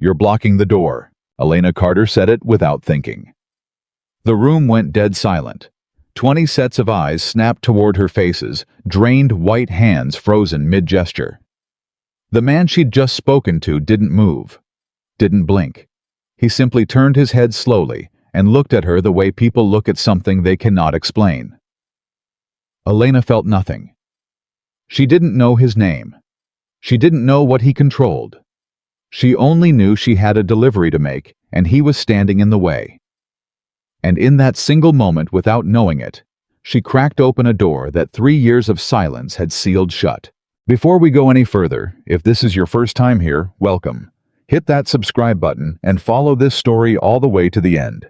"You're blocking the door." Elena Carter said it without thinking. The room went dead silent. 20 sets of eyes snapped toward her faces, drained white hands frozen mid-gesture. The man she'd just spoken to didn't move, didn't blink. He simply turned his head slowly and looked at her the way people look at something they cannot explain. Elena felt nothing. She didn't know his name. She didn't know what he controlled. She only knew she had a delivery to make, and he was standing in the way. And in that single moment, without knowing it, she cracked open a door that 3 years of silence had sealed shut. Before we go any further, if this is your first time here, welcome. Hit that subscribe button and follow this story all the way to the end.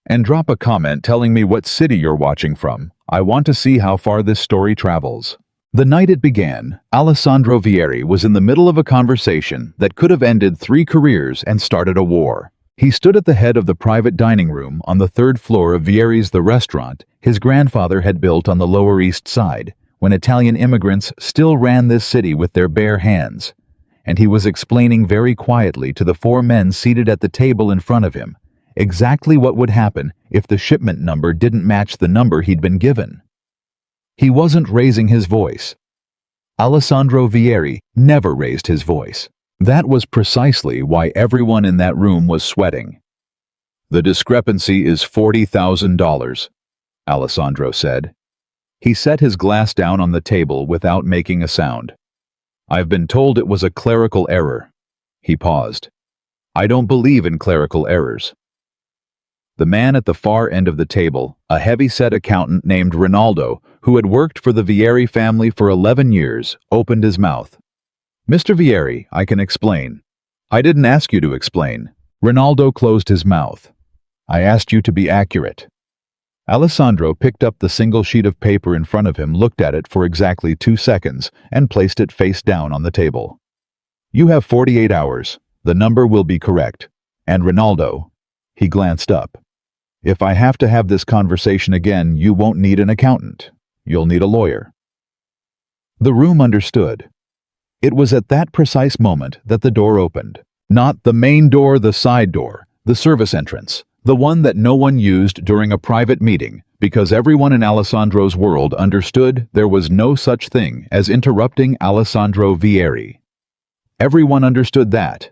And drop a comment telling me what city you're watching from. I want to see how far this story travels. The night it began, Alessandro Vieri was in the middle of a conversation that could have ended 3 careers and started a war. He stood at the head of the private dining room on the 3rd floor of Vieri's The Restaurant his grandfather had built on the Lower East Side, when Italian immigrants still ran this city with their bare hands. And he was explaining very quietly to the 4 men seated at the table in front of him exactly what would happen if the shipment number didn't match the number he'd been given. He wasn't raising his voice. Alessandro Vieri never raised his voice. That was precisely why everyone in that room was sweating. "The discrepancy is $40,000, Alessandro said. He set his glass down on the table without making a sound. "I've been told it was a clerical error." He paused. "I don't believe in clerical errors." The man at the far end of the table, a heavy-set accountant named Rinaldo, who had worked for the Vieri family for 11 years, opened his mouth. "Mr. Vieri, I can explain." "I didn't ask you to explain." Rinaldo closed his mouth. "I asked you to be accurate." Alessandro picked up the single sheet of paper in front of him, looked at it for exactly 2 seconds, and placed it face down on the table. "You have 48 hours. The number will be correct. And Rinaldo," he glanced up, "if I have to have this conversation again, you won't need an accountant. You'll need a lawyer." The room understood. It was at that precise moment that the door opened. Not the main door, the side door, the service entrance, the one that no one used during a private meeting, because everyone in Alessandro's world understood there was no such thing as interrupting Alessandro Vieri. Everyone understood that,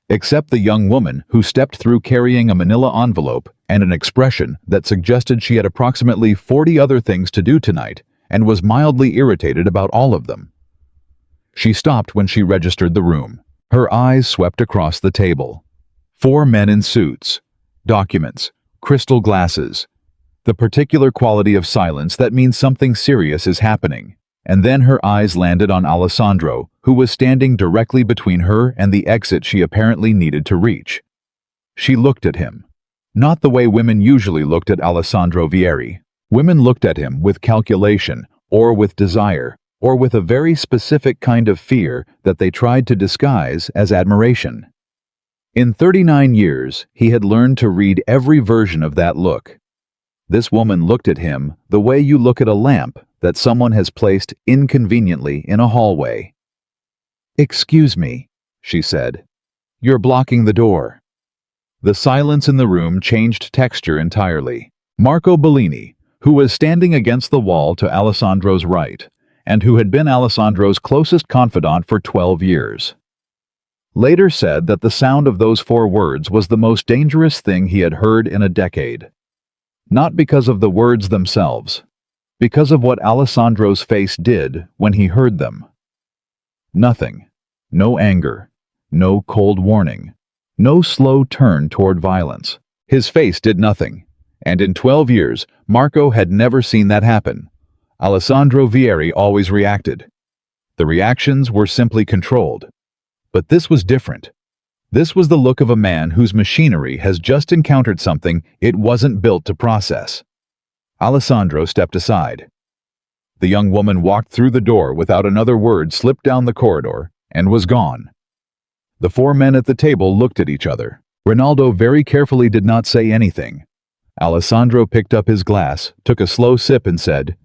except the young woman who stepped through carrying a manila envelope and an expression that suggested she had approximately 40 other things to do tonight and was mildly irritated about all of them. She stopped when she registered the room. Her eyes swept across the table. 4 men in suits, documents, crystal glasses, the particular quality of silence that means something serious is happening. And then her eyes landed on Alessandro, who was standing directly between her and the exit she apparently needed to reach. She looked at him. Not the way women usually looked at Alessandro Vieri. Women looked at him with calculation, or with desire, or with a very specific kind of fear that they tried to disguise as admiration. In 39 years, he had learned to read every version of that look. This woman looked at him the way you look at a lamp that someone has placed inconveniently in a hallway. "Excuse me," she said. "You're blocking the door." The silence in the room changed texture entirely. Marco Bellini, who was standing against the wall to Alessandro's right, and who had been Alessandro's closest confidant for 12 years, later said that the sound of those 4 words was the most dangerous thing he had heard in a decade. Not because of the words themselves, because of what Alessandro's face did when he heard them. Nothing. No anger. No cold warning. No slow turn toward violence. His face did nothing. And in 12 years, Marco had never seen that happen. Alessandro Vieri always reacted. The reactions were simply controlled. But this was different. This was the look of a man whose machinery has just encountered something it wasn't built to process. Alessandro stepped aside. The young woman walked through the door without another word, slipped down the corridor, and was gone. The 4 men at the table looked at each other. Rinaldo very carefully did not say anything. Alessandro picked up his glass, took a slow sip, and said,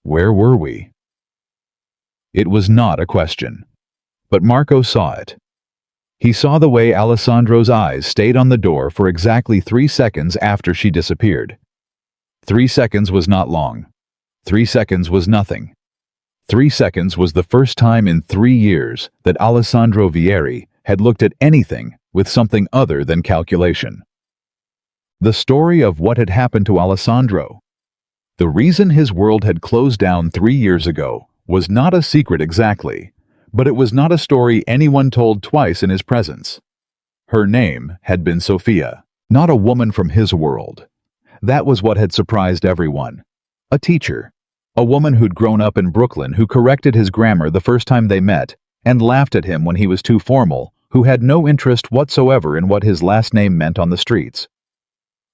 "Where were we?" It was not a question. But Marco saw it. He saw the way Alessandro's eyes stayed on the door for exactly 3 seconds after she disappeared. 3 seconds was not long. 3 seconds was nothing. 3 seconds was the first time in 3 years that Alessandro Vieri had looked at anything with something other than calculation. The story of what had happened to Alessandro. The reason his world had closed down 3 years ago was not a secret exactly, but it was not a story anyone told twice in his presence. Her name had been Sophia, not a woman from his world. That was what had surprised everyone. A teacher, a woman who'd grown up in Brooklyn who corrected his grammar the first time they met and laughed at him when he was too formal, who had no interest whatsoever in what his last name meant on the streets.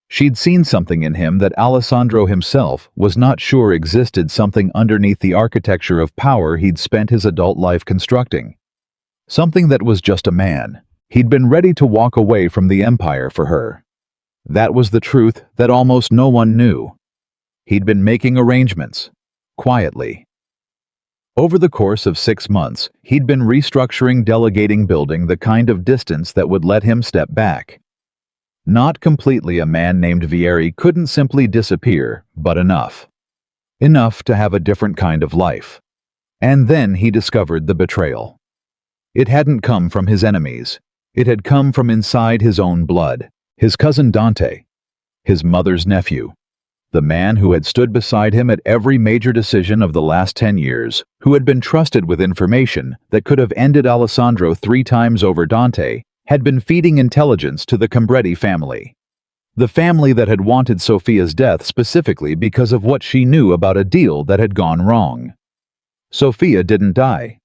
She'd seen something in him that Alessandro himself was not sure existed, something underneath the architecture of power he'd spent his adult life constructing. Something that was just a man. He'd been ready to walk away from the empire for her. That was the truth that almost no one knew. He'd been making arrangements, quietly. Over the course of 6 months, he'd been restructuring, delegating, building the kind of distance that would let him step back. Not completely. A man named Vieri couldn't simply disappear, but enough. Enough to have a different kind of life. And then he discovered the betrayal. It hadn't come from his enemies. It had come from inside his own blood. His cousin Dante. His mother's nephew. The man who had stood beside him at every major decision of the last 10 years, who had been trusted with information that could have ended Alessandro 3 times over. Dante had been feeding intelligence to the Cambretti family. The family that had wanted Sophia's death specifically because of what she knew about a deal that had gone wrong. Sophia didn't die.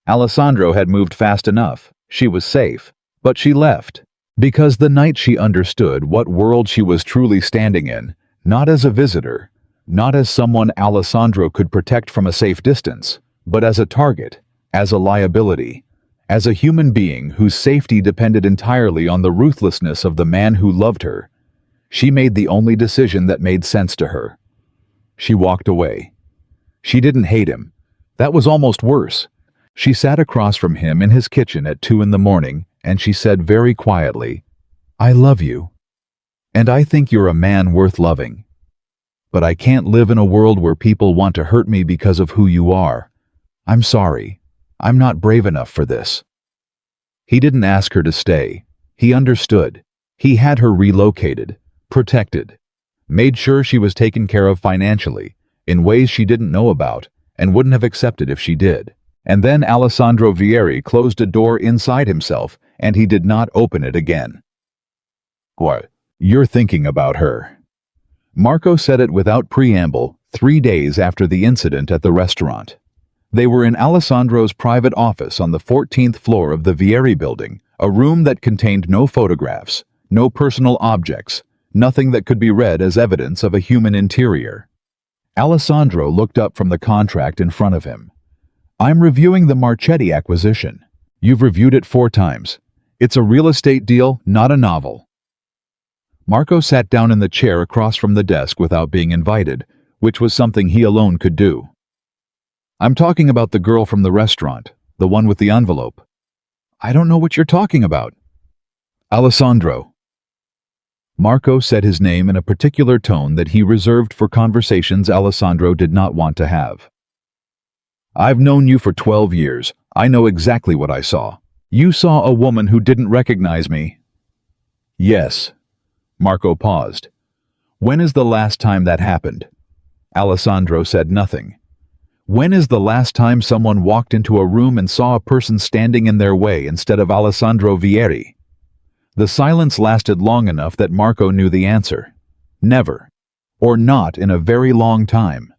Alessandro had moved fast enough. She was safe. But she left. Because the night she understood what world she was truly standing in, not as a visitor, not as someone Alessandro could protect from a safe distance, but as a target, as a liability, as a human being whose safety depended entirely on the ruthlessness of the man who loved her, she made the only decision that made sense to her. She walked away. She didn't hate him. That was almost worse. She sat across from him in his kitchen at 2 in the morning, and she said very quietly, "I love you. And I think you're a man worth loving. But I can't live in a world where people want to hurt me because of who you are. I'm sorry. I'm not brave enough for this." He didn't ask her to stay. He understood. He had her relocated, protected, made sure she was taken care of financially, in ways she didn't know about and wouldn't have accepted if she did. And then Alessandro Vieri closed a door inside himself, and he did not open it again. "What? You're thinking about her." Marco said it without preamble 3 days after the incident at the restaurant. They were in Alessandro's private office on the 14th floor of the Vieri building, a room that contained no photographs, no personal objects, nothing that could be read as evidence of a human interior. Alessandro looked up from the contract in front of him. "I'm reviewing the Marchetti acquisition. You've reviewed it 4 times. It's a real estate deal, not a novel." Marco sat down in the chair across from the desk without being invited, which was something he alone could do. "I'm talking about the girl from the restaurant, the one with the envelope." "I don't know what you're talking about." "Alessandro." Marco said his name in a particular tone that he reserved for conversations Alessandro did not want to have. "I've known you for 12 years. I know exactly what I saw. You saw a woman who didn't recognize me." "Yes." Marco paused. "When is the last time that happened?" Alessandro said nothing. "When is the last time someone walked into a room and saw a person standing in their way instead of Alessandro Vieri?" The silence lasted long enough that Marco knew the answer. Never. Or not in a very long time.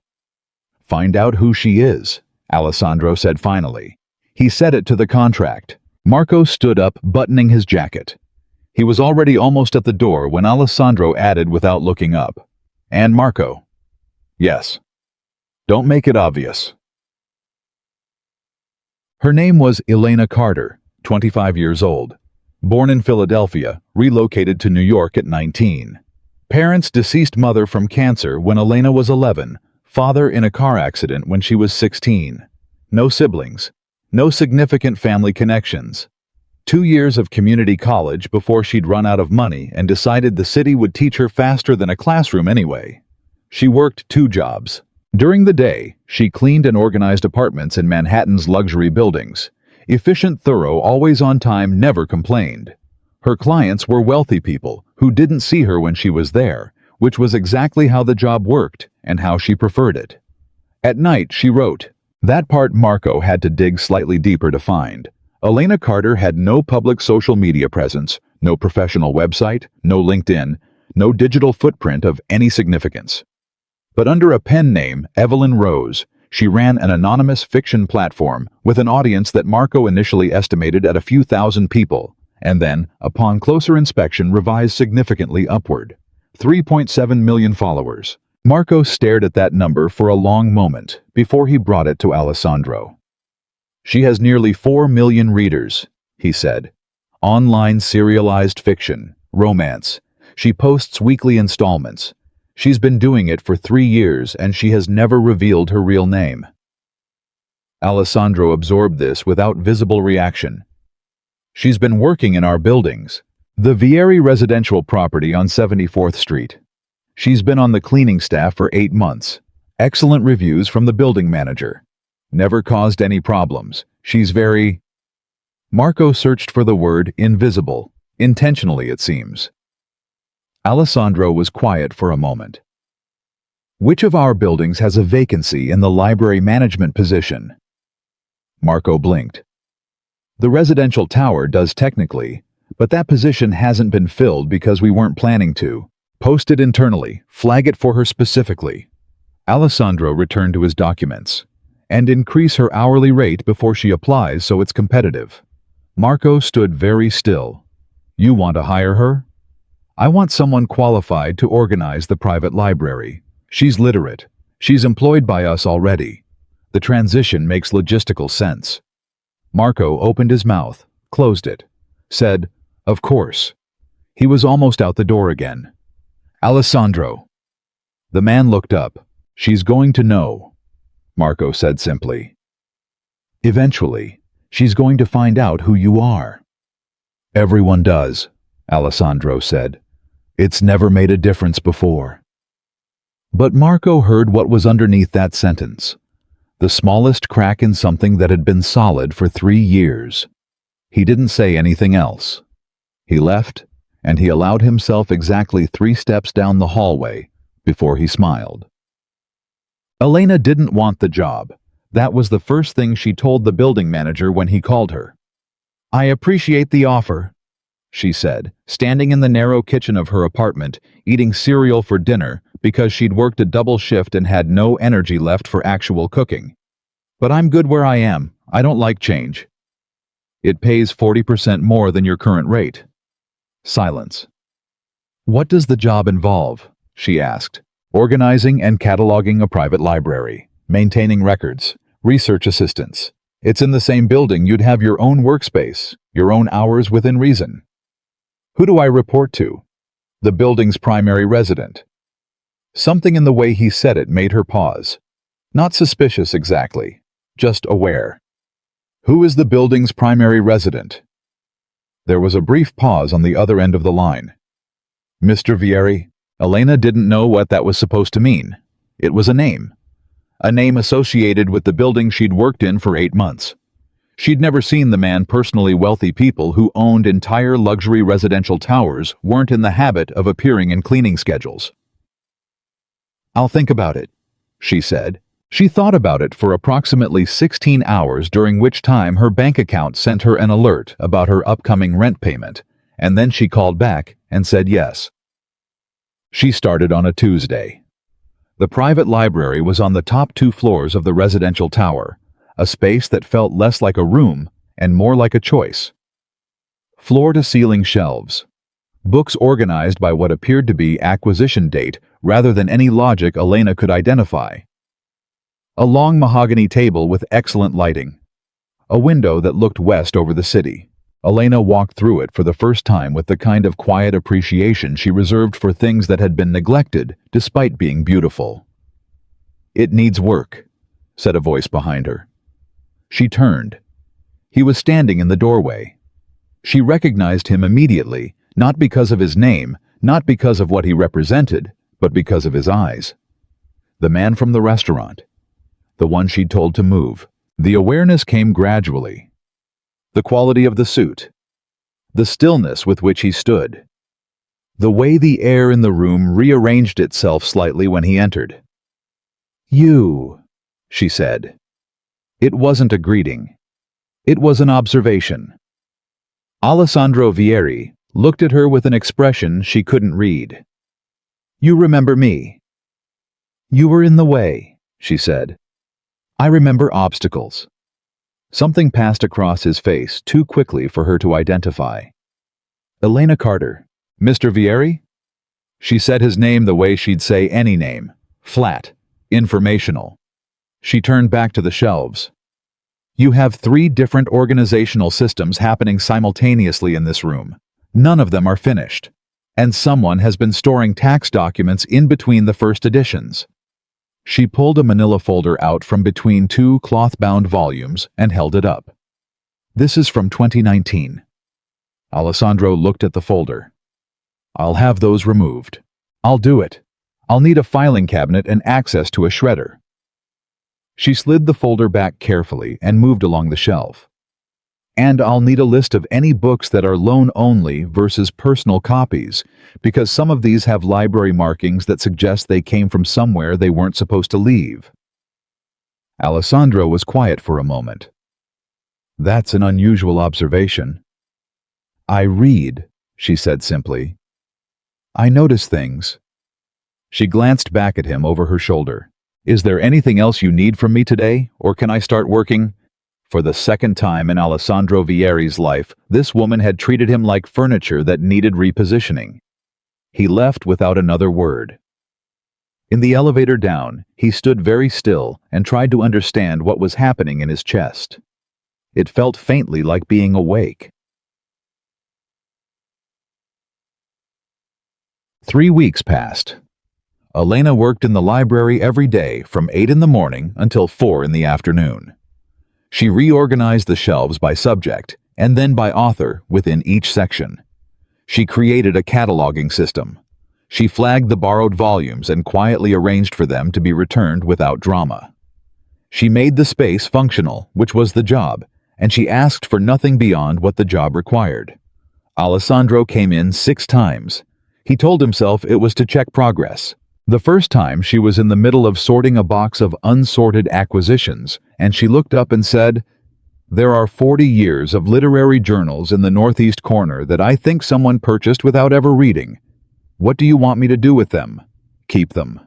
"Find out who she is," Alessandro said finally. He said it to the contract. Marco stood up, buttoning his jacket. He was already almost at the door when Alessandro added without looking up, "And Marco." "Yes." "Don't make it obvious." Her name was Elena Carter, 25 years old. Born in Philadelphia, relocated to New York at 19. Parents: deceased mother from cancer when Elena was 11, father in a car accident when she was 16. No siblings. No significant family connections. 2 years of community college before she'd run out of money and decided the city would teach her faster than a classroom anyway. She worked 2 jobs. During the day, she cleaned and organized apartments in Manhattan's luxury buildings. Efficient, thorough, always on time, never complained. Her clients were wealthy people who didn't see her when she was there, which was exactly how the job worked and how she preferred it. At night, she wrote. That part Marco had to dig slightly deeper to find. Elena Carter had no public social media presence, no professional website, no LinkedIn, no digital footprint of any significance. But under a pen name, Evelyn Rose, she ran an anonymous fiction platform with an audience that Marco initially estimated at a few thousand people, and then, upon closer inspection, revised significantly upward. 3.7 million followers. Marco stared at that number for a long moment before he brought it to Alessandro. She has nearly 4 million readers, he said. Online serialized fiction, romance. She posts weekly installments. She's been doing it for 3 years and she has never revealed her real name. Alessandro absorbed this without visible reaction. She's been working in our buildings. The Vieri residential property on 74th Street. She's been on the cleaning staff for 8 months. Excellent reviews from the building manager. Never caused any problems. She's very... Marco searched for the word invisible, intentionally it seems. Alessandro was quiet for a moment. Which of our buildings has a vacancy in the library management position? Marco blinked. The residential tower does technically, but that position hasn't been filled because we weren't planning to. Post it internally, flag it for her specifically. Alessandro returned to his documents. And increase her hourly rate before she applies so it's competitive. Marco stood very still. You want to hire her? I want someone qualified to organize the private library. She's literate. She's employed by us already. The transition makes logistical sense. Marco opened his mouth, closed it, said, Of course. He was almost out the door again. Alessandro. The man looked up. She's going to know, Marco said simply. Eventually, she's going to find out who you are. Everyone does, Alessandro said. It's never made a difference before. But Marco heard what was underneath that sentence. The smallest crack in something that had been solid for 3 years. He didn't say anything else. He left, and he allowed himself exactly 3 steps down the hallway before he smiled. Elena didn't want the job. That was the first thing she told the building manager when he called her. I appreciate the offer, she said, standing in the narrow kitchen of her apartment, eating cereal for dinner because she'd worked a double shift and had no energy left for actual cooking. But I'm good where I am. I don't like change. It pays 40% more than your current rate. Silence. What does the job involve? She asked. Organizing and cataloging a private library, maintaining records, research assistants. It's in the same building. You'd have your own workspace, your own hours within reason. Who do I report to? The building's primary resident. Something in the way he said it made her pause. Not suspicious exactly, just aware. Who is the building's primary resident? There was a brief pause on the other end of the line. Mr. Vieri. Elena didn't know what that was supposed to mean. It was a name associated with the building she'd worked in for 8 months. She'd never seen the man. Personally wealthy people who owned entire luxury residential towers weren't in the habit of appearing in cleaning schedules. I'll think about it, she said. She thought about it for approximately 16 hours, during which time her bank account sent her an alert about her upcoming rent payment, and then she called back and said yes. She started on a Tuesday. The private library was on the top 2 floors of the residential tower, a space that felt less like a room and more like a choice. Floor-to-ceiling shelves. Books organized by what appeared to be acquisition date rather than any logic Elena could identify. A long mahogany table with excellent lighting. A window that looked west over the city. Elena walked through it for the first time with the kind of quiet appreciation she reserved for things that had been neglected despite being beautiful. It needs work, said a voice behind her. She turned. He was standing in the doorway. She recognized him immediately, not because of his name, not because of what he represented, but because of his eyes. The man from the restaurant. The one she'd told to move. The awareness came gradually. The quality of the suit. The stillness with which he stood. The way the air in the room rearranged itself slightly when he entered. "You," she said. It wasn't a greeting. It was an observation. Alessandro Vieri looked at her with an expression she couldn't read. "You remember me?" "You were in the way," she said. "I remember obstacles." Something passed across his face too quickly for her to identify. "Elena Carter. Mr. Vieri?" She said his name the way she'd say any name. Flat. Informational. She turned back to the shelves. "You have 3 different organizational systems happening simultaneously in this room. None of them are finished. And someone has been storing tax documents in between the first editions." She pulled a manila folder out from between 2 cloth-bound volumes and held it up. "This is from 2019. Alessandro looked at the folder. "I'll have those removed. I'll do it. I'll need a filing cabinet and access to a shredder." She slid the folder back carefully and moved along the shelf. "And I'll need a list of any books that are loan-only versus personal copies, because some of these have library markings that suggest they came from somewhere they weren't supposed to leave." Alessandro was quiet for a moment. "That's an unusual observation." "I read," she said simply. "I notice things." She glanced back at him over her shoulder. "Is there anything else you need from me today, or can I start working?" For the second time in Alessandro Vieri's life, this woman had treated him like furniture that needed repositioning. He left without another word. In the elevator down, he stood very still and tried to understand what was happening in his chest. It felt faintly like being awake. 3 weeks passed. Elena worked in the library every day from 8 in the morning until 4 in the afternoon. She reorganized the shelves by subject and then by author within each section. She created a cataloging system. She flagged the borrowed volumes and quietly arranged for them to be returned without drama. She made the space functional, which was the job, and she asked for nothing beyond what the job required. Alessandro came in 6 times. He told himself it was to check progress. The first time she was in the middle of sorting a box of unsorted acquisitions, and she looked up and said, "There are 40 years of literary journals in the northeast corner that I think someone purchased without ever reading. What do you want me to do with them? Keep them."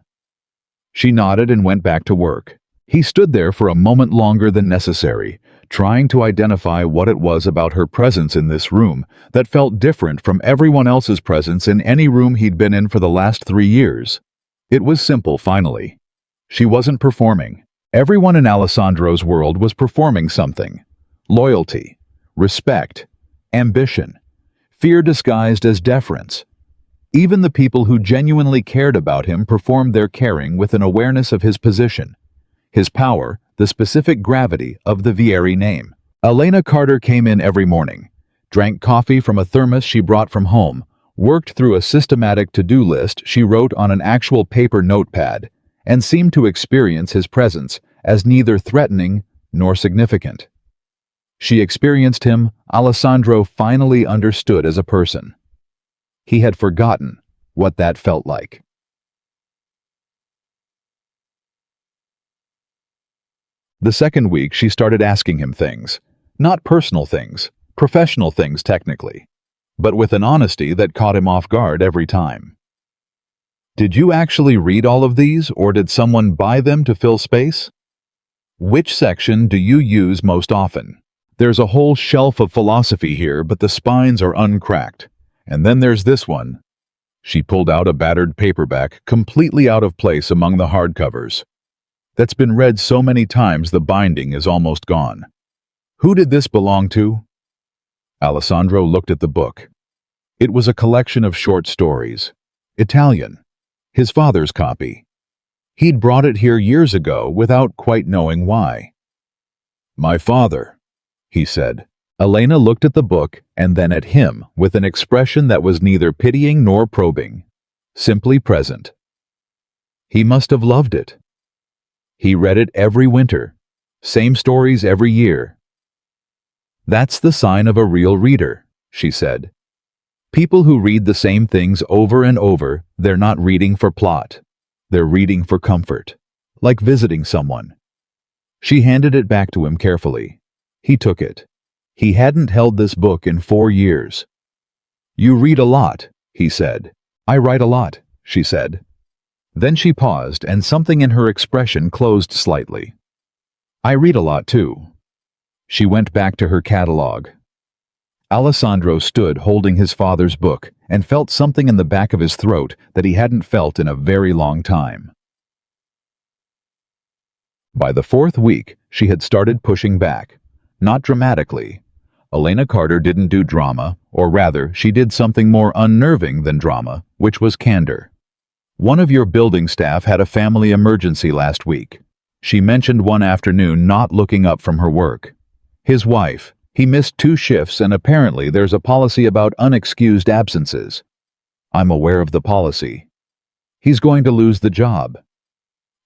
She nodded and went back to work. He stood there for a moment longer than necessary, trying to identify what it was about her presence in this room that felt different from everyone else's presence in any room he'd been in for the last 3 years. It was simple, finally. She wasn't performing. Everyone in Alessandro's world was performing something. Loyalty, respect, ambition, fear disguised as deference. Even the people who genuinely cared about him performed their caring with an awareness of his position, his power, the specific gravity of the Vieri name. Elena Carter came in every morning, drank coffee from a thermos she brought from home, worked through a systematic to-do list she wrote on an actual paper notepad, and seemed to experience his presence as neither threatening nor significant. She experienced him, Alessandro finally understood as a person. He had forgotten what that felt like. The second week, she started asking him things. Not personal things, professional things technically, but with an honesty that caught him off guard every time. "Did you actually read all of these, or did someone buy them to fill space? Which section do you use most often? There's a whole shelf of philosophy here, but the spines are uncracked. And then there's this one." She pulled out a battered paperback, completely out of place among the hardcovers. "That's been read so many times the binding is almost gone. Who did this belong to?" Alessandro looked at the book. It was a collection of short stories. Italian. His father's copy. He'd brought it here years ago without quite knowing why. "My father," he said. Elena looked at the book and then at him with an expression that was neither pitying nor probing, simply present. He must have loved it. He read it every winter, same stories every year. That's the sign of a real reader, she said. People who read the same things over and over, they're not reading for plot. They're reading for comfort, like visiting someone. She handed it back to him carefully. He took it. He hadn't held this book in 4 years. You read a lot, he said. I write a lot, she said. Then she paused, and something in her expression closed slightly. I read a lot too. She went back to her catalog. Alessandro stood holding his father's book and felt something in the back of his throat that he hadn't felt in a very long time. By the 4th week, she had started pushing back. Not dramatically. Elena Carter didn't do drama, or rather, she did something more unnerving than drama, which was candor. One of your building staff had a family emergency last week. She mentioned one afternoon not looking up from her work. His wife, he missed 2 shifts and apparently there's a policy about unexcused absences. I'm aware of the policy. He's going to lose the job.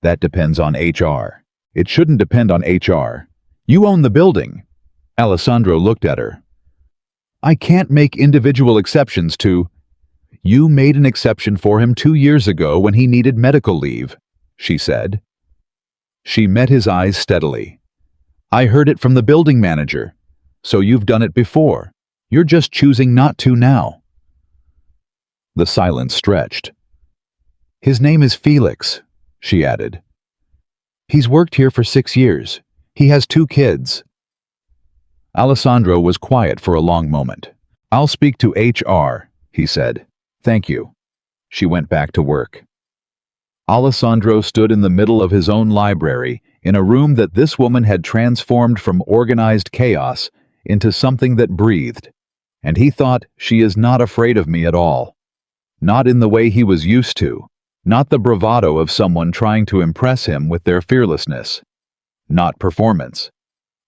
That depends on HR. It shouldn't depend on HR. You own the building. Alessandro looked at her. I can't make individual exceptions to... You made an exception for him 2 years ago when he needed medical leave, she said. She met his eyes steadily. I heard it from the building manager. So you've done it before. You're just choosing not to now. The silence stretched. His name is Felix, she added. He's worked here for 6 years. He has 2 kids. Alessandro was quiet for a long moment. I'll speak to HR, he said. Thank you. She went back to work. Alessandro stood in the middle of his own library, in a room that this woman had transformed from organized chaos into something that breathed, and he thought, she is not afraid of me at all. Not in the way he was used to, not the bravado of someone trying to impress him with their fearlessness. Not performance.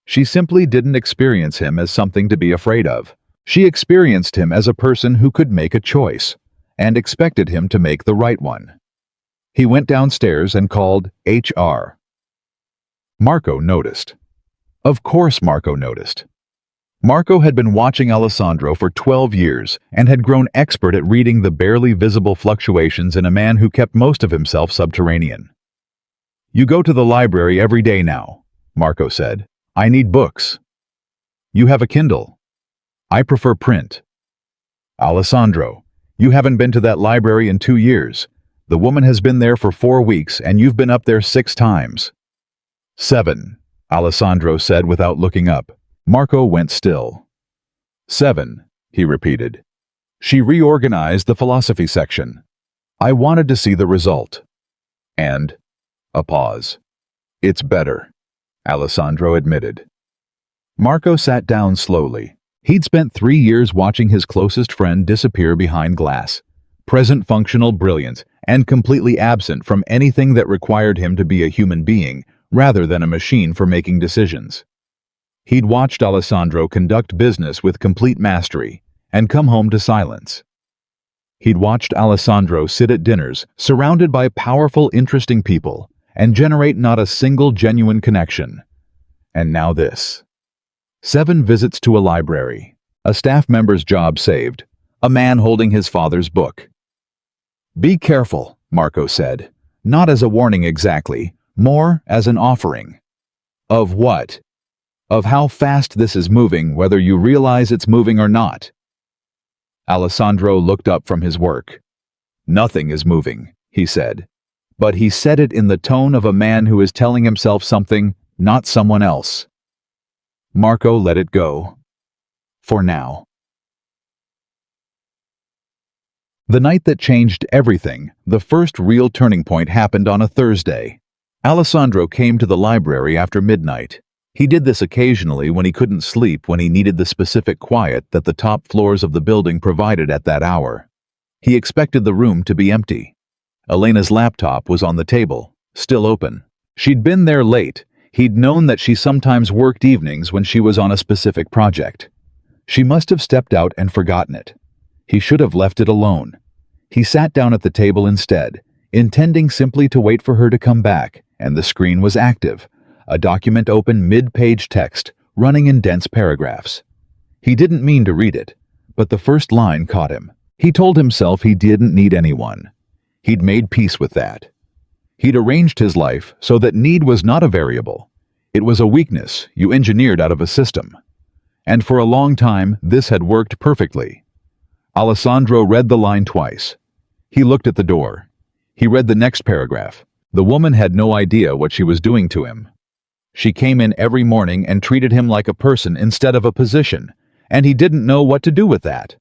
She simply didn't experience him as something to be afraid of. She experienced him as a person who could make a choice, and expected him to make the right one. He went downstairs and called HR. Marco noticed. Of course Marco noticed. Marco had been watching Alessandro for 12 years and had grown expert at reading the barely visible fluctuations in a man who kept most of himself subterranean. You go to the library every day now, Marco said. I need books. You have a Kindle. I prefer print. Alessandro, you haven't been to that library in 2 years. The woman has been there for 4 weeks and you've been up there 6 times. 7, Alessandro said without looking up. Marco went still. 7, he repeated. She reorganized the philosophy section. I wanted to see the result. And a pause. It's better, Alessandro admitted. Marco sat down slowly. He'd spent 3 years watching his closest friend disappear behind glass, present functional brilliance, and completely absent from anything that required him to be a human being rather than a machine for making decisions. He'd watched Alessandro conduct business with complete mastery and come home to silence. He'd watched Alessandro sit at dinners surrounded by powerful, interesting people and generate not a single genuine connection. And now this. 7 visits to a library, a staff member's job saved, a man holding his father's book. Be careful, Marco said, not as a warning exactly, more as an offering. Of what? Of how fast this is moving, whether you realize it's moving or not. Alessandro looked up from his work. Nothing is moving, he said. But he said it in the tone of a man who is telling himself something, not someone else. Marco let it go. For now. The night that changed everything, the first real turning point happened on a Thursday. Alessandro came to the library after midnight. He did this occasionally when he couldn't sleep, when he needed the specific quiet that the top floors of the building provided at that hour. He expected the room to be empty. Elena's laptop was on the table, still open. She'd been there late. He'd known that she sometimes worked evenings when she was on a specific project. She must have stepped out and forgotten it. He should have left it alone. He sat down at the table instead, intending simply to wait for her to come back, and the screen was active. A document open mid-page text, running in dense paragraphs. He didn't mean to read it, but the first line caught him. He told himself he didn't need anyone. He'd made peace with that. He'd arranged his life so that need was not a variable. It was a weakness you engineered out of a system. And for a long time, this had worked perfectly. Alessandro read the line twice. He looked at the door. He read the next paragraph. The woman had no idea what she was doing to him. She came in every morning and treated him like a person instead of a position, and he didn't know what to do with that.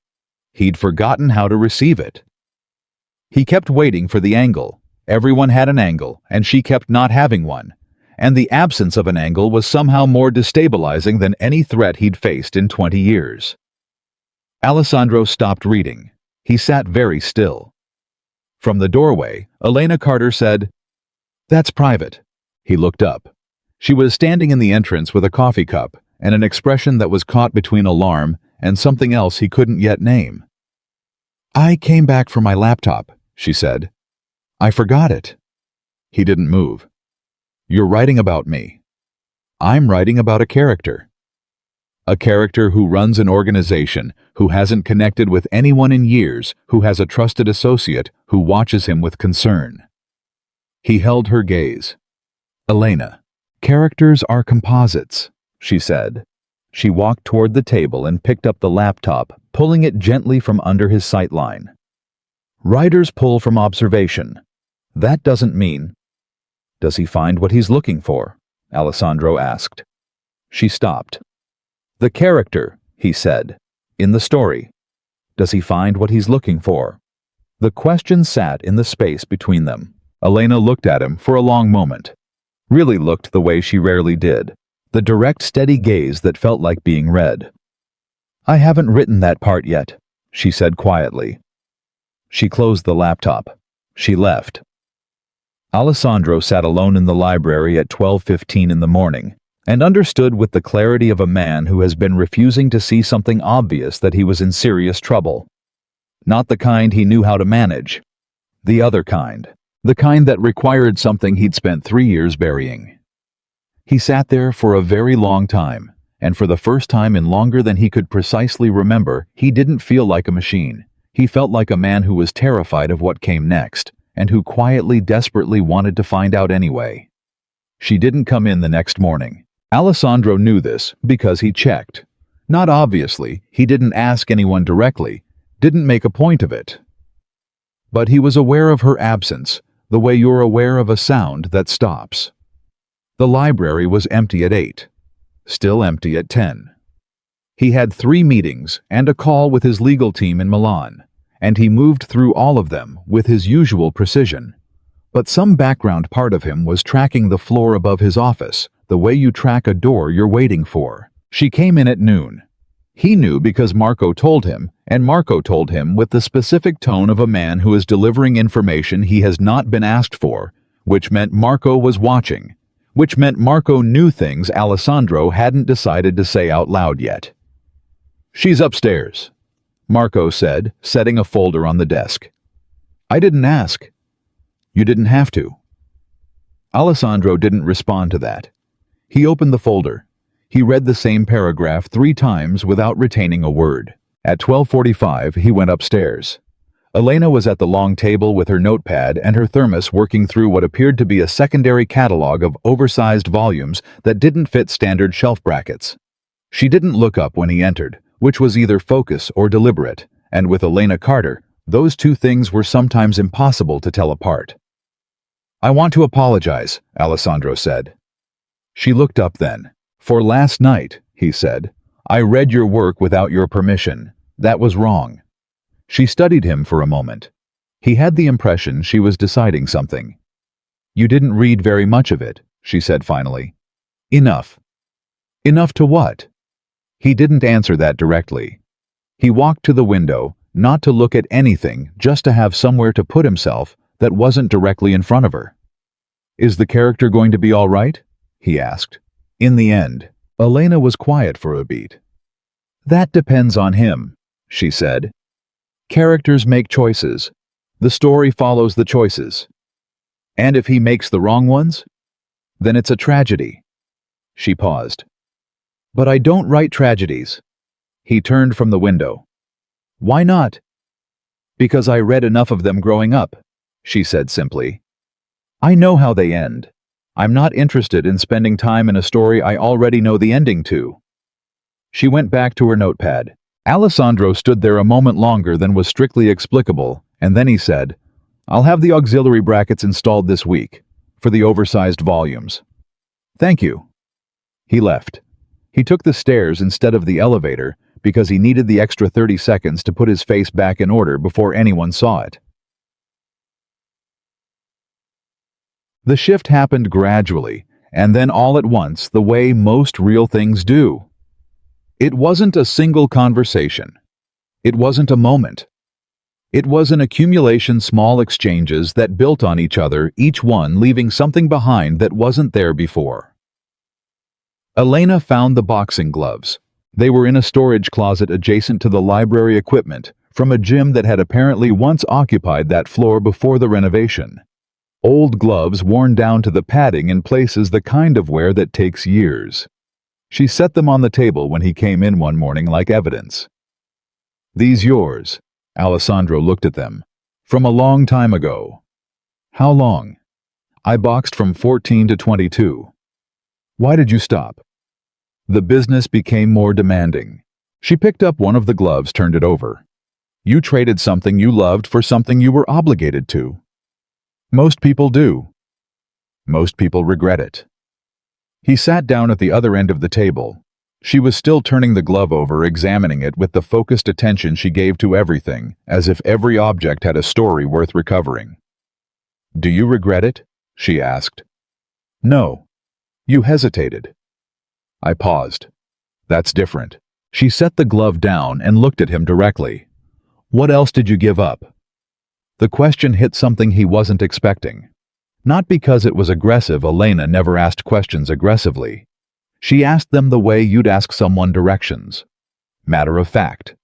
He'd forgotten how to receive it. He kept waiting for the angle. Everyone had an angle, and she kept not having one. And the absence of an angle was somehow more destabilizing than any threat he'd faced in 20 years. Alessandro stopped reading. He sat very still. From the doorway, Elena Carter said, "That's private." He looked up. She was standing in the entrance with a coffee cup and an expression that was caught between alarm and something else he couldn't yet name. "I came back for my laptop," she said. "I forgot it." He didn't move. "You're writing about me." "I'm writing about a character." A character who runs an organization, who hasn't connected with anyone in years, who has a trusted associate who watches him with concern. He held her gaze. "Elena, characters are composites," she said. She walked toward the table and picked up the laptop, pulling it gently from under his sightline. "Writers pull from observation. That doesn't mean—" "Does he find what he's looking for?" Alessandro asked. She stopped. "The character," he said, "in the story. Does he find what he's looking for?" The question sat in the space between them. Elena looked at him for a long moment. Really looked the way she rarely did. The direct, steady gaze that felt like being read. "I haven't written that part yet," she said quietly. She closed the laptop. She left. Alessandro sat alone in the library at 12:15 in the morning, and understood with the clarity of a man who has been refusing to see something obvious that he was in serious trouble. Not the kind he knew how to manage. The other kind. The kind that required something he'd spent 3 years burying. He sat there for a very long time, and for the first time in longer than he could precisely remember, he didn't feel like a machine. He felt like a man who was terrified of what came next, and who quietly, desperately wanted to find out anyway. She didn't come in the next morning. Alessandro knew this because he checked. Not obviously, he didn't ask anyone directly, didn't make a point of it. But he was aware of her absence, the way you're aware of a sound that stops. The library was empty at 8. Still empty at 10. He had 3 meetings and a call with his legal team in Milan, and he moved through all of them with his usual precision. But some background part of him was tracking the floor above his office, the way you track a door you're waiting for. She came in at noon. He knew because Marco told him, and Marco told him with the specific tone of a man who is delivering information he has not been asked for, which meant Marco was watching, which meant Marco knew things Alessandro hadn't decided to say out loud yet. "She's upstairs," Marco said, setting a folder on the desk. "I didn't ask." "You didn't have to." Alessandro didn't respond to that. He opened the folder. He read the same paragraph 3 times without retaining a word. At 12:45, he went upstairs. Elena was at the long table with her notepad and her thermos working through what appeared to be a secondary catalog of oversized volumes that didn't fit standard shelf brackets. She didn't look up when he entered, which was either focus or deliberate, and with Elena Carter, those two things were sometimes impossible to tell apart. "I want to apologize," Alessandro said. She looked up then. "For last night," he said, "I read your work without your permission. That was wrong." She studied him for a moment. He had the impression she was deciding something. "You didn't read very much of it," she said finally. "Enough." "Enough to what?" He didn't answer that directly. He walked to the window, not to look at anything, just to have somewhere to put himself that wasn't directly in front of her. "Is the character going to be all right?" he asked. In the end, Elena was quiet for a beat. That depends on him, she said. Characters make choices. The story follows the choices. And if he makes the wrong ones, then it's a tragedy. She paused. But I don't write tragedies. He turned from the window. Why not? Because I read enough of them growing up, she said simply. I know how they end. I'm not interested in spending time in a story I already know the ending to. She went back to her notepad. Alessandro stood there a moment longer than was strictly explicable, and then he said, I'll have the auxiliary brackets installed this week, for the oversized volumes. Thank you. He left. He took the stairs instead of the elevator because he needed the extra 30 seconds to put his face back in order before anyone saw it. The shift happened gradually, and then all at once, the way most real things do. It wasn't a single conversation. It wasn't a moment. It was an accumulation of small exchanges that built on each other, each one leaving something behind that wasn't there before. Elena found the boxing gloves. They were in a storage closet adjacent to the library equipment from a gym that had apparently once occupied that floor before the renovation. Old gloves worn down to the padding in places, the kind of wear that takes years. She set them on the table when he came in one morning like evidence. These yours? Alessandro looked at them. From a long time ago. How long? I boxed from 14 to 22. Why did you stop? The business became more demanding. She picked up one of the gloves, turned it over. You traded something you loved for something you were obligated to. Most people do. Most people regret it. He sat down at the other end of the table. She was still turning the glove over, examining it with the focused attention she gave to everything, as if every object had a story worth recovering. Do you regret it? She asked. No. You hesitated. I paused. That's different. She set the glove down and looked at him directly. What else did you give up? The question hit something he wasn't expecting. Not because it was aggressive. Elena never asked questions aggressively. She asked them the way you'd ask someone directions. Matter of fact,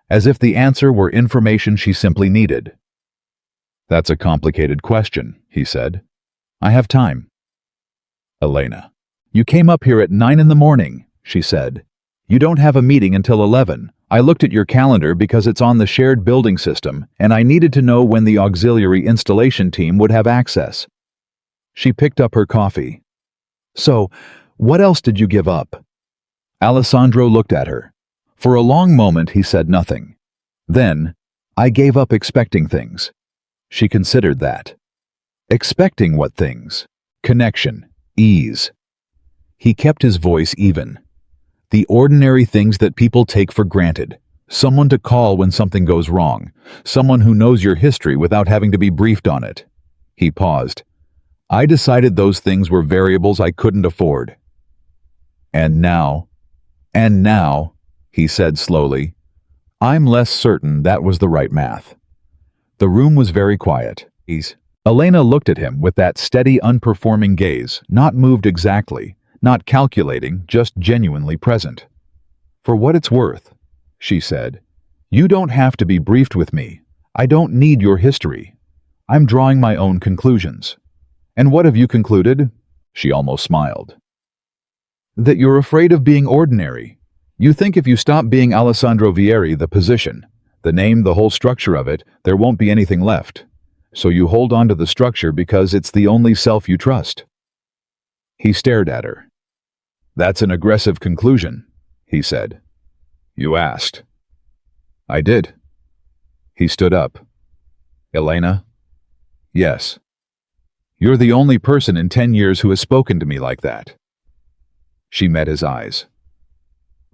as if the answer were information she simply needed. That's a complicated question, he said. I have time. Elena. You came up here at 9 in the morning, she said. You don't have a meeting until 11. I looked at your calendar because it's on the shared building system, and I needed to know when the auxiliary installation team would have access. She picked up her coffee. So, what else did you give up? Alessandro looked at her. For a long moment he said nothing. Then, I gave up expecting things. She considered that. Expecting what things? Connection, ease. He kept his voice even. The ordinary things that people take for granted. Someone to call when something goes wrong. Someone who knows your history without having to be briefed on it. He paused. I decided those things were variables I couldn't afford. And now, he said slowly, I'm less certain that was the right math. The room was very quiet. Elena looked at him with that steady, unperforming gaze, not moved exactly, not calculating, just genuinely present. For what it's worth, she said, you don't have to be briefed with me. I don't need your history. I'm drawing my own conclusions. And what have you concluded? She almost smiled. That you're afraid of being ordinary. You think if you stop being Alessandro Vieri, the position, the name, the whole structure of it, there won't be anything left. So you hold on to the structure because it's the only self you trust. He stared at her. That's an aggressive conclusion, he said. You asked. I did. He stood up. Elena? Yes. You're the only person in 10 years who has spoken to me like that. She met his eyes.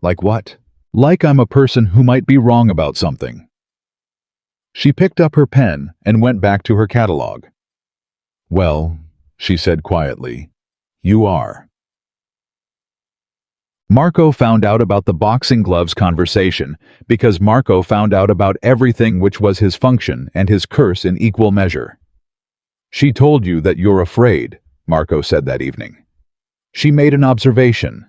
Like what? Like I'm a person who might be wrong about something. She picked up her pen and went back to her catalog. Well, she said quietly, you are. Marco found out about the boxing gloves conversation because Marco found out about everything, which was his function and his curse in equal measure. She told you that you're afraid, Marco said that evening. She made an observation.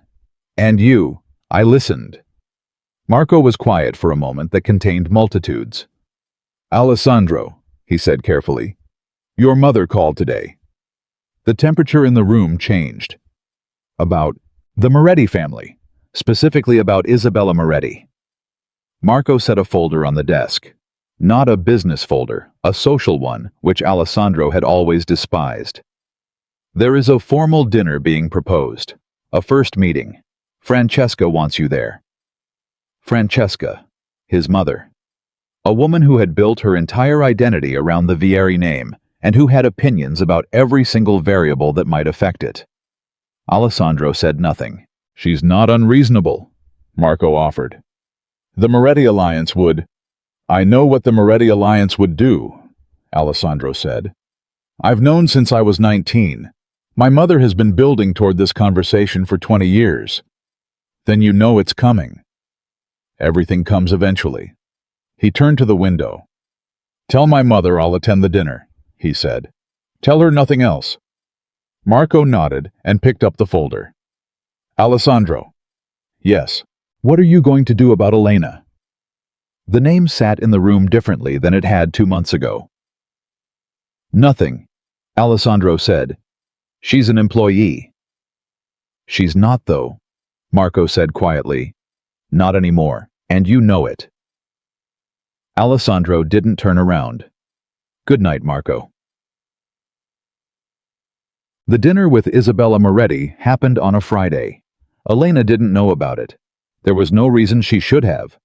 And you, I listened. Marco was quiet for a moment that contained multitudes. "Alessandro," he said carefully, "your mother called today." The temperature in the room changed. About the Moretti family, specifically about Isabella Moretti. Marco set a folder on the desk. Not a business folder, a social one, which Alessandro had always despised. "There is a formal dinner being proposed. A first meeting. Francesca wants you there." Francesca, his mother. A woman who had built her entire identity around the Vieri name and who had opinions about every single variable that might affect it. Alessandro said nothing. "She's not unreasonable," Marco offered. "The Moretti Alliance would—" "I know what the Moretti Alliance would do," Alessandro said. "I've known since I was 19. My mother has been building toward this conversation for 20 years. Then you know it's coming. Everything comes eventually." He turned to the window. "Tell my mother I'll attend the dinner," he said. "Tell her nothing else." Marco nodded and picked up the folder. "Alessandro." "Yes. What are you going to do about Elena?" The name sat in the room differently than it had 2 months ago. "Nothing," Alessandro said. "She's an employee." "She's not, though," Marco said quietly. "Not anymore, and you know it." Alessandro didn't turn around. "Good night, Marco." The dinner with Isabella Moretti happened on a Friday. Elena didn't know about it. There was no reason she should have.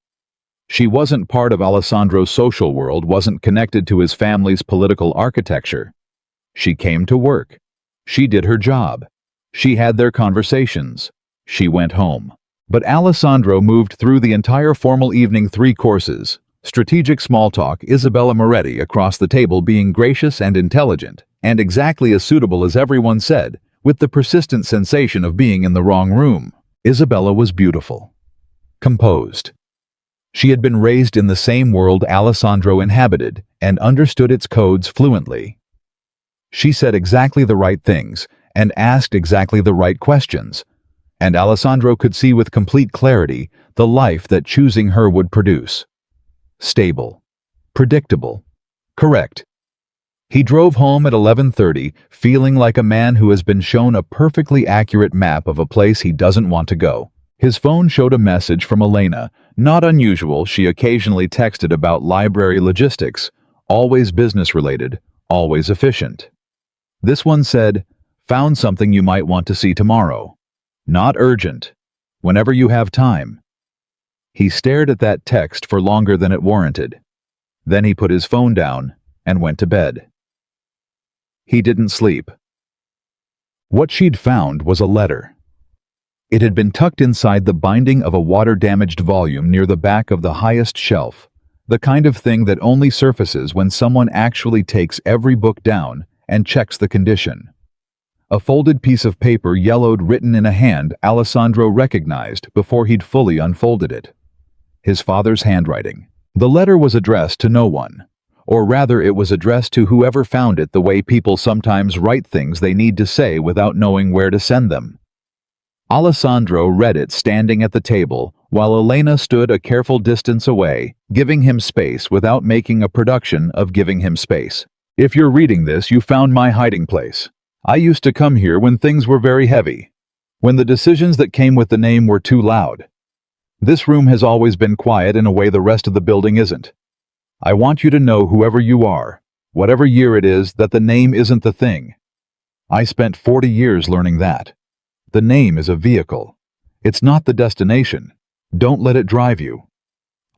She wasn't part of Alessandro's social world, wasn't connected to his family's political architecture. She came to work. She did her job. She had their conversations. She went home. But Alessandro moved through the entire formal evening 3 courses. Strategic small talk, Isabella Moretti across the table being gracious and intelligent, and exactly as suitable as everyone said, with the persistent sensation of being in the wrong room. Isabella was beautiful. Composed. She had been raised in the same world Alessandro inhabited and understood its codes fluently. She said exactly the right things and asked exactly the right questions, and Alessandro could see with complete clarity the life that choosing her would produce. Stable. Predictable. Correct. He drove home at 11:30, feeling like a man who has been shown a perfectly accurate map of a place he doesn't want to go. His phone showed a message from Elena. Not unusual, she occasionally texted about library logistics, always business-related, always efficient. This one said, "Found something you might want to see tomorrow. Not urgent. Whenever you have time." He stared at that text for longer than it warranted. Then he put his phone down and went to bed. He didn't sleep. What she'd found was a letter. It had been tucked inside the binding of a water-damaged volume near the back of the highest shelf, the kind of thing that only surfaces when someone actually takes every book down and checks the condition. A folded piece of paper, yellowed, written in a hand Alessandro recognized before he'd fully unfolded it. His father's handwriting. The letter was addressed to no one, or rather it was addressed to whoever found it, the way people sometimes write things they need to say without knowing where to send them. Alessandro read it standing at the table, while Elena stood a careful distance away, giving him space without making a production of giving him space. "If you're reading this, you found my hiding place. I used to come here when things were very heavy, when the decisions that came with the name were too loud. This room has always been quiet in a way the rest of the building isn't. I want you to know, whoever you are, whatever year it is, that the name isn't the thing. I spent 40 years learning that. The name is a vehicle. It's not the destination. Don't let it drive you."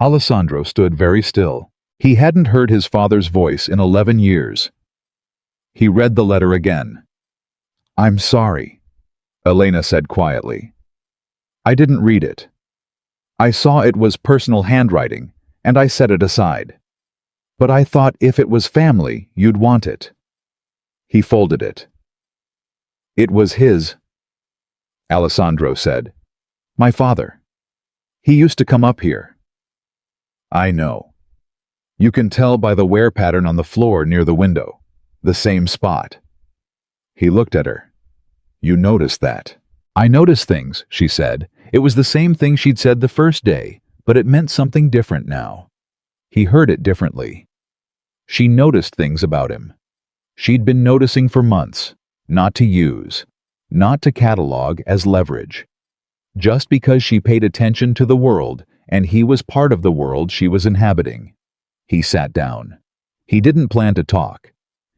Alessandro stood very still. He hadn't heard his father's voice in 11 years. He read the letter again. "I'm sorry," Elena said quietly. "I didn't read it. I saw it was personal handwriting, and I set it aside. But I thought if it was family, you'd want it." He folded it. "It was his," Alessandro said. "My father. He used to come up here." "I know. You can tell by the wear pattern on the floor near the window. The same spot." He looked at her. "You noticed that?" "I notice things," she said. It was the same thing she'd said the first day, but it meant something different now. He heard it differently. She noticed things about him. She'd been noticing for months, not to use, not to catalog as leverage. Just because she paid attention to the world, and he was part of the world she was inhabiting. He sat down. He didn't plan to talk.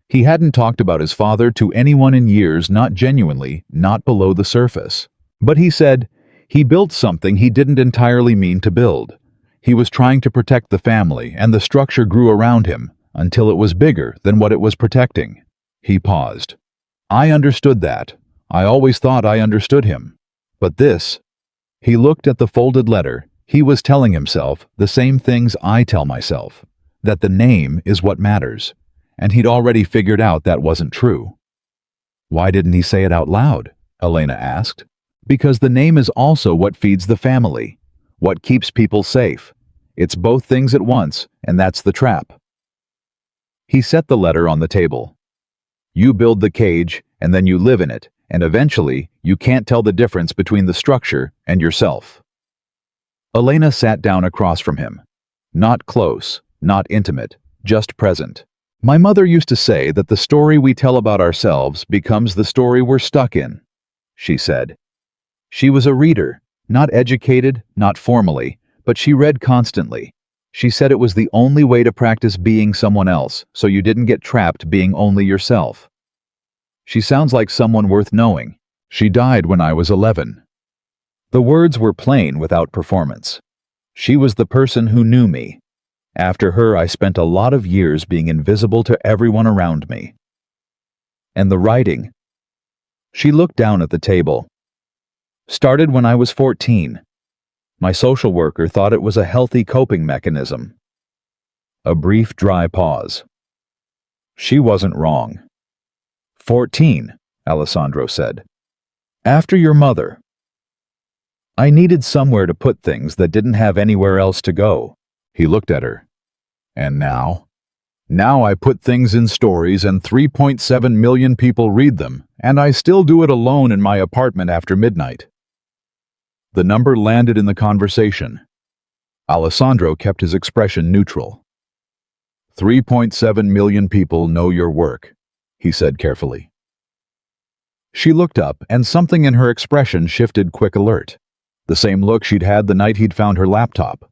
He hadn't talked about his father to anyone in years, not genuinely, not below the surface. But he said, he built something he didn't entirely mean to build. He was trying to protect the family, and the structure grew around him, until it was bigger than what it was protecting. He paused. I understood that. I always thought I understood him. But this... He looked at the folded letter. He was telling himself the same things I tell myself, that the name is what matters, and he'd already figured out that wasn't true. Why didn't he say it out loud? Elena asked. Because the name is also what feeds the family, what keeps people safe. It's both things at once, and that's the trap. He set the letter on the table. You build the cage, and then you live in it, and eventually you can't tell the difference between the structure and yourself. Elena sat down across from him. Not close, not intimate, just present. My mother used to say that the story we tell about ourselves becomes the story we're stuck in, she said. She was a reader, not educated, not formally, but she read constantly. She said it was the only way to practice being someone else, so you didn't get trapped being only yourself. She sounds like someone worth knowing. She died when I was 11. The words were plain without performance. She was the person who knew me. After her, I spent a lot of years being invisible to everyone around me. And the writing. She looked down at the table. Started when I was 14. My social worker thought it was a healthy coping mechanism. A brief, dry pause. She wasn't wrong. 14, Alessandro said. After your mother. I needed somewhere to put things that didn't have anywhere else to go. He looked at her. And now? Now I put things in stories and 3.7 million people read them, and I still do it alone in my apartment after midnight. The number landed in the conversation. Alessandro kept his expression neutral. 3.7 million people know your work, he said carefully. She looked up, and something in her expression shifted quick alert. The same look she'd had the night he'd found her laptop.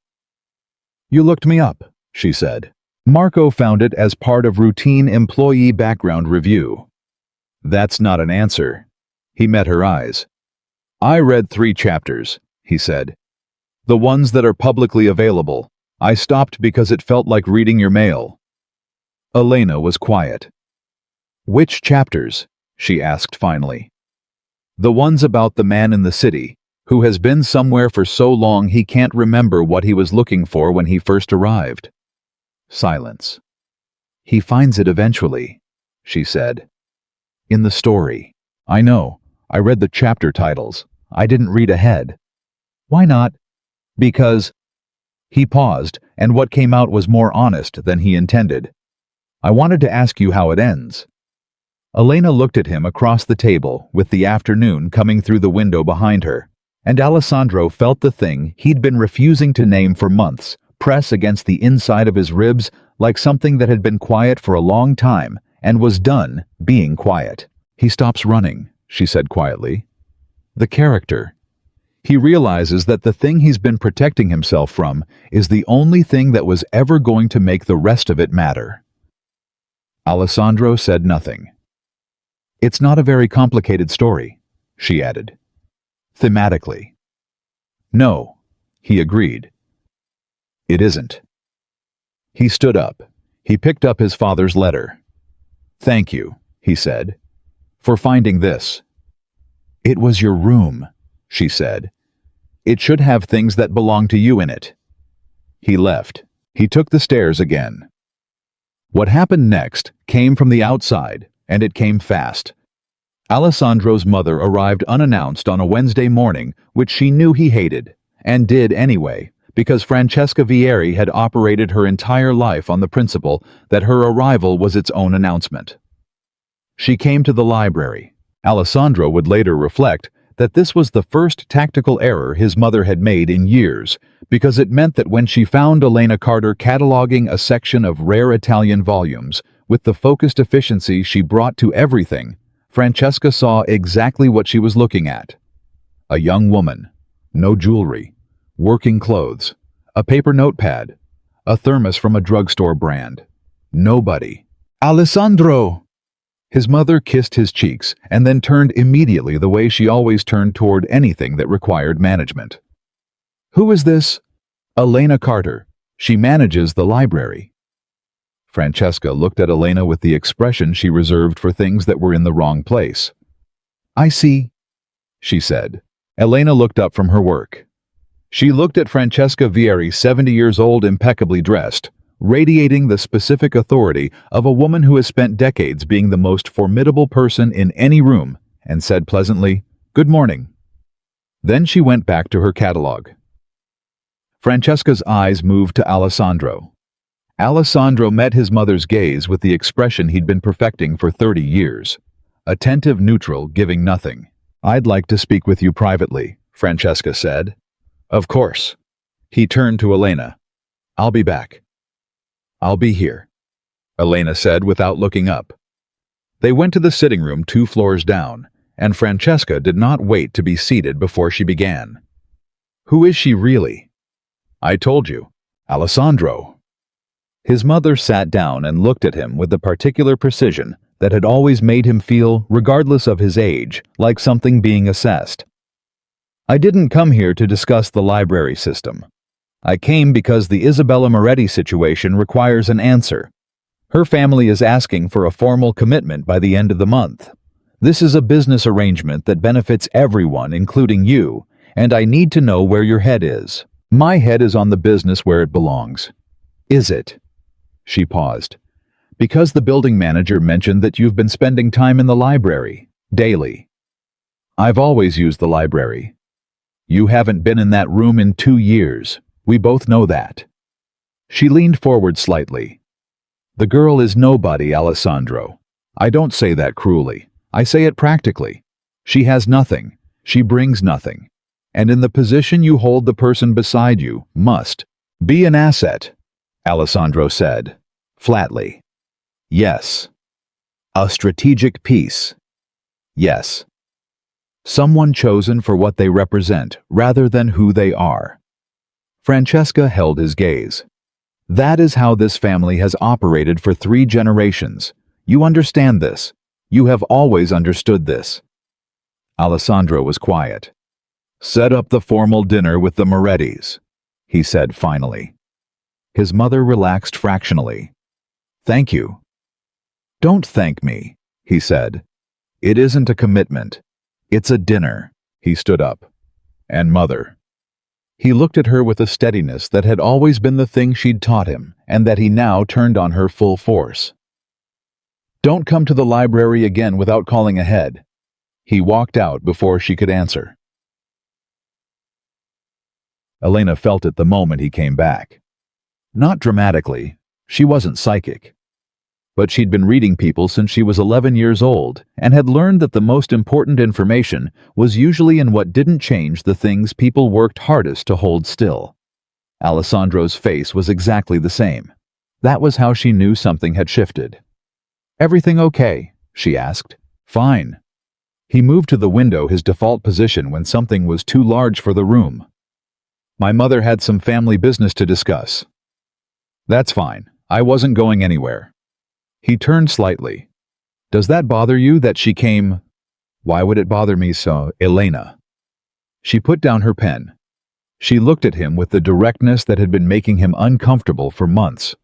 You looked me up, she said. Marco found it as part of routine employee background review. That's not an answer. He met her eyes. I read 3 chapters, he said. The ones that are publicly available. I stopped because it felt like reading your mail. Elena was quiet. Which chapters? She asked finally. The ones about the man in the city, who has been somewhere for so long he can't remember what he was looking for when he first arrived. Silence. He finds it eventually, she said. In the story. I know. I read the chapter titles. I didn't read ahead. Why not? Because... He paused, and what came out was more honest than he intended. I wanted to ask you how it ends. Elena looked at him across the table, with the afternoon coming through the window behind her, and Alessandro felt the thing he'd been refusing to name for months press against the inside of his ribs like something that had been quiet for a long time and was done being quiet. He stops running, she said quietly. The character. He realizes that the thing he's been protecting himself from is the only thing that was ever going to make the rest of it matter. Alessandro said nothing. It's not a very complicated story, she added. Thematically. No, he agreed. It isn't. He stood up. He picked up his father's letter. Thank you, he said, for finding this. It was your room, she said. It should have things that belong to you in it. He left. He took the stairs again. What happened next came from the outside, and it came fast. Alessandro's mother arrived unannounced on a Wednesday morning, which she knew he hated, and did anyway, because Francesca Vieri had operated her entire life on the principle that her arrival was its own announcement. She came to the library. Alessandro would later reflect that this was the first tactical error his mother had made in years, because it meant that when she found Elena Carter cataloging a section of rare Italian volumes with the focused efficiency she brought to everything, Francesca saw exactly what she was looking at. A young woman, no jewelry, working clothes, a paper notepad, a thermos from a drugstore brand. Nobody. "Alessandro!" His mother kissed his cheeks and then turned immediately the way she always turned toward anything that required management. "Who is this?" "Elena Carter. She manages the library." Francesca looked at Elena with the expression she reserved for things that were in the wrong place. "I see," she said. Elena looked up from her work. She looked at Francesca Vieri, 70 years old, impeccably dressed, radiating the specific authority of a woman who has spent decades being the most formidable person in any room, and said pleasantly, "Good morning." Then she went back to her catalog. Francesca's eyes moved to Alessandro. Alessandro met his mother's gaze with the expression he'd been perfecting for 30 years. Attentive, neutral, giving nothing. "I'd like to speak with you privately," Francesca said. "Of course." He turned to Elena. "I'll be back." "I'll be here," Elena said without looking up. They went to the sitting room 2 floors down, and Francesca did not wait to be seated before she began. "Who is she really?" "I told you. Alessandro." His mother sat down and looked at him with the particular precision that had always made him feel, regardless of his age, like something being assessed. "I didn't come here to discuss the library system. I came because the Isabella Moretti situation requires an answer. Her family is asking for a formal commitment by the end of the month. This is a business arrangement that benefits everyone, including you, and I need to know where your head is." "My head is on the business where it belongs." "Is it?" She paused. "Because the building manager mentioned that you've been spending time in the library, daily." "I've always used the library." "You haven't been in that room in 2 years. We both know that." She leaned forward slightly. "The girl is nobody, Alessandro. I don't say that cruelly. I say it practically. She has nothing. She brings nothing. And in the position you hold, the person beside you must be an asset," Alessandro said, flatly. "Yes." "A strategic piece." "Yes." "Someone chosen for what they represent rather than who they are." Francesca held his gaze. "That is how this family has operated for 3 generations. You understand this. You have always understood this." Alessandro was quiet. "Set up the formal dinner with the Morettis," he said finally. His mother relaxed fractionally. "Thank you." "Don't thank me," he said. "It isn't a commitment. It's a dinner." He stood up. "And mother." He looked at her with a steadiness that had always been the thing she'd taught him, and that he now turned on her full force. "Don't come to the library again without calling ahead." He walked out before she could answer. Elena felt it the moment he came back. Not dramatically. She wasn't psychic. But she'd been reading people since she was 11 years old and had learned that the most important information was usually in what didn't change the things people worked hardest to hold still. Alessandro's face was exactly the same. That was how she knew something had shifted. "Everything okay?" she asked. "Fine." He moved to the window, his default position when something was too large for the room. "My mother had some family business to discuss." "That's fine. I wasn't going anywhere." He turned slightly. "Does that bother you that she came?" "Why would it bother me so, Elena?" She put down her pen. She looked at him with the directness that had been making him uncomfortable for months.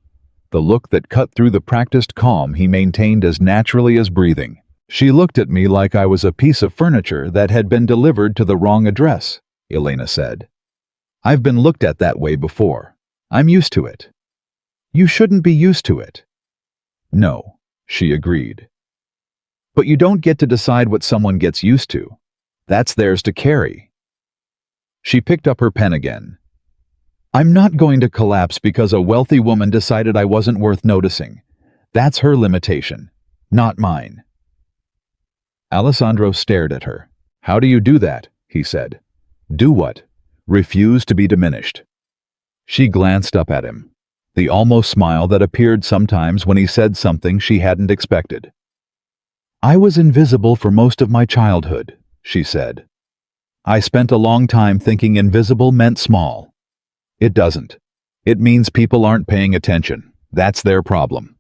The look that cut through the practiced calm he maintained as naturally as breathing. "She looked at me like I was a piece of furniture that had been delivered to the wrong address," Elena said. "I've been looked at that way before. I'm used to it." "You shouldn't be used to it." "No," she agreed. "But you don't get to decide what someone gets used to. That's theirs to carry." She picked up her pen again. "I'm not going to collapse because a wealthy woman decided I wasn't worth noticing. That's her limitation, not mine." Alessandro stared at her. How do you do that? He said. Do what? Refuse to be diminished. She glanced up at him, the almost smile that appeared sometimes when he said something she hadn't expected. I was invisible for most of my childhood, she said. I spent a long time thinking invisible meant small. It doesn't. It means people aren't paying attention. That's their problem.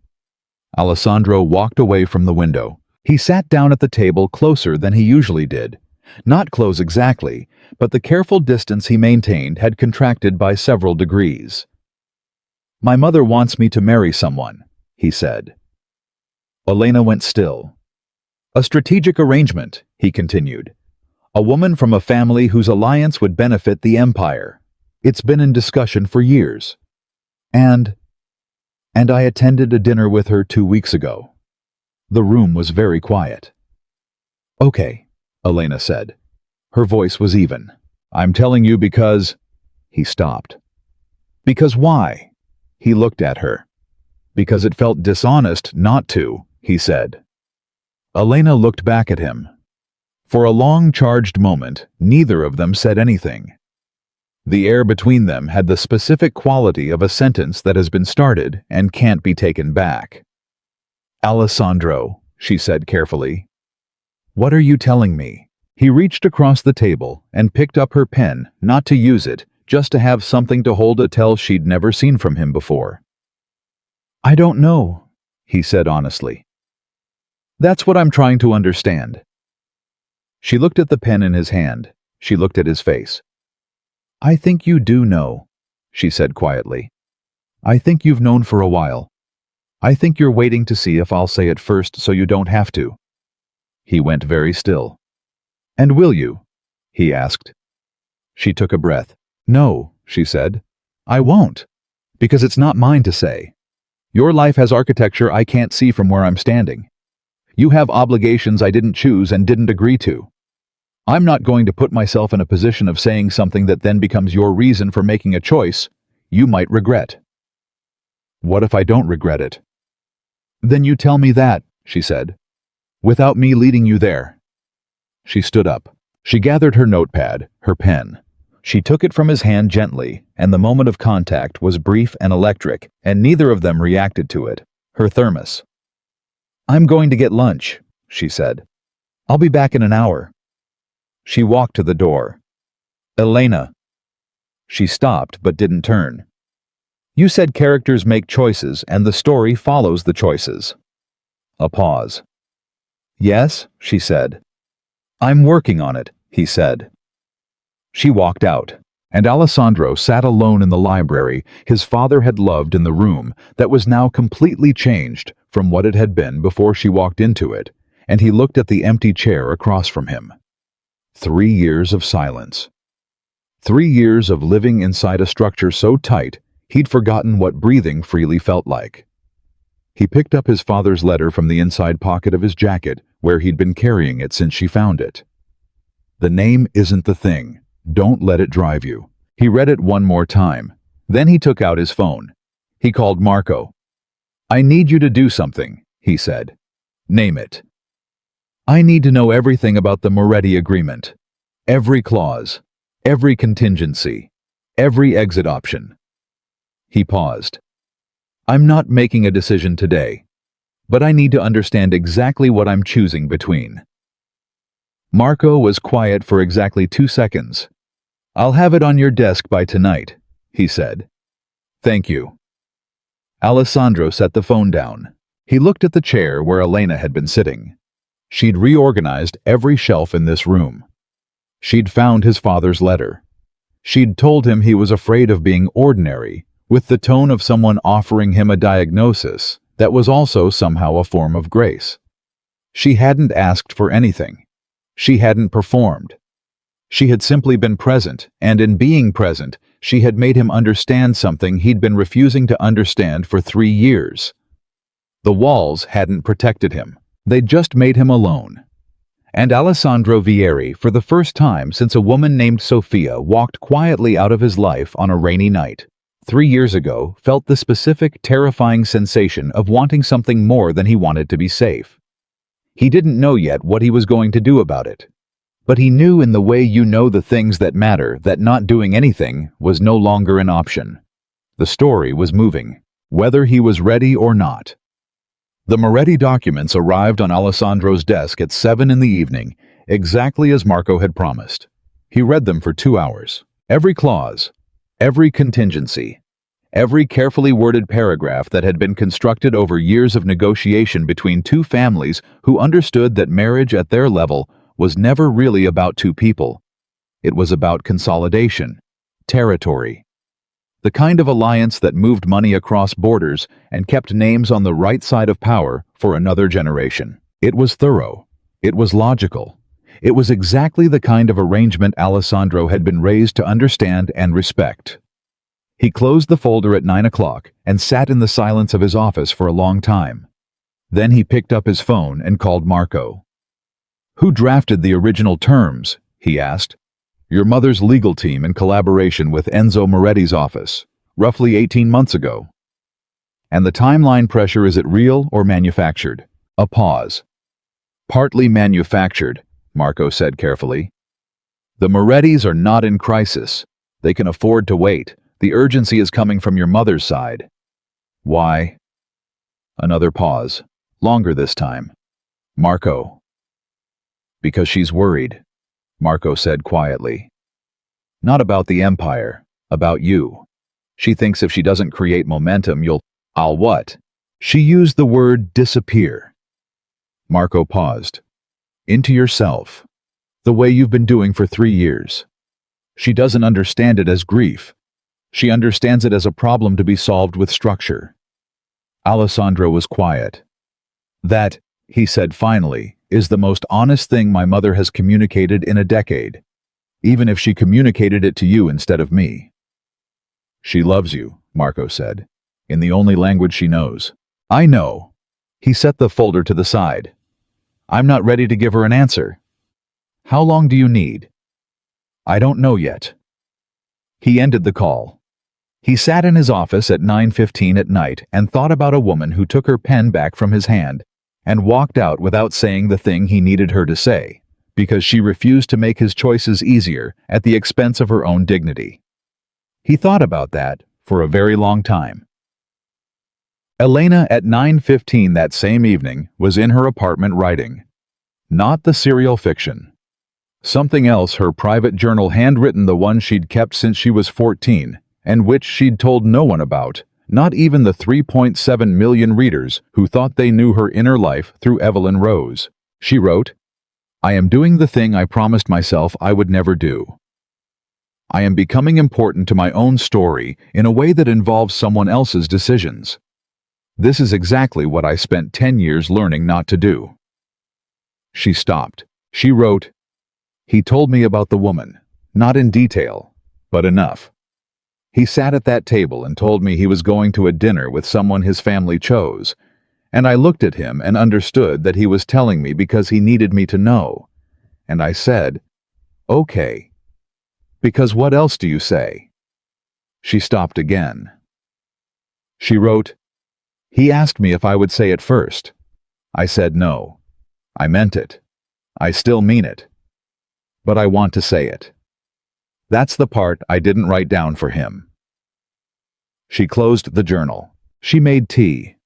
Alessandro walked away from the window. He sat down at the table closer than he usually did. Not close exactly, but the careful distance he maintained had contracted by several degrees. My mother wants me to marry someone, he said. Elena went still. A strategic arrangement, he continued. A woman from a family whose alliance would benefit the empire. It's been in discussion for years. And I attended a dinner with her 2 weeks ago. The room was very quiet. Okay, Elena said. Her voice was even. I'm telling you because... He stopped. Because why? He looked at her. Because it felt dishonest not to, he said. Elena looked back at him. For a long charged moment, neither of them said anything. The air between them had the specific quality of a sentence that has been started and can't be taken back. Alessandro, she said carefully. What are you telling me? He reached across the table and picked up her pen, not to use it, just to have something to hold a tell she'd never seen from him before. I don't know, he said honestly. That's what I'm trying to understand. She looked at the pen in his hand. She looked at his face. I think you do know, she said quietly. I think you've known for a while. I think you're waiting to see if I'll say it first so you don't have to. He went very still. And will you? He asked. She took a breath. No, she said. I won't. Because it's not mine to say. Your life has architecture I can't see from where I'm standing. You have obligations I didn't choose and didn't agree to. I'm not going to put myself in a position of saying something that then becomes your reason for making a choice you might regret. What if I don't regret it? Then you tell me that, she said, without me leading you there. She stood up. She gathered her notepad, her pen. She took it from his hand gently, and the moment of contact was brief and electric, and neither of them reacted to it. Her thermos. I'm going to get lunch, she said. I'll be back in an hour. She walked to the door. Elena. She stopped but didn't turn. You said characters make choices and the story follows the choices. A pause. Yes, she said. I'm working on it, he said. She walked out, and Alessandro sat alone in the library his father had loved in the room that was now completely changed from what it had been before she walked into it, and he looked at the empty chair across from him. 3 years of silence. 3 years of living inside a structure so tight he'd forgotten what breathing freely felt like. He picked up his father's letter from the inside pocket of his jacket, where he'd been carrying it since she found it. The name isn't the thing. Don't let it drive you. He read it one more time. Then he took out his phone. He called Marco. I need you to do something, he said. Name it. I need to know everything about the Moretti agreement. Every clause. Every contingency. Every exit option. He paused. I'm not making a decision today, but I need to understand exactly what I'm choosing between. Marco was quiet for exactly 2 seconds. I'll have it on your desk by tonight, he said. Thank you. Alessandro set the phone down. He looked at the chair where Elena had been sitting. She'd reorganized every shelf in this room. She'd found his father's letter. She'd told him he was afraid of being ordinary, with the tone of someone offering him a diagnosis that was also somehow a form of grace. She hadn't asked for anything. She hadn't performed. She had simply been present, and in being present, she had made him understand something he'd been refusing to understand for 3 years. The walls hadn't protected him. They'd just made him alone. And Alessandro Vieri, for the first time since a woman named Sofia walked quietly out of his life on a rainy night, 3 years ago, felt the specific, terrifying sensation of wanting something more than he wanted to be safe. He didn't know yet what he was going to do about it. But he knew in the way you know the things that matter that not doing anything was no longer an option. The story was moving, whether he was ready or not. The Moretti documents arrived on Alessandro's desk at 7 in the evening, exactly as Marco had promised. He read them for 2 hours. Every clause, every contingency, every carefully worded paragraph that had been constructed over years of negotiation between two families who understood that marriage at their level was never really about two people. It was about consolidation, territory, the kind of alliance that moved money across borders and kept names on the right side of power for another generation. It was thorough. It was logical. It was exactly the kind of arrangement Alessandro had been raised to understand and respect. He closed the folder at 9 o'clock and sat in the silence of his office for a long time. Then he picked up his phone and called Marco. "Who drafted the original terms?" he asked. "Your mother's legal team in collaboration with Enzo Moretti's office, roughly 18 months ago. And the timeline pressure, is it real or manufactured?" A pause. "Partly manufactured," Marco said carefully. "The Morettis are not in crisis. They can afford to wait. The urgency is coming from your mother's side." "Why?" Another pause, longer this time. "Marco." "Because she's worried," Marco said quietly. "Not about the empire, about you. She thinks if she doesn't create momentum, I'll what?" She used the word disappear. Marco paused. "Into yourself. The way you've been doing for 3 years. She doesn't understand it as grief. She understands it as a problem to be solved with structure." Alessandro was quiet. "That," he said finally, "is the most honest thing my mother has communicated in a decade, even if she communicated it to you instead of me." "She loves you," Marco said, "in the only language she knows." "I know." He set the folder to the side. "I'm not ready to give her an answer." "How long do you need?" "I don't know yet." He ended the call. He sat in his office at 9:15 at night and thought about a woman who took her pen back from his hand and walked out without saying the thing he needed her to say, because she refused to make his choices easier at the expense of her own dignity. He thought about that for a very long time. Elena, at 9:15 that same evening, was in her apartment writing. Not the serial fiction. Something else, her private journal, handwritten, the one she'd kept since she was 14, and which she'd told no one about, not even the 3.7 million readers who thought they knew her inner life through Evelyn Rose. She wrote, "I am doing the thing I promised myself I would never do. I am becoming important to my own story in a way that involves someone else's decisions. This is exactly what I spent 10 years learning not to do." She stopped. She wrote, "He told me about the woman, not in detail, but enough. He sat at that table and told me he was going to a dinner with someone his family chose, and I looked at him and understood that he was telling me because he needed me to know. And I said, okay. Because what else do you say?" She stopped again. She wrote, "He asked me if I would say it first. I said no. I meant it. I still mean it. But I want to say it. That's the part I didn't write down for him." She closed the journal. She made tea.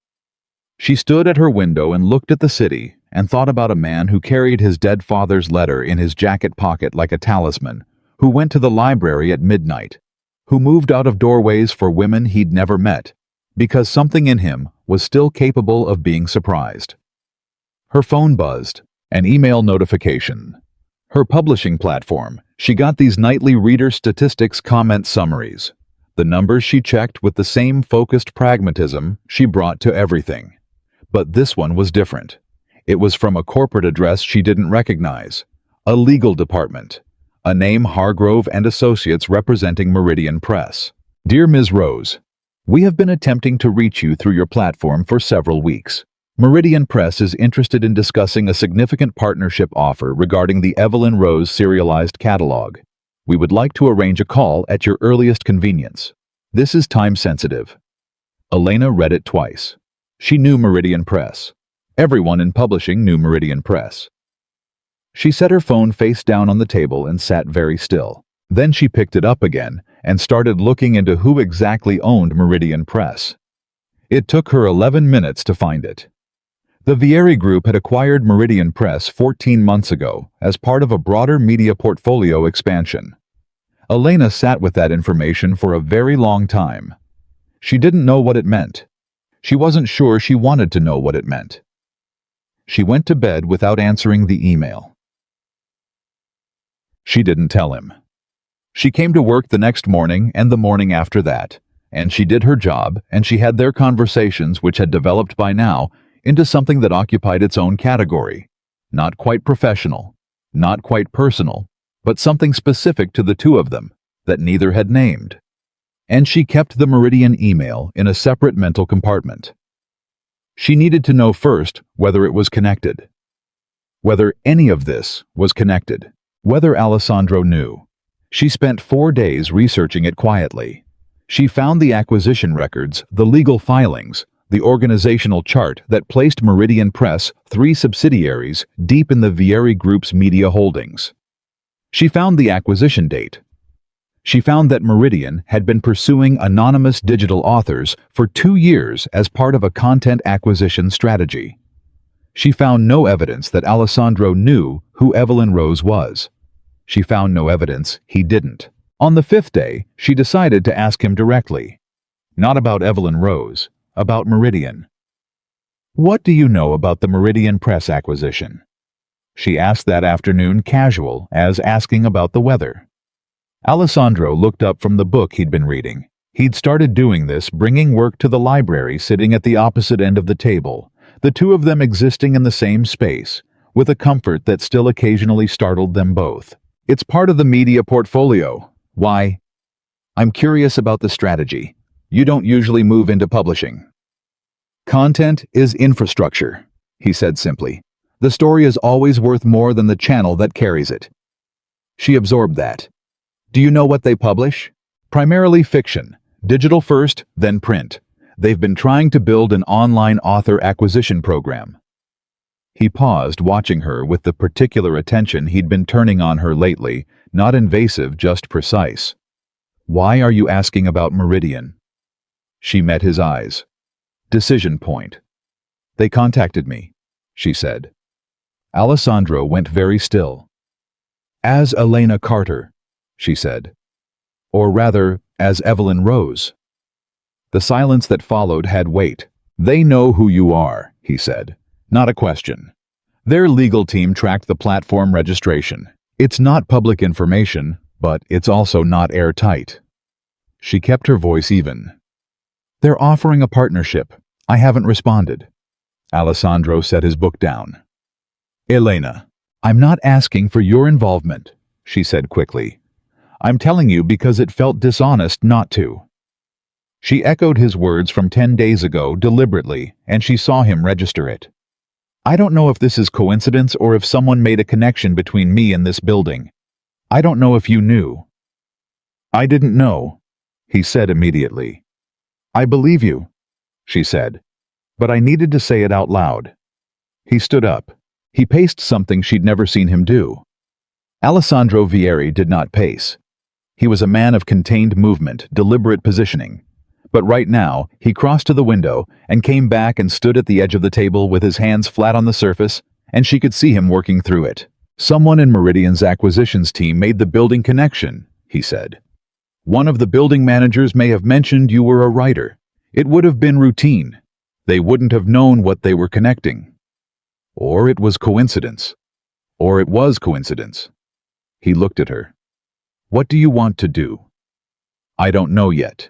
She stood at her window and looked at the city and thought about a man who carried his dead father's letter in his jacket pocket like a talisman, who went to the library at midnight, who moved out of doorways for women he'd never met, because something in him was still capable of being surprised. Her phone buzzed, an email notification. Her publishing platform, she got these nightly reader statistics comment summaries. The numbers she checked with the same focused pragmatism she brought to everything. But this one was different. It was from a corporate address she didn't recognize, a legal department, a name Hargrove and Associates representing Meridian Press. "Dear Ms. Rose, we have been attempting to reach you through your platform for several weeks. Meridian Press is interested in discussing a significant partnership offer regarding the Evelyn Rose serialized catalog. We would like to arrange a call at your earliest convenience. This is time-sensitive." Elena read it twice. She knew Meridian Press. Everyone in publishing knew Meridian Press. She set her phone face down on the table and sat very still. Then she picked it up again and started looking into who exactly owned Meridian Press. It took her 11 minutes to find it. The Vieri Group had acquired Meridian Press 14 months ago as part of a broader media portfolio expansion. Elena sat with that information for a very long time. She didn't know what it meant. She wasn't sure she wanted to know what it meant. She went to bed without answering the email. She didn't tell him. She came to work the next morning and the morning after that, and she did her job, and she had their conversations, which had developed by now into something that occupied its own category. Not quite professional, not quite personal, but something specific to the two of them that neither had named. And she kept the Meridian email in a separate mental compartment. She needed to know first whether it was connected. Whether any of this was connected. Whether Alessandro knew. She spent 4 days researching it quietly. She found the acquisition records, the legal filings, the organizational chart that placed Meridian Press, 3 subsidiaries, deep in the Vieri Group's media holdings. She found the acquisition date. She found that Meridian had been pursuing anonymous digital authors for 2 years as part of a content acquisition strategy. She found no evidence that Alessandro knew who Evelyn Rose was. She found no evidence he didn't. On the 5th day, she decided to ask him directly. Not about Evelyn Rose, about Meridian. What do you know about the Meridian Press acquisition? She asked that afternoon, casual as asking about the weather. Alessandro looked up from the book he'd been reading. He'd started doing this, bringing work to the library, sitting at the opposite end of the table, the two of them existing in the same space, with a comfort that still occasionally startled them both. It's part of the media portfolio. Why? I'm curious about the strategy. You don't usually move into publishing. Content is infrastructure, he said simply. The story is always worth more than the channel that carries it. She absorbed that. Do you know what they publish? Primarily fiction, digital first, then print. They've been trying to build an online author acquisition program. He paused, watching her with the particular attention he'd been turning on her lately, not invasive, just precise. Why are you asking about Meridian? She met his eyes. Decision point. They contacted me, she said. Alessandro went very still. As Elena Carter, she said. Or rather, as Evelyn Rose. The silence that followed had weight. They know who you are, he said. Not a question. Their legal team tracked the platform registration. It's not public information, but it's also not airtight. She kept her voice even. They're offering a partnership. I haven't responded. Alessandro set his book down. Elena, I'm not asking for your involvement, she said quickly. I'm telling you because it felt dishonest not to. She echoed his words from 10 days ago deliberately, and she saw him register it. I don't know if this is coincidence or if someone made a connection between me and this building. I don't know if you knew. I didn't know, he said immediately. I believe you, she said, but I needed to say it out loud. He stood up. He paced, something she'd never seen him do. Alessandro Vieri did not pace. He was a man of contained movement, deliberate positioning. But right now, he crossed to the window and came back and stood at the edge of the table with his hands flat on the surface, and she could see him working through it. Someone in Meridian's acquisitions team made the building connection, he said. One of the building managers may have mentioned you were a writer. It would have been routine. They wouldn't have known what they were connecting. Or it was coincidence. Or it was coincidence. He looked at her. What do you want to do? I don't know yet.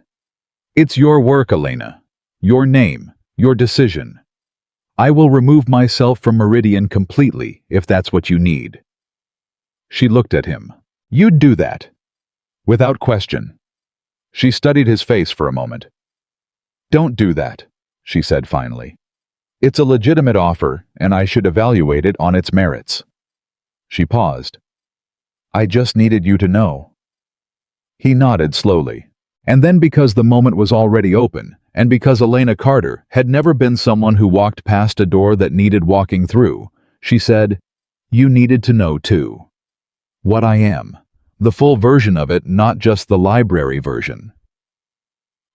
It's your work, Elena. Your name. Your decision. I will remove myself from Meridian completely if that's what you need. She looked at him. You'd do that. Without question. She studied his face for a moment. Don't do that, she said finally. It's a legitimate offer, and I should evaluate it on its merits. She paused. I just needed you to know. He nodded slowly. And then, because the moment was already open, and because Elena Carter had never been someone who walked past a door that needed walking through, she said, You needed to know too. What I am. The full version of it, not just the library version.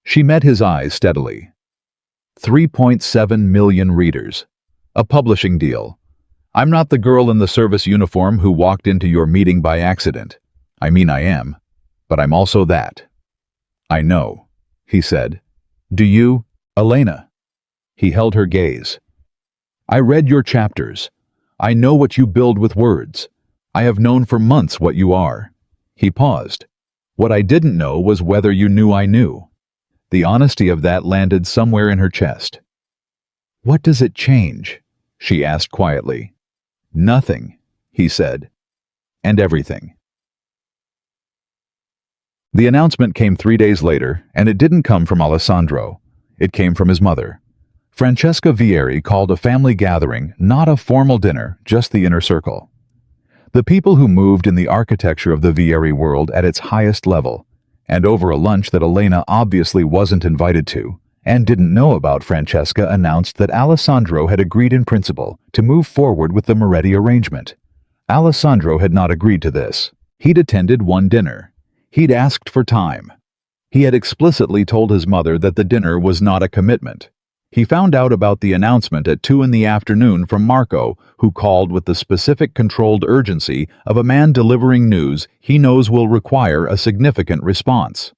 She met his eyes steadily. 3.7 million readers. A publishing deal. I'm not the girl in the service uniform who walked into your meeting by accident. I mean, I am. But I'm also that. I know, he said. Do you, Elena? He held her gaze. I read your chapters. I know what you build with words. I have known for months what you are. He paused. What I didn't know was whether you knew I knew. The honesty of that landed somewhere in her chest. What does it change? She asked quietly. Nothing, he said. And everything. The announcement came 3 days later, and it didn't come from Alessandro. It came from his mother. Francesca Vieri called a family gathering, not a formal dinner, just the inner circle. The people who moved in the architecture of the Vieri world at its highest level, and over a lunch that Elena obviously wasn't invited to, and didn't know about, Francesca announced that Alessandro had agreed in principle to move forward with the Moretti arrangement. Alessandro had not agreed to this. He'd attended one dinner. He'd asked for time. He had explicitly told his mother that the dinner was not a commitment. He found out about the announcement at 2 p.m. from Marco, who called with the specific controlled urgency of a man delivering news he knows will require a significant response.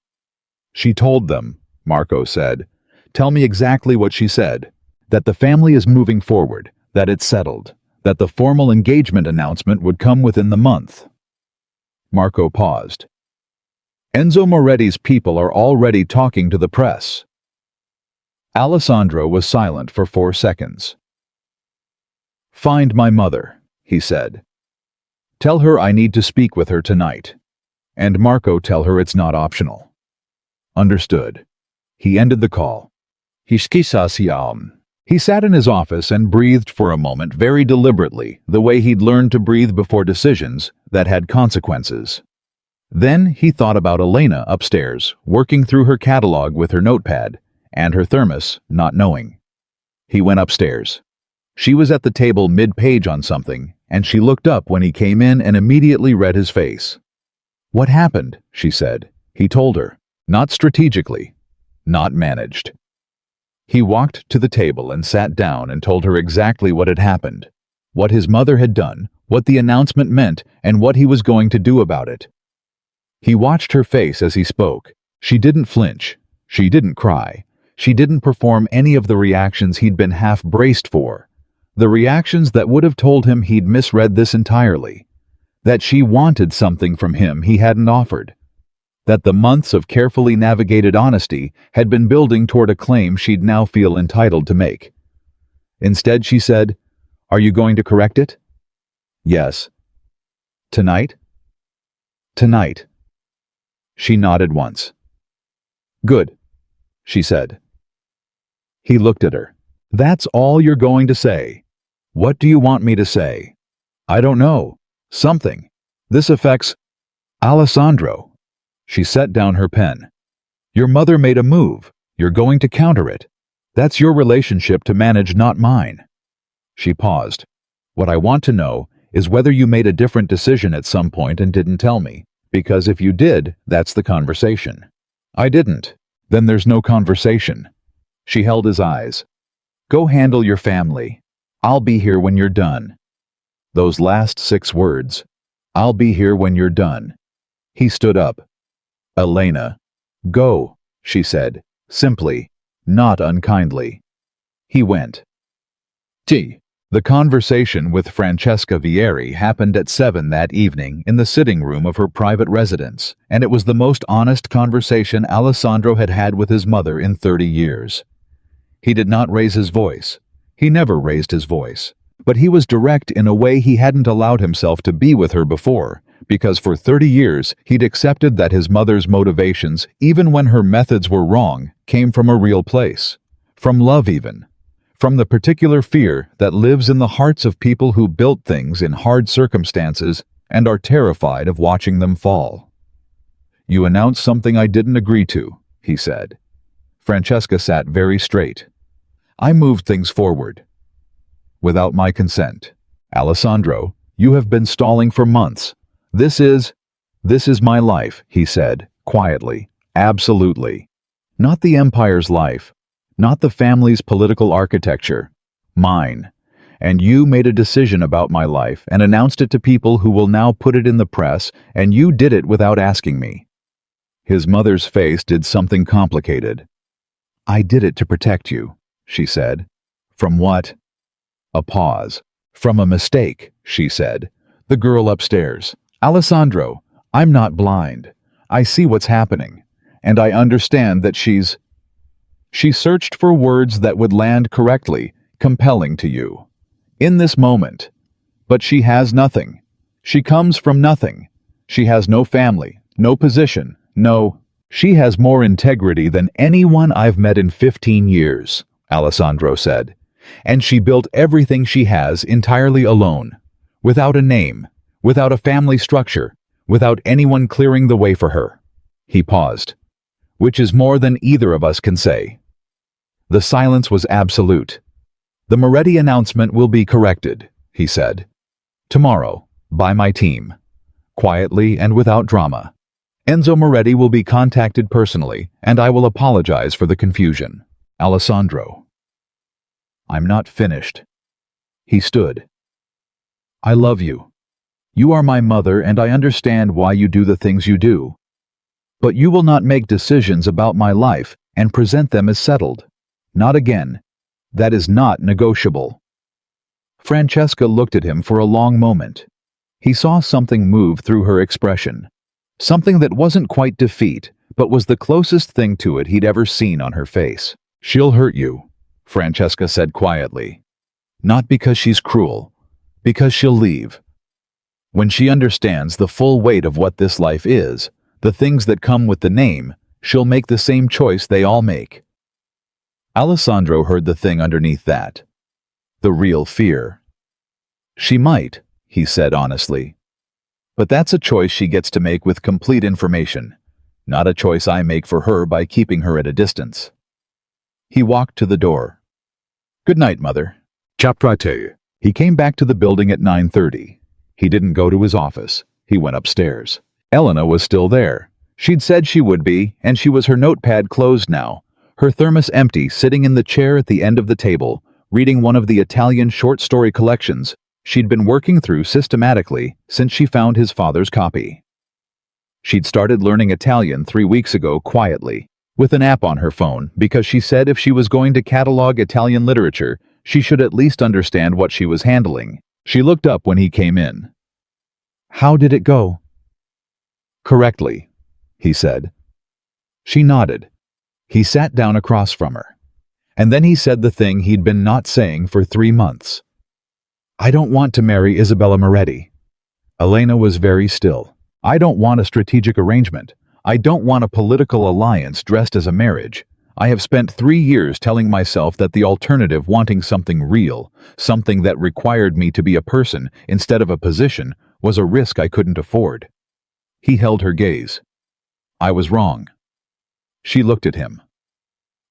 She told them, Marco said. Tell me exactly what she said. That the family is moving forward, that it's settled, that the formal engagement announcement would come within the month. Marco paused. Enzo Moretti's people are already talking to the press. Alessandro was silent for 4 seconds. Find my mother, he said. Tell her I need to speak with her tonight. And Marco, tell her it's not optional. Understood. He ended the call. He sat in his office and breathed for a moment very deliberately, the way he'd learned to breathe before decisions that had consequences. Then he thought about Elena upstairs, working through her catalog with her notepad, and her thermos, not knowing. He went upstairs. She was at the table mid-page on something, and she looked up when he came in and immediately read his face. What happened? She said. He told her. Not strategically. Not managed. He walked to the table and sat down and told her exactly what had happened, what his mother had done, what the announcement meant, and what he was going to do about it. He watched her face as he spoke. She didn't flinch. She didn't cry. She didn't perform any of the reactions he'd been half braced for. The reactions that would have told him he'd misread this entirely. That she wanted something from him he hadn't offered. That the months of carefully navigated honesty had been building toward a claim she'd now feel entitled to make. Instead, she said, Are you going to correct it? Yes. Tonight? Tonight. She nodded once. Good, she said. He looked at her. That's all you're going to say? What do you want me to say? I don't know. Something. This affects Alessandro. She set down her pen. Your mother made a move. You're going to counter it. That's your relationship to manage, not mine. She paused. What I want to know is whether you made a different decision at some point and didn't tell me. Because if you did, that's the conversation. I didn't. Then there's no conversation. She held his eyes. Go handle your family. I'll be here when you're done. Those last 6 words. I'll be here when you're done. He stood up. Elena. Go, she said, simply, not unkindly. He went. The conversation with Francesca Vieri happened at 7 that evening in the sitting room of her private residence, and it was the most honest conversation Alessandro had had with his mother in 30 years. He did not raise his voice. He never raised his voice. But he was direct in a way he hadn't allowed himself to be with her before, because for 30 years he'd accepted that his mother's motivations, even when her methods were wrong, came from a real place. From love even. From the particular fear that lives in the hearts of people who built things in hard circumstances and are terrified of watching them fall. You announced something I didn't agree to, he said. Francesca sat very straight. I moved things forward. Without my consent. Alessandro, You have been stalling for months. This is my life, he said, quietly. Absolutely. Not the Empire's life. Not the family's political architecture. Mine. And you made a decision about my life and announced it to people who will now put it in the press, and you did it without asking me. His mother's face did something complicated. I did it to protect you, she said. From what? A pause. From a mistake, she said. The girl upstairs. Alessandro, I'm not blind. I see what's happening. And I understand that she's... She searched for words that would land correctly, compelling to you. In this moment. But she has nothing. She comes from nothing. She has no family, no position, no... She has more integrity than anyone I've met in 15 years, Alessandro said. And she built everything she has entirely alone. Without a name, without a family structure, without anyone clearing the way for her. He paused. Which is more than either of us can say. The silence was absolute. The Moretti announcement will be corrected, he said. Tomorrow, by my team. Quietly and without drama. Enzo Moretti will be contacted personally, and I will apologize for the confusion. Alessandro. I'm not finished. He stood. I love you. You are my mother, and I understand why you do the things you do. But you will not make decisions about my life and present them as settled. Not again. That is not negotiable. Francesca looked at him for a long moment. He saw something move through her expression. Something that wasn't quite defeat, but was the closest thing to it he'd ever seen on her face. She'll hurt you, Francesca said quietly. Not because she's cruel, because she'll leave. When she understands the full weight of what this life is, the things that come with the name, she'll make the same choice they all make. Alessandro heard the thing underneath that. The real fear. She might, he said honestly. But that's a choice she gets to make with complete information, not a choice I make for her by keeping her at a distance. He walked to the door. Good night, Mother. Ciao. He came back to the building at 9:30. He didn't go to his office. He went upstairs. Elena was still there. She'd said she would be, and she was her notepad closed now, her thermos empty, sitting in the chair at the end of the table, reading one of the Italian short story collections she'd been working through systematically since she found his father's copy. She'd started learning Italian 3 weeks ago quietly, with an app on her phone, because she said if she was going to catalog Italian literature, she should at least understand what she was handling. She looked up when he came in. How did it go? Correctly, he said. She nodded. He sat down across from her. And then he said the thing he'd been not saying for 3 months. I don't want to marry Isabella Moretti. Elena was very still. I don't want a strategic arrangement. I don't want a political alliance dressed as a marriage. I have spent 3 years telling myself that the alternative, wanting something real, something that required me to be a person instead of a position, was a risk I couldn't afford. He held her gaze. I was wrong. She looked at him.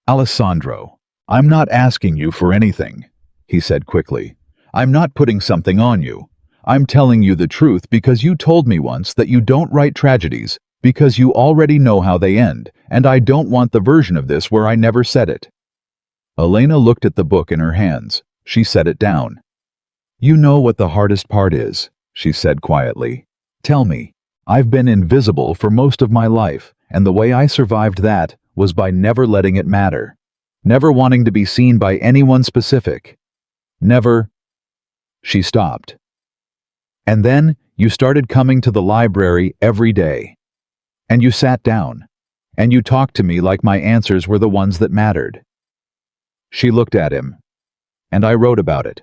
Alessandro, I'm not asking you for anything, he said quickly. I'm not putting something on you. I'm telling you the truth because you told me once that you don't write tragedies, because you already know how they end, and I don't want the version of this where I never said it. Elena looked at the book in her hands. She set it down. You know what the hardest part is, she said quietly. Tell me. I've been invisible for most of my life, and the way I survived that was by never letting it matter. Never wanting to be seen by anyone specific. Never... She stopped. And then you started coming to the library every day. And you sat down. And you talked to me like my answers were the ones that mattered. She looked at him. And I wrote about it.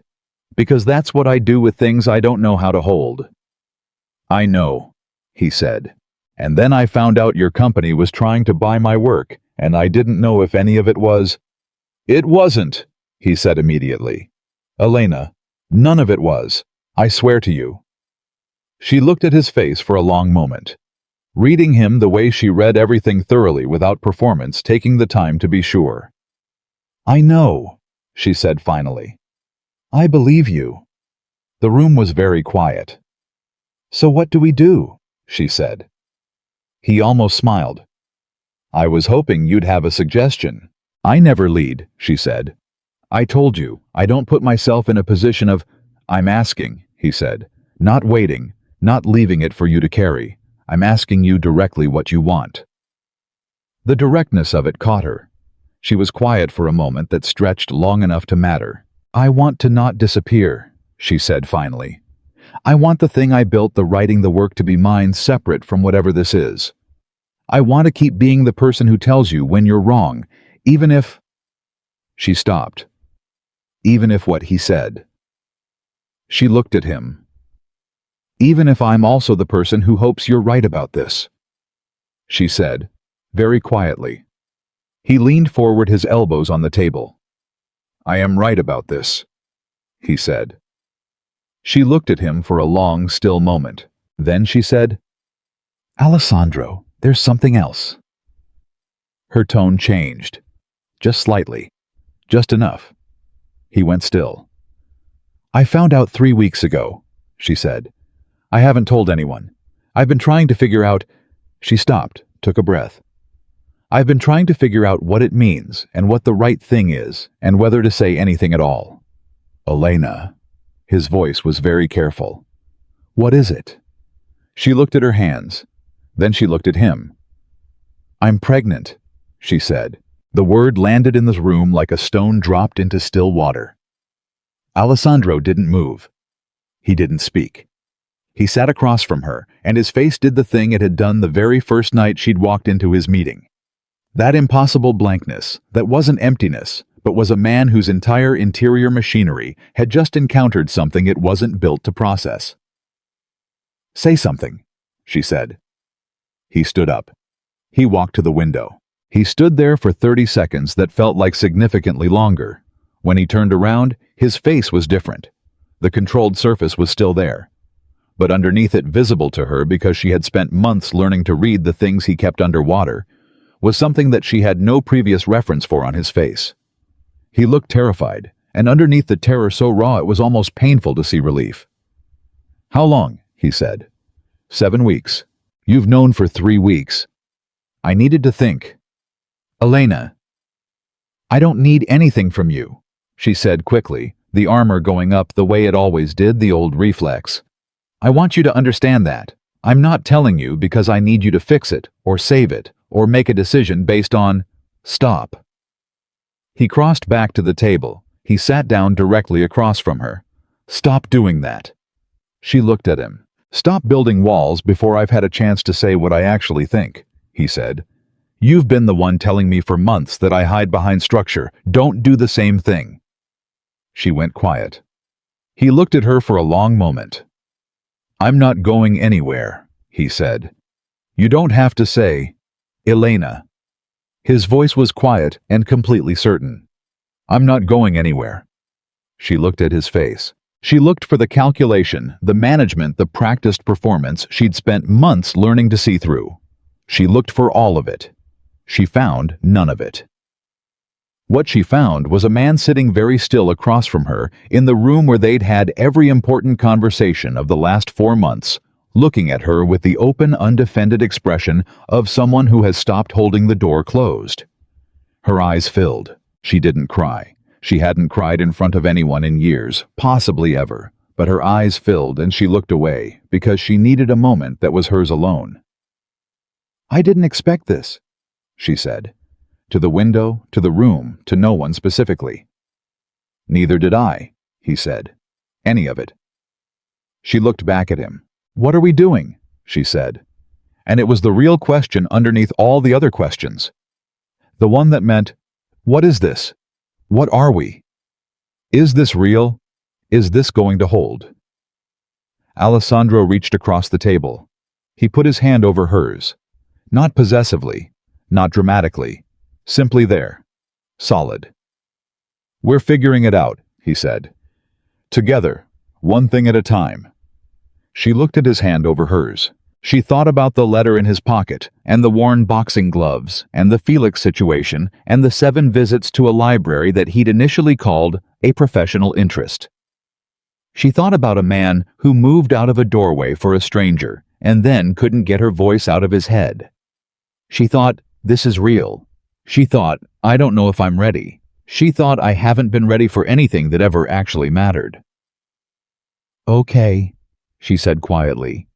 Because that's what I do with things I don't know how to hold. I know, he said. And then I found out your company was trying to buy my work, and I didn't know if any of it was... It wasn't, he said immediately. Elena, none of it was. I swear to you. She looked at his face for a long moment, reading him the way she read everything thoroughly without performance, taking the time to be sure. I know, she said finally. I believe you. The room was very quiet. "So what do we do?" she said. He almost smiled. "I was hoping you'd have a suggestion." "I never lead," she said. "I told you, I don't put myself in a position of—" "I'm asking," he said. "Not waiting, not leaving it for you to carry. I'm asking you directly what you want." The directness of it caught her. She was quiet for a moment that stretched long enough to matter. "I want to not disappear," she said finally. "I want the thing I built, the writing, the work, to be mine, separate from whatever this is. I want to keep being the person who tells you when you're wrong, even if—" She stopped. "Even if what?" he said. She looked at him. "Even if I'm also the person who hopes you're right about this," she said, very quietly. He leaned forward, his elbows on the table. "I am right about this," he said. She looked at him for a long, still moment. Then she said, "Alessandro, there's something else." Her tone changed. Just slightly. Just enough. He went still. "I found out 3 weeks ago," she said. "I haven't told anyone. I've been trying to figure out—" She stopped, took a breath. "I've been trying to figure out what it means and what the right thing is and whether to say anything at all." "Elena." His voice was very careful. "What is it?" She looked at her hands. Then she looked at him. "I'm pregnant," she said. The word landed in the room like a stone dropped into still water. Alessandro didn't move. He didn't speak. He sat across from her, and his face did the thing it had done the very first night she'd walked into his meeting. That impossible blankness, that wasn't emptiness, but was a man whose entire interior machinery had just encountered something it wasn't built to process. "Say something," she said. He stood up. He walked to the window. He stood there for 30 seconds that felt like significantly longer. When he turned around, his face was different. The controlled surface was still there. But underneath it, visible to her because she had spent months learning to read the things he kept underwater, was something that she had no previous reference for on his face. He looked terrified, and underneath the terror so raw it was almost painful to see relief. "How long?" he said. 7 weeks. You've known for 3 weeks. I needed to think. "Elena." "I don't need anything from you," she said quickly, the armor going up the way it always did, the old reflex. "I want you to understand that. I'm not telling you because I need you to fix it, or save it, or make a decision based on—" "Stop." He crossed back to the table. He sat down directly across from her. "Stop doing that." She looked at him. "Stop building walls before I've had a chance to say what I actually think," he said. "You've been the one telling me for months that I hide behind structure. Don't do the same thing." She went quiet. He looked at her for a long moment. "I'm not going anywhere," he said. "You don't have to say, Elena." His voice was quiet and completely certain. "I'm not going anywhere." She looked at his face. She looked for the calculation, the management, the practiced performance she'd spent months learning to see through. She looked for all of it. She found none of it. What she found was a man sitting very still across from her in the room where they'd had every important conversation of the last 4 months, looking at her with the open, undefended expression of someone who has stopped holding the door closed. Her eyes filled. She didn't cry. She hadn't cried in front of anyone in years, possibly ever, but her eyes filled and she looked away because she needed a moment that was hers alone. "I didn't expect this," she said. To the window, to the room, to no one specifically. "Neither did I," he said. "Any of it." She looked back at him. "What are we doing?" she said. And it was the real question underneath all the other questions. The one that meant, what is this? What are we? Is this real? Is this going to hold? Alessandro reached across the table. He put his hand over hers. Not possessively, not dramatically. Simply there. Solid. "We're figuring it out," he said. "Together, one thing at a time." She looked at his hand over hers. She thought about the letter in his pocket, and the worn boxing gloves, and the Felix situation, and the 7 visits to a library that he'd initially called a professional interest. She thought about a man who moved out of a doorway for a stranger and then couldn't get her voice out of his head. She thought, this is real. She thought, I don't know if I'm ready. She thought, I haven't been ready for anything that ever actually mattered. Okay, she said quietly.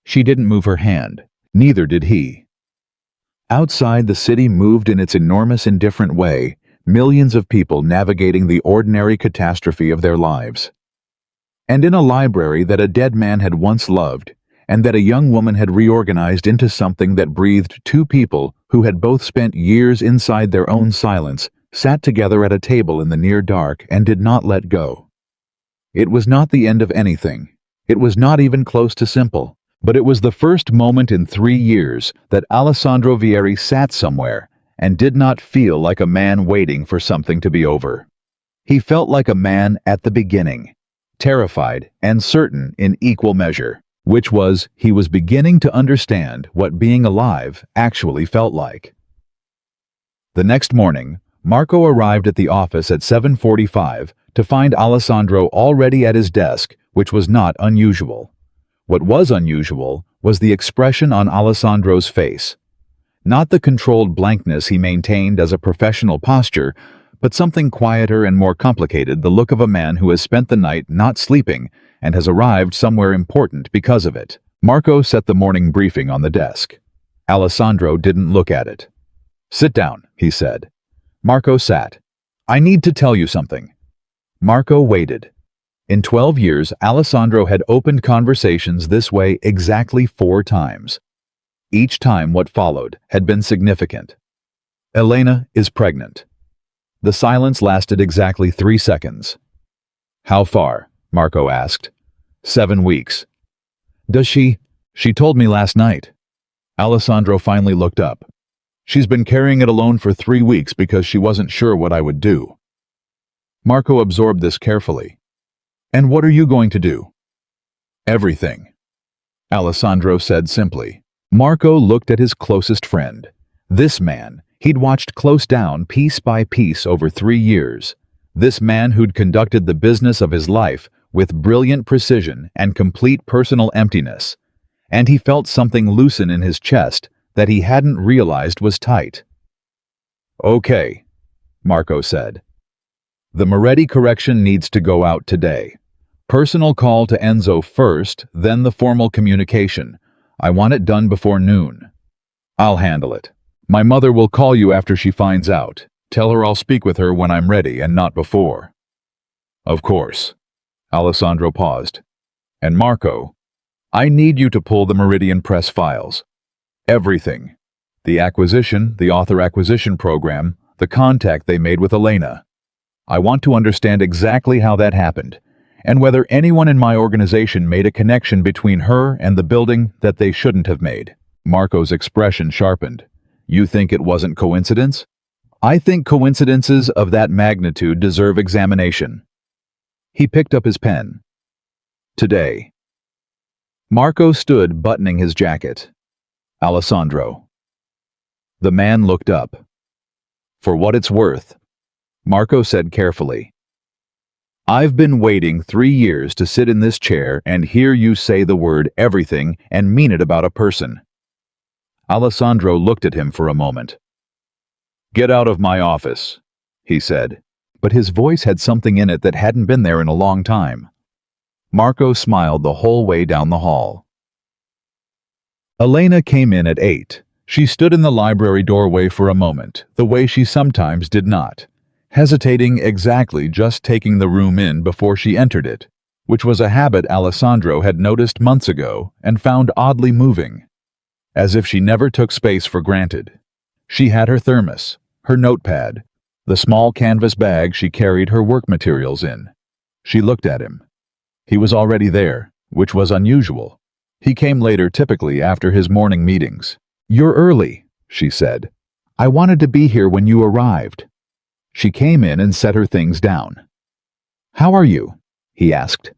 She didn't move her hand. Neither did he. Outside, the city moved in its enormous, indifferent way, millions of people navigating the ordinary catastrophe of their lives. And in a library that a dead man had once loved, and that a young woman had reorganized into something that breathed, two people who had both spent years inside their own silence, sat together at a table in the near dark and did not let go. It was not the end of anything. It was not even close to simple, but it was the first moment in 3 years that Alessandro Vieri sat somewhere and did not feel like a man waiting for something to be over. He felt like a man at the beginning, terrified and certain in equal measure, which was he was beginning to understand what being alive actually felt like. The next morning, Marco arrived at the office at 7:45 to find Alessandro already at his desk, which was not unusual. What was unusual was the expression on Alessandro's face. Not the controlled blankness he maintained as a professional posture, but something quieter and more complicated, the look of a man who has spent the night not sleeping and has arrived somewhere important because of it. Marco set the morning briefing on the desk. Alessandro didn't look at it. Sit down, he said. Marco sat. I need to tell you something. Marco waited. In 12 years, Alessandro had opened conversations this way exactly 4 times. Each time what followed had been significant. Elena is pregnant. The silence lasted exactly 3 seconds. How far? Marco asked. 7 weeks. Does she? She told me last night. Alessandro finally looked up. She's been carrying it alone for 3 weeks because she wasn't sure what I would do. Marco absorbed this carefully. And what are you going to do? Everything, Alessandro said simply. Marco looked at his closest friend. This man he'd watched close down piece by piece over 3 years. This man who'd conducted the business of his life with brilliant precision and complete personal emptiness. And he felt something loosen in his chest that he hadn't realized was tight. Okay, Marco said. The Moretti correction needs to go out today. Personal call to Enzo first, then the formal communication. I want it done before noon. I'll handle it. My mother will call you after she finds out. Tell her I'll speak with her when I'm ready and not before. Of course. Alessandro paused. And Marco, I need you to pull the Meridian Press files. Everything. The acquisition, the author acquisition program, the contact they made with Elena. I want to understand exactly how that happened, and whether anyone in my organization made a connection between her and the building that they shouldn't have made. Marco's expression sharpened. You think it wasn't coincidence? I think coincidences of that magnitude deserve examination. He picked up his pen. Today. Marco stood buttoning his jacket. Alessandro. The man looked up. For what it's worth, Marco said carefully. I've been waiting 3 years to sit in this chair and hear you say the word everything and mean it about a person. Alessandro looked at him for a moment. Get out of my office, he said, but his voice had something in it that hadn't been there in a long time. Marco smiled the whole way down the hall. Elena came in at 8. She stood in the library doorway for a moment, the way she sometimes did not, hesitating exactly just taking the room in before she entered it, which was a habit Alessandro had noticed months ago and found oddly moving, as if she never took space for granted. She had her thermos, her notepad, the small canvas bag she carried her work materials in. She looked at him. He was already there, which was unusual. He came later, typically after his morning meetings. You're early, she said. I wanted to be here when you arrived. She came in and set her things down. How are you? He asked.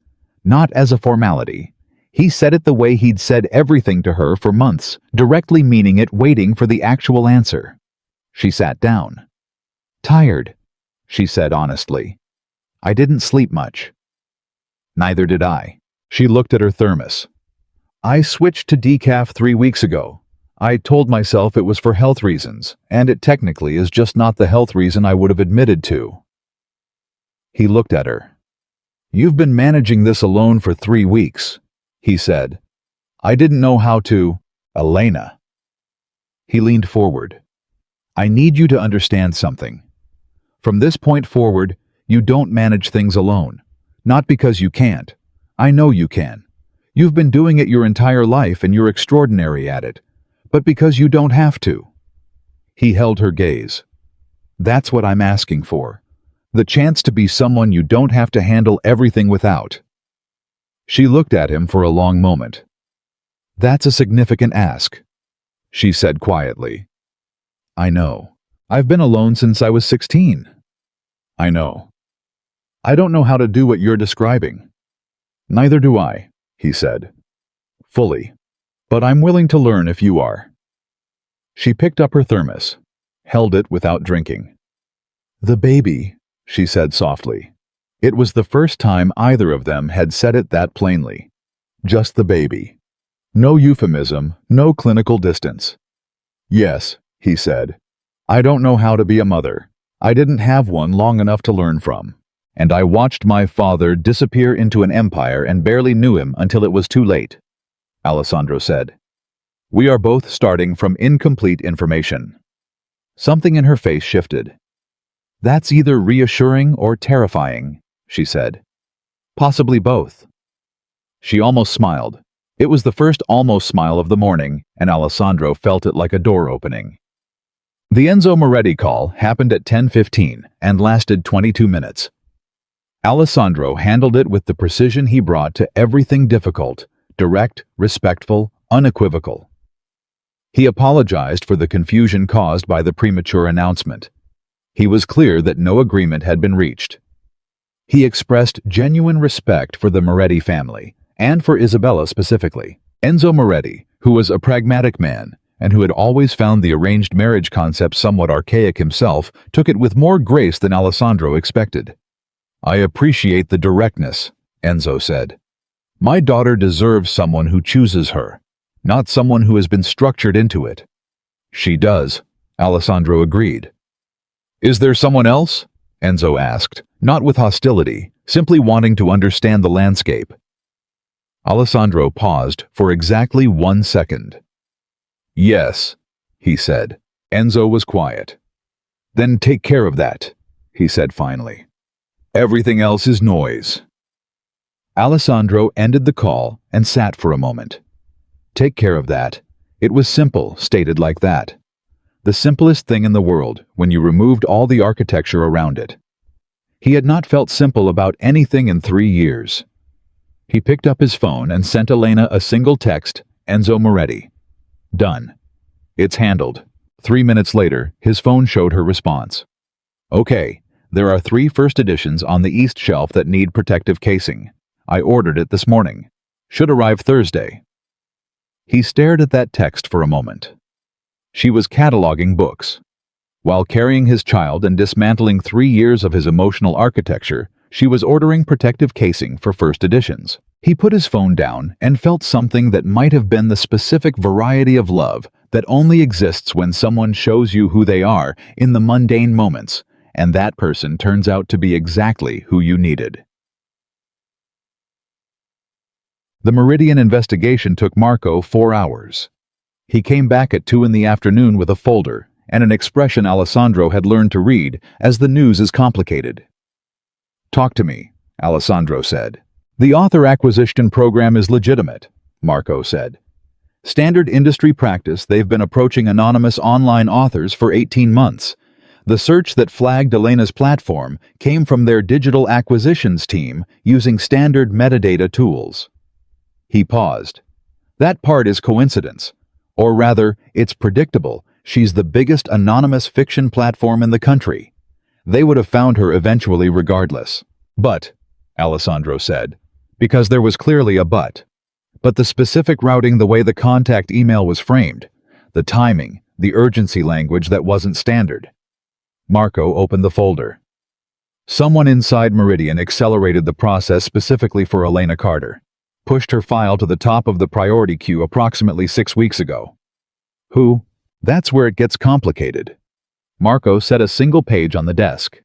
Not as a formality. He said it the way he'd said everything to her for months, directly meaning it, waiting for the actual answer. She sat down. Tired, she said honestly. I didn't sleep much. Neither did I. She looked at her thermos. I switched to decaf 3 weeks ago. I told myself it was for health reasons, and it technically is just not the health reason I would have admitted to. He looked at her. You've been managing this alone for 3 weeks, he said. I didn't know how to. Elena. He leaned forward. I need you to understand something. From this point forward, you don't manage things alone. Not because you can't. I know you can. You've been doing it your entire life and you're extraordinary at it. But because you don't have to. He held her gaze. That's what I'm asking for. The chance to be someone you don't have to handle everything without. She looked at him for a long moment. That's a significant ask, she said quietly. I know. I've been alone since I was 16. I know. I don't know how to do what you're describing. Neither do I, he said. Fully. But I'm willing to learn if you are. She picked up her thermos, held it without drinking. The baby, she said softly. It was the first time either of them had said it that plainly. Just the baby. No euphemism, no clinical distance. Yes, he said. I don't know how to be a mother. I didn't have one long enough to learn from. And I watched my father disappear into an empire and barely knew him until it was too late, Alessandro said. We are both starting from incomplete information. Something in her face shifted. That's either reassuring or terrifying, she said. Possibly both. She almost smiled. It was the first almost smile of the morning, and Alessandro felt it like a door opening. The Enzo Moretti call happened at 10:15 and lasted 22 minutes. Alessandro handled it with the precision he brought to everything difficult, direct, respectful, unequivocal. He apologized for the confusion caused by the premature announcement. He was clear that no agreement had been reached. He expressed genuine respect for the Moretti family, and for Isabella specifically. Enzo Moretti, who was a pragmatic man, and who had always found the arranged marriage concept somewhat archaic himself, took it with more grace than Alessandro expected. I appreciate the directness, Enzo said. My daughter deserves someone who chooses her, not someone who has been structured into it. She does, Alessandro agreed. Is there someone else? Enzo asked, not with hostility, simply wanting to understand the landscape. Alessandro paused for exactly 1 second. Yes, he said. Enzo was quiet. Then take care of that, he said finally. Everything else is noise. Alessandro ended the call and sat for a moment. Take care of that. It was simple, stated like that. The simplest thing in the world when you removed all the architecture around it. He had not felt simple about anything in 3 years. He picked up his phone and sent Elena a single text, Enzo Moretti. Done. It's handled. 3 minutes later, his phone showed her response. Okay, there are 3 first editions on the east shelf that need protective casing. I ordered it this morning. Should arrive Thursday. He stared at that text for a moment. She was cataloging books. While carrying his child and dismantling 3 years of his emotional architecture, she was ordering protective casing for first editions. He put his phone down and felt something that might have been the specific variety of love that only exists when someone shows you who they are in the mundane moments, and that person turns out to be exactly who you needed. The Meridian investigation took Marco 4 hours. He came back at 2 in the afternoon with a folder and an expression Alessandro had learned to read as the news is complicated. Talk to me, Alessandro said. The author acquisition program is legitimate, Marco said. Standard industry practice, they've been approaching anonymous online authors for 18 months. The search that flagged Elena's platform came from their digital acquisitions team using standard metadata tools. He paused. That part is coincidence. Or rather, it's predictable. She's the biggest anonymous fiction platform in the country. They would have found her eventually regardless. But, Alessandro said, because there was clearly a but. But the specific routing, the way the contact email was framed, the timing, the urgency language that wasn't standard. Marco opened the folder. Someone inside Meridian accelerated the process specifically for Elena Carter, pushed her file to the top of the priority queue approximately 6 weeks ago. Who? That's where it gets complicated. Marco set a single page on the desk.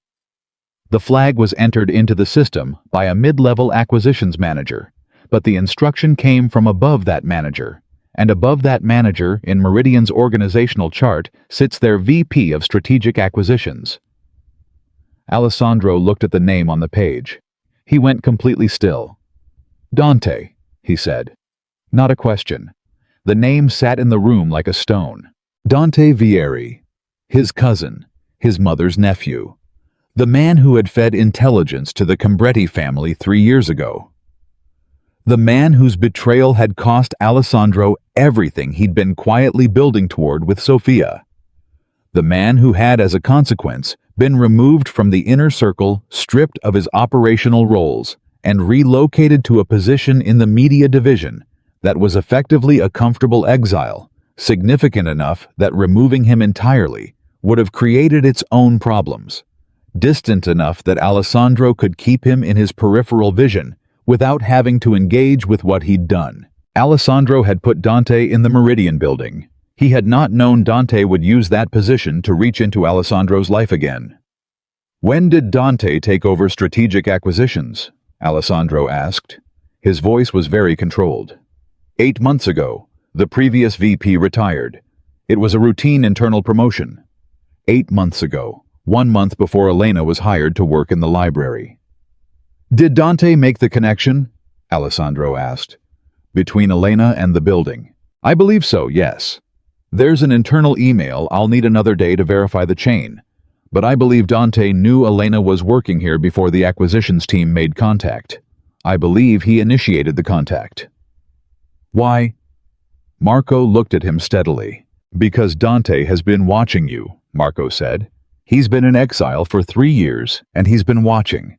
The flag was entered into the system by a mid-level acquisitions manager, but the instruction came from above that manager, and above that manager in Meridian's organizational chart sits their VP of Strategic Acquisitions. Alessandro looked at the name on the page. He went completely still. Dante, he said. Not a question. The name sat in the room like a stone. Dante Vieri, his cousin, his mother's nephew. The man who had fed intelligence to the Combretti family 3 years ago. The man whose betrayal had cost Alessandro everything he'd been quietly building toward with Sofia. The man who had, as a consequence, been removed from the inner circle, stripped of his operational roles, and relocated to a position in the media division that was effectively a comfortable exile, significant enough that removing him entirely would have created its own problems, distant enough that Alessandro could keep him in his peripheral vision without having to engage with what he'd done. Alessandro had put Dante in the Meridian building. He had not known Dante would use that position to reach into Alessandro's life again. When did Dante take over strategic acquisitions? Alessandro asked. His voice was very controlled. 8 months ago, the previous VP retired. It was a routine internal promotion. 8 months ago, 1 month before Elena was hired to work in the library. Did Dante make the connection? Alessandro asked. Between Elena and the building. I believe so, yes. There's an internal email I'll need another day to verify the chain, but I believe Dante knew Elena was working here before the acquisitions team made contact. I believe he initiated the contact. Why? Marco looked at him steadily. Because Dante has been watching you, Marco said. He's been in exile for 3 years, and he's been watching.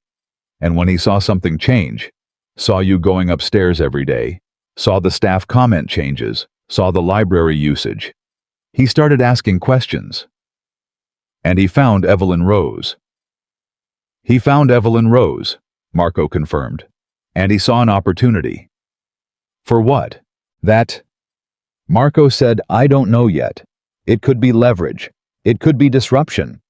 And when he saw something change, saw you going upstairs every day, saw the staff comment changes, saw the library usage, he started asking questions. And he found Evelyn Rose. He found Evelyn Rose, Marco confirmed. And he saw an opportunity. For what? That? Marco said, I don't know yet. It could be leverage. It could be disruption.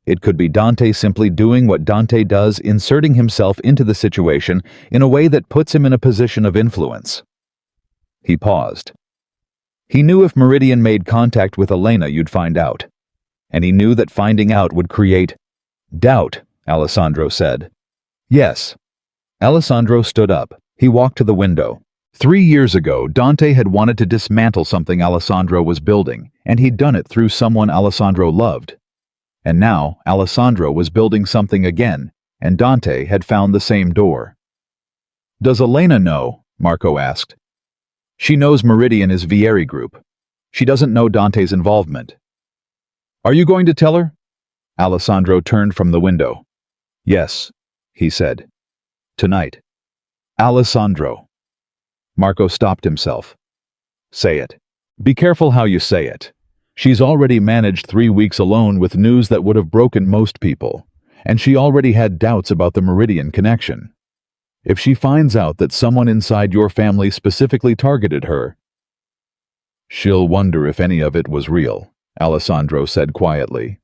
It could be Dante simply doing what Dante does, inserting himself into the situation in a way that puts him in a position of influence. He paused. He knew if Meridian made contact with Elena, you'd find out. And he knew that finding out would create doubt, Alessandro said. Yes. Alessandro stood up. He walked to the window. 3 years ago, Dante had wanted to dismantle something Alessandro was building, and he'd done it through someone Alessandro loved. And now, Alessandro was building something again, and Dante had found the same door. Does Elena know? Marco asked. She knows Meridian is Vieri Group. She doesn't know Dante's involvement. Are you going to tell her? Alessandro turned from the window. Yes, he said. Tonight. Alessandro. Marco stopped himself. Say it. Be careful how you say it. She's already managed 3 weeks alone with news that would have broken most people, and she already had doubts about the Meridian connection. If she finds out that someone inside your family specifically targeted her, she'll wonder if any of it was real, Alessandro said quietly.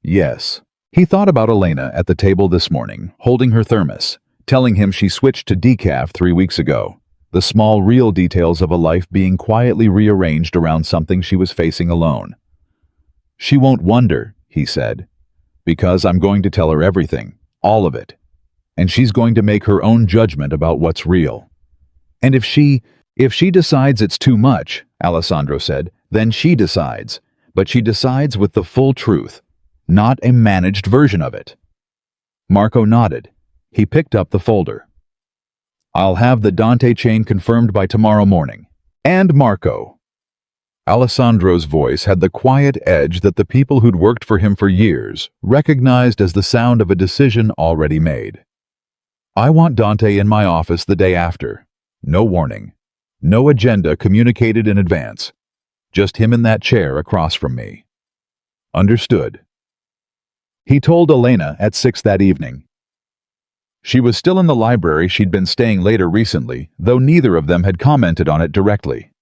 Yes. He thought about Elena at the table this morning, holding her thermos, telling him she switched to decaf 3 weeks ago. The small, real details of a life being quietly rearranged around something she was facing alone. She won't wonder, he said, because I'm going to tell her everything, all of it. And she's going to make her own judgment about what's real. And if she decides it's too much, Alessandro said, then she decides. But she decides with the full truth, not a managed version of it. Marco nodded. He picked up the folder. I'll have the Dante chain confirmed by tomorrow morning. And Marco. Alessandro's voice had the quiet edge that the people who'd worked for him for years recognized as the sound of a decision already made. I want Dante in my office the day after. No warning. No agenda communicated in advance. Just him in that chair across from me. Understood. He told Elena at 6 that evening. She was still in the library she'd been staying later recently, though neither of them had commented on it directly.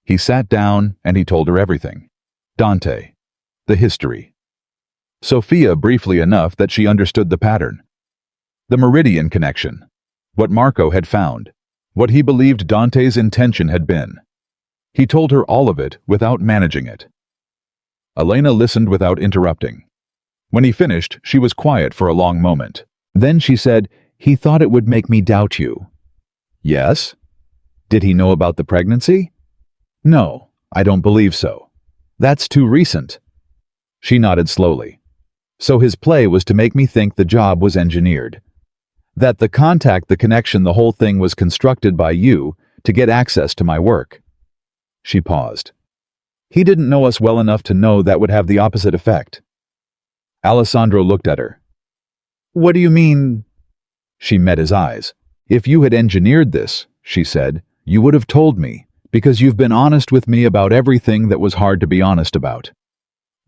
He sat down and he told her everything. Dante. The history. Sophia briefly enough that she understood the pattern. The Meridian connection. What Marco had found. What he believed Dante's intention had been. He told her all of it without managing it. Elena listened without interrupting. When he finished, she was quiet for a long moment. Then she said, "He thought it would make me doubt you." "Yes? Did he know about the pregnancy?" "No, I don't believe so. That's too recent." She nodded slowly. "So his play was to make me think the job was engineered. That the contact, the connection, the whole thing was constructed by you to get access to my work." She paused. "He didn't know us well enough to know that would have the opposite effect." Alessandro looked at her. "What do you mean?" She met his eyes. "If you had engineered this," she said, "you would have told me, because you've been honest with me about everything that was hard to be honest about.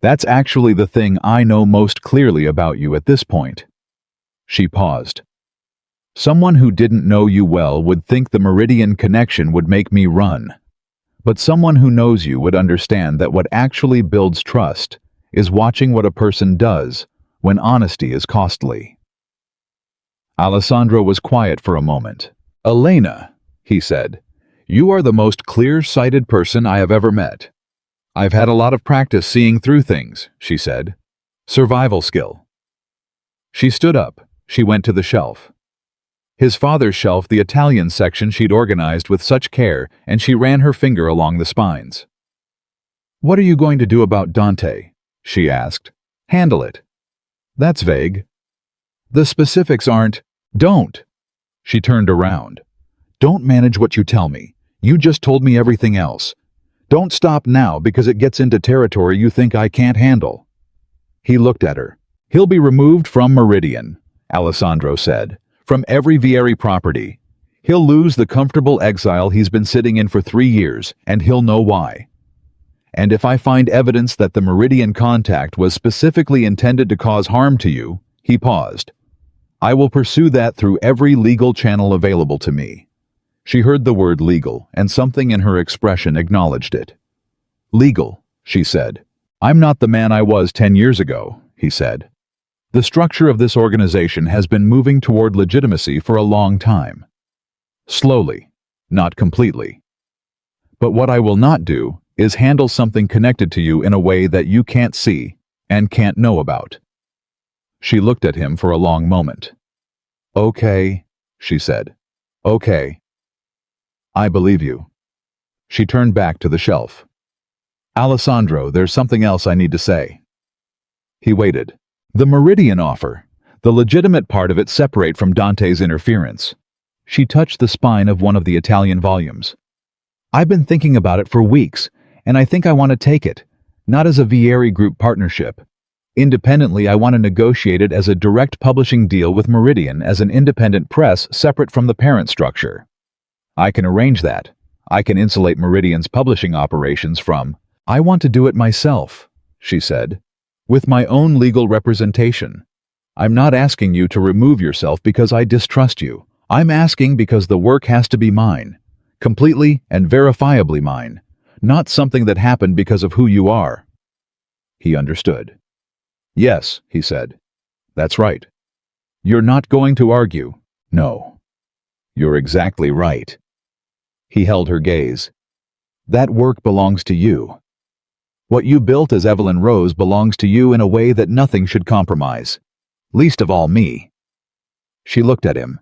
That's actually the thing I know most clearly about you at this point." She paused. "Someone who didn't know you well would think the Meridian connection would make me run. But someone who knows you would understand that what actually builds trust is watching what a person does when honesty is costly." Alessandro was quiet for a moment. "Elena," he said, "you are the most clear-sighted person I have ever met." "I've had a lot of practice seeing through things," she said. "Survival skill." She stood up. She went to the shelf. His father's shelf, the Italian section she'd organized with such care, and she ran her finger along the spines. "What are you going to do about Dante?" she asked. "Handle it." "That's vague." "The specifics aren't—" "Don't!" She turned around. "Don't manage what you tell me. You just told me everything else. Don't stop now because it gets into territory you think I can't handle." He looked at her. "He'll be removed from Meridian," Alessandro said, "from every Vieri property. He'll lose the comfortable exile he's been sitting in for 3 years, and he'll know why. And if I find evidence that the Meridian contact was specifically intended to cause harm to you," he paused, "I will pursue that through every legal channel available to me." She heard the word legal, and something in her expression acknowledged it. "Legal," she said. "I'm not the man I was 10 years ago," he said. "The structure of this organization has been moving toward legitimacy for a long time. Slowly, not completely. But what I will not do is handle something connected to you in a way that you can't see and can't know about." She looked at him for a long moment. "Okay," she said. "Okay. I believe you." She turned back to the shelf. "Alessandro, there's something else I need to say." He waited. "The Meridian offer, the legitimate part of it separate from Dante's interference." She touched the spine of one of the Italian volumes. "I've been thinking about it for weeks, and I think I want to take it, not as a Vieri Group partnership. Independently, I want to negotiate it as a direct publishing deal with Meridian as an independent press separate from the parent structure. I can arrange that. I can insulate Meridian's publishing operations from—" "I want to do it myself," she said, "with my own legal representation. I'm not asking you to remove yourself because I distrust you. I'm asking because the work has to be mine, completely and verifiably mine, not something that happened because of who you are." He understood. "Yes," he said. "That's right. You're not going to argue." "No. You're exactly right." He held her gaze. "That work belongs to you. What you built as Evelyn Rose belongs to you in a way that nothing should compromise. Least of all me." She looked at him.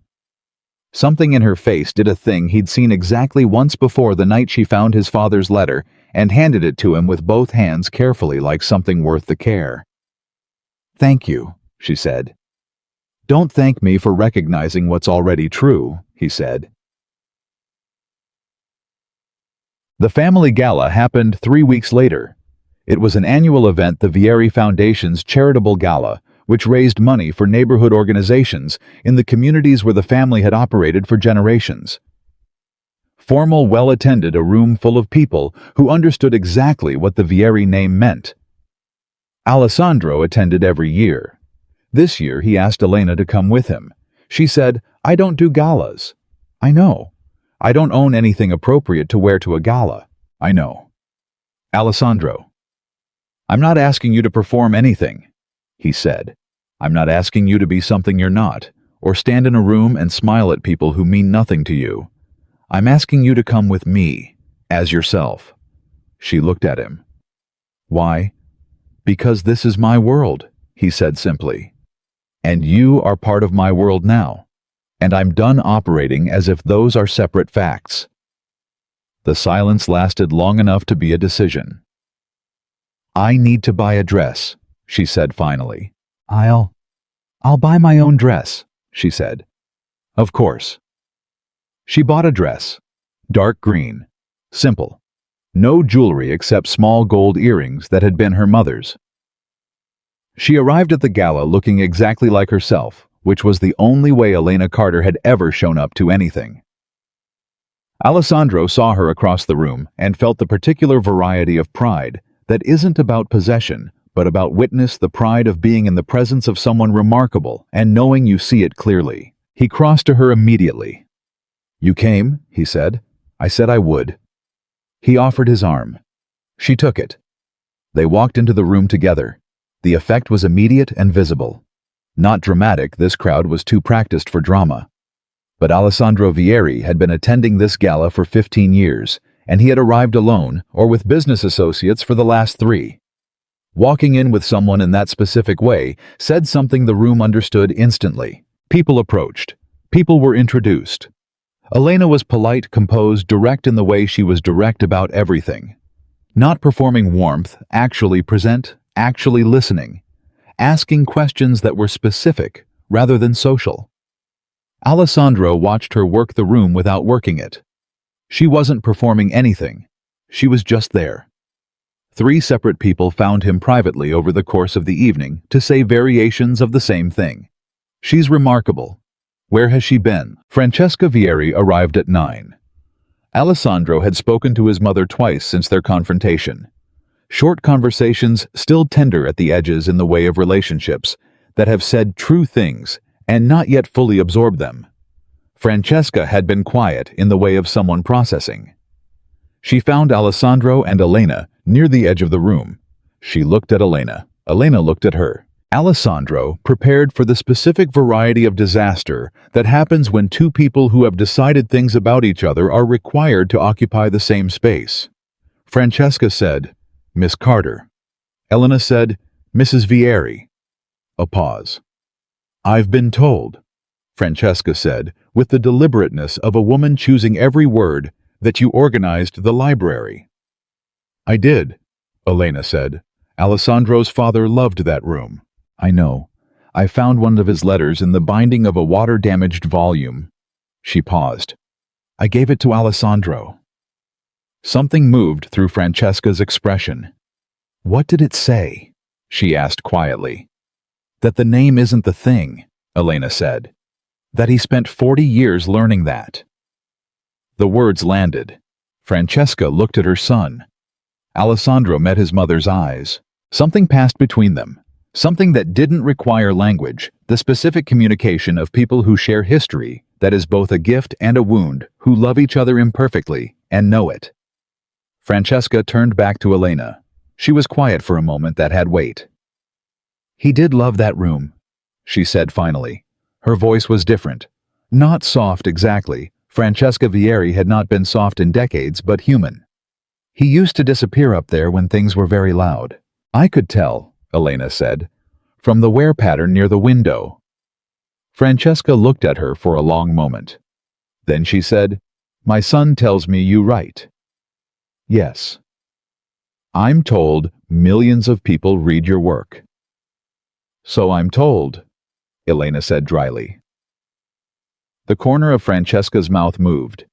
Something in her face did a thing he'd seen exactly once before, the night she found his father's letter and handed it to him with both hands carefully, like something worth the care. "Thank you," she said. "Don't thank me for recognizing what's already true," he said. The family gala happened 3 weeks later. It was an annual event, the Vieri Foundation's charitable gala, which raised money for neighborhood organizations in the communities where the family had operated for generations. Formal, well-attended, a room full of people who understood exactly what the Vieri name meant. Alessandro attended every year. This year he asked Elena to come with him. She said, "I don't do galas." "I know. I don't own anything appropriate to wear to a gala." "I know." "Alessandro, I'm not asking you to perform anything," he said. "I'm not asking you to be something you're not, or stand in a room and smile at people who mean nothing to you. I'm asking you to come with me, as yourself." She looked at him. "Why?" "Because this is my world," he said simply. "And you are part of my world now, and I'm done operating as if those are separate facts." The silence lasted long enough to be a decision. "I need to buy a dress," she said finally. I'll buy my own dress," she said. "Of course." She bought a dress. Dark green. Simple. No jewelry except small gold earrings that had been her mother's. She arrived at the gala looking exactly like herself, which was the only way Elena Carter had ever shown up to anything. Alessandro saw her across the room and felt the particular variety of pride that isn't about possession, but about witness the pride of being in the presence of someone remarkable and knowing you see it clearly. He crossed to her immediately. "You came," he said. "I said I would." He offered his arm. She took it. They walked into the room together. The effect was immediate and visible. Not dramatic, this crowd was too practiced for drama. But Alessandro Vieri had been attending this gala for 15 years, and he had arrived alone or with business associates for the last 3. Walking in with someone in that specific way said something the room understood instantly. People approached. People were introduced. Elena was polite, composed, direct in the way she was direct about everything. Not performing warmth, actually present, actually listening. Asking questions that were specific rather than social. Alessandro watched her work the room without working it. She wasn't performing anything. She was just there. 3 separate people found him privately over the course of the evening to say variations of the same thing. "She's remarkable. Where has she been?" Francesca Vieri arrived at 9. Alessandro had spoken to his mother twice since their confrontation. Short conversations, still tender at the edges in the way of relationships, that have said true things and not yet fully absorbed them. Francesca had been quiet in the way of someone processing. She found Alessandro and Elena near the edge of the room. She looked at Elena. Elena looked at her. Alessandro prepared for the specific variety of disaster that happens when 2 people who have decided things about each other are required to occupy the same space. Francesca said, "Miss Carter." Elena said, "Mrs. Vieri." A pause. "I've been told," Francesca said, with the deliberateness of a woman choosing every word, "that you organized the library." "I did," Elena said. "Alessandro's father loved that room." "I know. I found one of his letters in the binding of a water-damaged volume." She paused. "I gave it to Alessandro." Something moved through Francesca's expression. "What did it say?" she asked quietly. "That the name isn't the thing," Elena said. "That he spent 40 years learning that." The words landed. Francesca looked at her son. Alessandro met his mother's eyes. Something passed between them. Something that didn't require language, the specific communication of people who share history that is both a gift and a wound, who love each other imperfectly and know it. Francesca turned back to Elena. She was quiet for a moment that had weight. "He did love that room," she said finally. Her voice was different. Not soft exactly. Francesca Vieri had not been soft in decades, but human. "He used to disappear up there when things were very loud. I could tell," Elena said, "from the wear pattern near the window." Francesca looked at her for a long moment. Then she said, "My son tells me you write." "Yes." "I'm told millions of people read your work." "So I'm told," Elena said dryly. The corner of Francesca's mouth moved.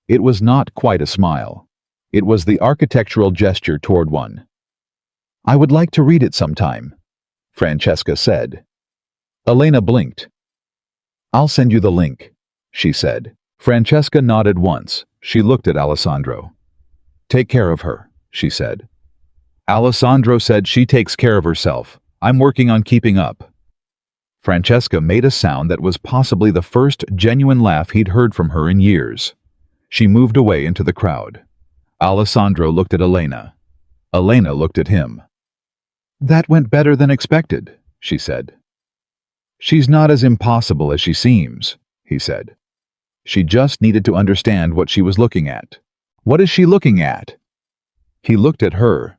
It was not quite a smile. It was the architectural gesture toward one. "I would like to read it sometime," Francesca said. Elena blinked. "I'll send you the link," she said. Francesca nodded once. She looked at Alessandro. "Take care of her," she said. Alessandro said she takes care of herself. I'm working on keeping up. Francesca made a sound that was possibly the first genuine laugh he'd heard from her in years. She moved away into the crowd. Alessandro looked at Elena. Elena looked at him. That went better than expected, she said. She's not as impossible as she seems, he said. She just needed to understand what she was looking at. What is she looking at? He looked at her.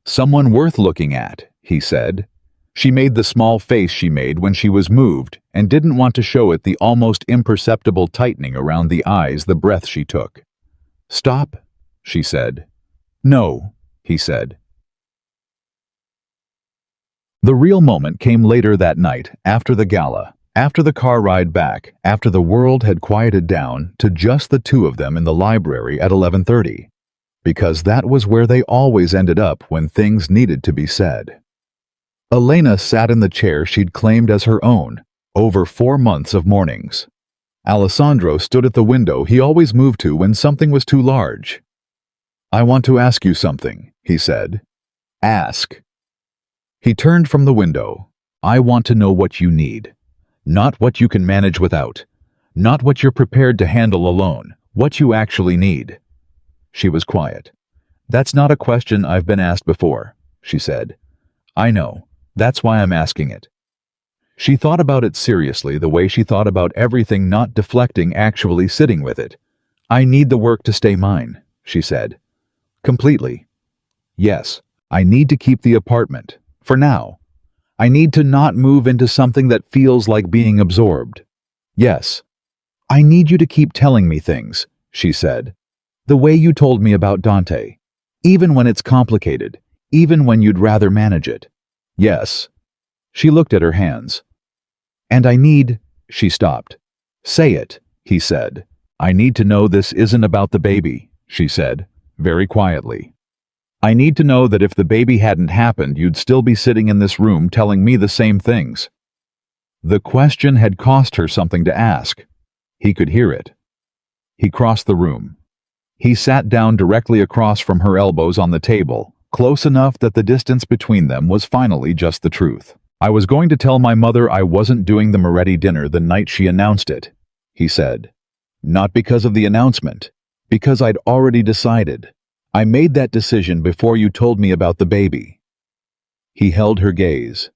Someone worth looking at, he said. She made the small face she made when she was moved and didn't want to show it the almost imperceptible tightening around the eyes the breath she took. Stop, she said. No, he said. The real moment came later that night, after the gala, after the car ride back, after the world had quieted down to just the two of them in the library at 11:30, because that was where they always ended up when things needed to be said. Elena sat in the chair she'd claimed as her own, over 4 months of mornings. Alessandro stood at the window he always moved to when something was too large. I want to ask you something, he said. Ask. He turned from the window. I want to know what you need. Not what you can manage without. Not what you're prepared to handle alone. What you actually need. She was quiet. That's not a question I've been asked before, she said. I know. That's why I'm asking it. She thought about it seriously, the way she thought about everything, not deflecting, actually sitting with it. I need the work to stay mine, she said. Completely. Yes, I need to keep the apartment. For now. I need to not move into something that feels like being absorbed. Yes. I need you to keep telling me things, she said. The way you told me about Dante. Even when it's complicated. Even when you'd rather manage it. Yes. She looked at her hands. And I need, she stopped. Say it, he said. I need to know this isn't about the baby, she said, very quietly. I need to know that if the baby hadn't happened, you'd still be sitting in this room telling me the same things. The question had cost her something to ask. He could hear it. He crossed the room. He sat down directly across from her, elbows on the table, close enough that the distance between them was finally just the truth. I was going to tell my mother I wasn't doing the Moretti dinner the night she announced it, he said. Not because of the announcement, because I'd already decided. I made that decision before you told me about the baby. He held her gaze.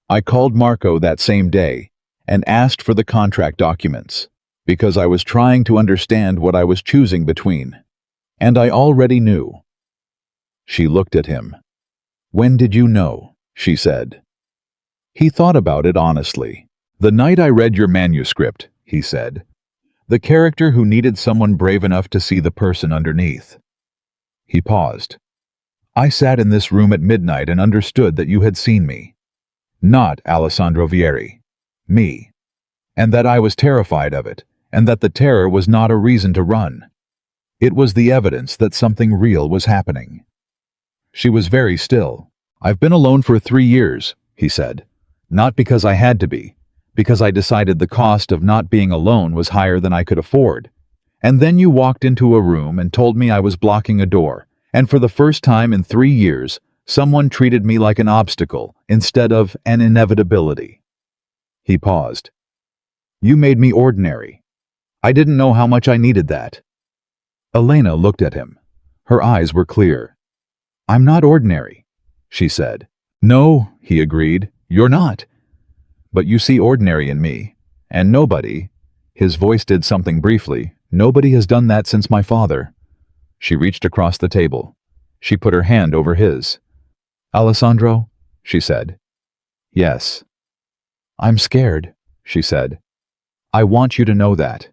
I called Marco that same day and asked for the contract documents, because I was trying to understand what I was choosing between. And I already knew. She looked at him. When did you know? She said. He thought about it honestly. The night I read your manuscript, he said. The character who needed someone brave enough to see the person underneath. He paused. I sat in this room at midnight and understood that you had seen me. Not Alessandro Vieri. Me. And that I was terrified of it, and that the terror was not a reason to run. It was the evidence that something real was happening. She was very still. I've been alone for 3 years, he said. Not because I had to be, because I decided the cost of not being alone was higher than I could afford. And then you walked into a room and told me I was blocking a door, and for the first time in 3 years, someone treated me like an obstacle instead of an inevitability. He paused. You made me ordinary. I didn't know how much I needed that. Elena looked at him. Her eyes were clear. I'm not ordinary, she said. No, he agreed. You're not. But you see ordinary in me, and nobody, his voice did something briefly, nobody has done that since my father. She reached across the table. She put her hand over his. Alessandro, she said. Yes. I'm scared, she said. I want you to know that.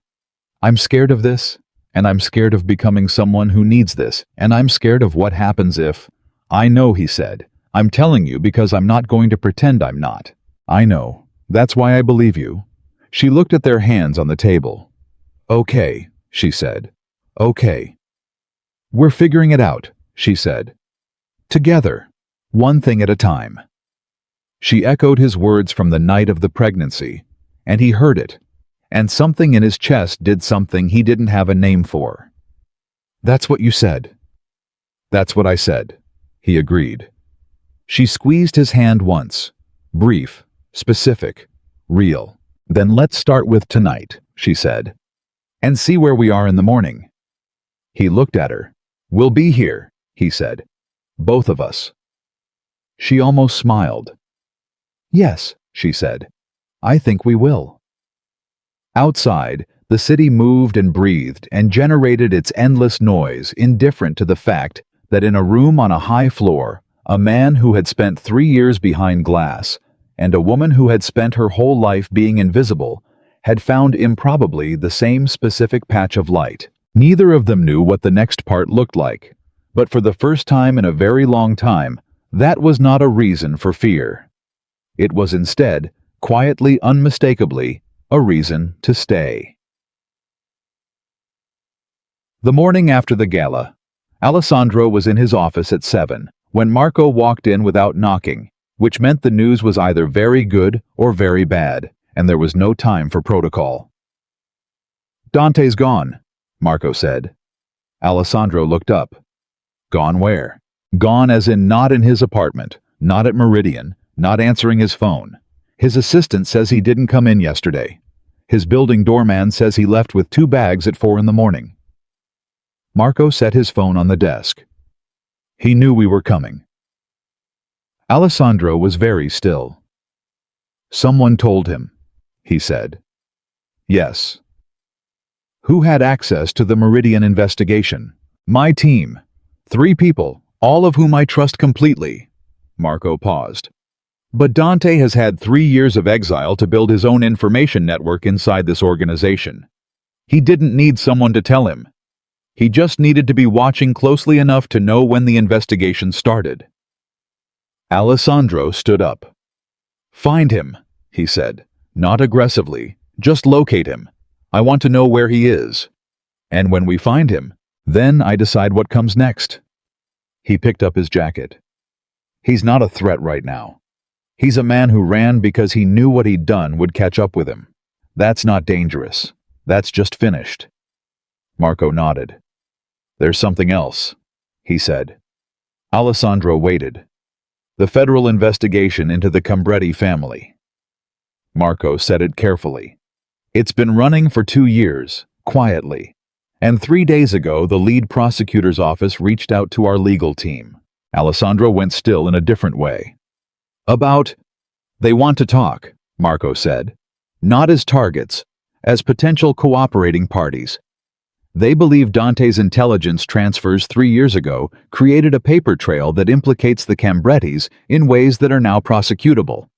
I'm scared of this, and I'm scared of becoming someone who needs this, and I'm scared of what happens if... I know, he said. I'm telling you because I'm not going to pretend I'm not. I know. That's why I believe you. She looked at their hands on the table. Okay, she said. Okay. We're figuring it out, she said. Together. One thing at a time. She echoed his words from the night of the pregnancy, and he heard it, and something in his chest did something he didn't have a name for. That's what you said. That's what I said, he agreed. She squeezed his hand once. Brief, specific, real. Then let's start with tonight, she said, and see where we are in the morning. He looked at her. We'll be here, he said. Both of us. She almost smiled. Yes, she said. I think we will. Outside, the city moved and breathed and generated its endless noise, indifferent to the fact that in a room on a high floor, a man who had spent 3 years behind glass and a woman who had spent her whole life being invisible had found improbably the same specific patch of light. Neither of them knew what the next part looked like, but for the first time in a very long time, that was not a reason for fear. It was instead, quietly, unmistakably, a reason to stay. The morning after the gala, Alessandro was in his office at 7 when Marco walked in without knocking, which meant the news was either very good or very bad, and there was no time for protocol. Dante's gone, Marco said. Alessandro looked up. Gone where? Gone as in not in his apartment, not at Meridian, not answering his phone. His assistant says he didn't come in yesterday. His building doorman says he left with 2 bags at 4 in the morning. Marco set his phone on the desk. He knew we were coming. Alessandro was very still. Someone told him, he said. Yes. Who had access to the Meridian investigation? My team. 3 people, all of whom I trust completely. Marco paused. But Dante has had 3 years of exile to build his own information network inside this organization. He didn't need someone to tell him. He just needed to be watching closely enough to know when the investigation started. Alessandro stood up. Find him, he said, not aggressively, just locate him. I want to know where he is. And when we find him, then I decide what comes next. He picked up his jacket. He's not a threat right now. He's a man who ran because he knew what he'd done would catch up with him. That's not dangerous. That's just finished. Marco nodded. There's something else, he said. Alessandro waited. The federal investigation into the Cambretti family. Marco said it carefully. It's been running for 2 years, quietly. And 3 days ago, the lead prosecutor's office reached out to our legal team. Alessandro went still in a different way. They want to talk, Marco said. Not as targets, as potential cooperating parties. They believe Dante's intelligence transfers 3 years ago created a paper trail that implicates the Cambrettis in ways that are now prosecutable.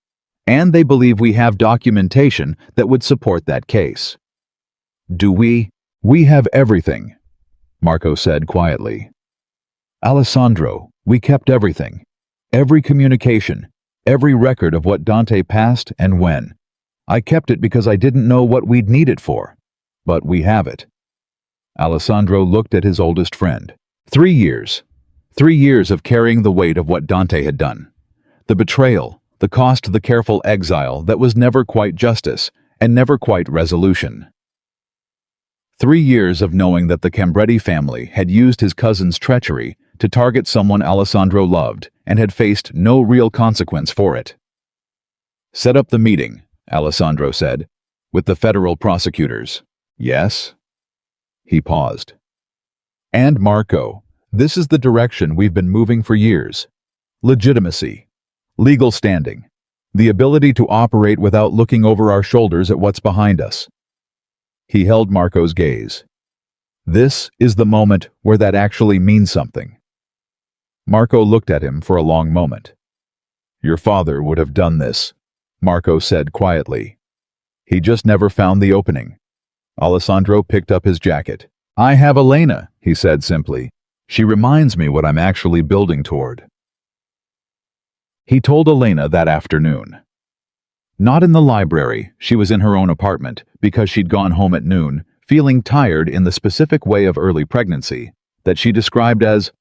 And they believe we have documentation that would support that case. Do we? We have everything, Marco said quietly. Alessandro, we kept everything. Every communication, every record of what Dante passed and when. I kept it because I didn't know what we'd need it for. But we have it. Alessandro looked at his oldest friend. 3 years. 3 years of carrying the weight of what Dante had done. The betrayal, the cost of the careful exile that was never quite justice and never quite resolution. 3 years of knowing that the Cambretti family had used his cousin's treachery to target someone Alessandro loved and had faced no real consequence for it. Set up the meeting, Alessandro said, with the federal prosecutors. Yes? He paused. And Marco, this is the direction we've been moving for years. Legitimacy, legal standing, the ability to operate without looking over our shoulders at what's behind us. He held Marco's gaze. This is the moment where that actually means something. Marco looked at him for a long moment. Your father would have done this, Marco said quietly. He just never found the opening. Alessandro picked up his jacket. I have Elena, he said simply. She reminds me what I'm actually building toward. He told Elena that afternoon. Not in the library, she was in her own apartment because she'd gone home at noon, feeling tired in the specific way of early pregnancy that she described as,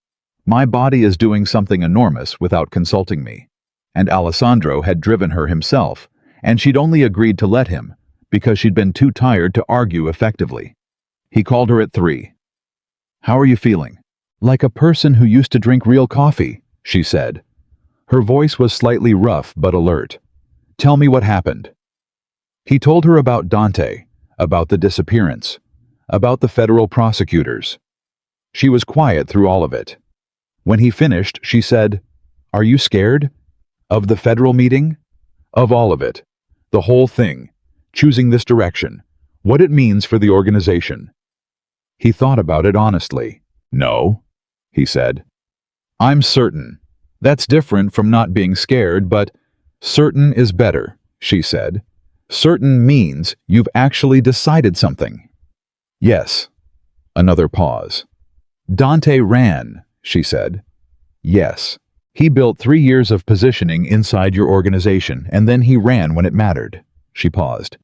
my body is doing something enormous without consulting me. And Alessandro had driven her himself, and she'd only agreed to let him because she'd been too tired to argue effectively. He called her at 3. How are you feeling? Like a person who used to drink real coffee, she said. Her voice was slightly rough but alert. "Tell me what happened." He told her about Dante, about the disappearance, about the federal prosecutors. She was quiet through all of it. When he finished, she said, "Are you scared? Of the federal meeting? Of all of it. The whole thing. Choosing this direction. What it means for the organization." He thought about it honestly. "No," he said. "I'm certain. That's different from not being scared, but certain is better," she said. "Certain means you've actually decided something." "Yes." Another pause. "Dante ran," she said. "Yes. He built 3 years of positioning inside your organization, and then he ran when it mattered." She paused.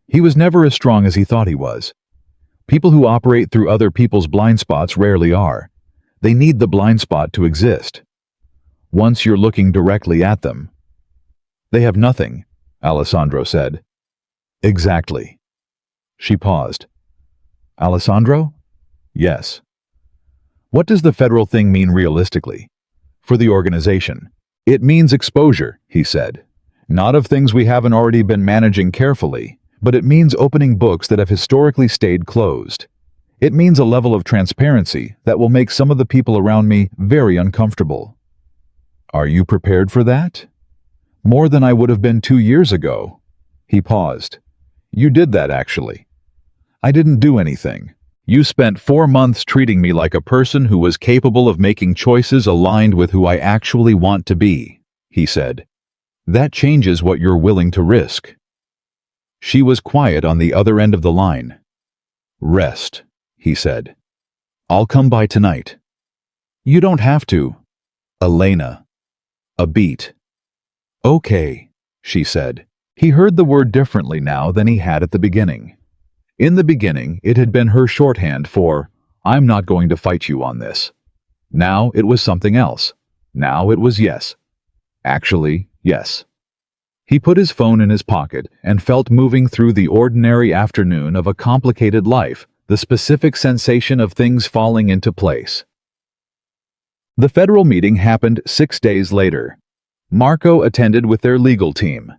"He was never as strong as he thought he was. People who operate through other people's blind spots rarely are. They need the blind spot to exist. Once you're looking directly at them." "They have nothing," Alessandro said. "Exactly." She paused. "Alessandro?" "Yes." "What does the federal thing mean realistically? For the organization?" "It means exposure," he said. "Not of things we haven't already been managing carefully, but it means opening books that have historically stayed closed. It means a level of transparency that will make some of the people around me very uncomfortable." "Are you prepared for that?" "More than I would have been 2 years ago." He paused. "You did that, actually." "I didn't do anything. You spent 4 months treating me like a person who was capable of making choices aligned with who I actually want to be," he said. "That changes what you're willing to risk." She was quiet on the other end of the line. "Rest," he said. "I'll come by tonight." "You don't have to." "Elena." A beat. "Okay," she said. He heard the word differently now than he had at the beginning. In the beginning, it had been her shorthand for, "I'm not going to fight you on this." Now it was something else. Now it was yes. Actually, yes. He put his phone in his pocket and felt moving through the ordinary afternoon of a complicated life, the specific sensation of things falling into place. The federal meeting happened 6 days later. Marco attended with their legal team.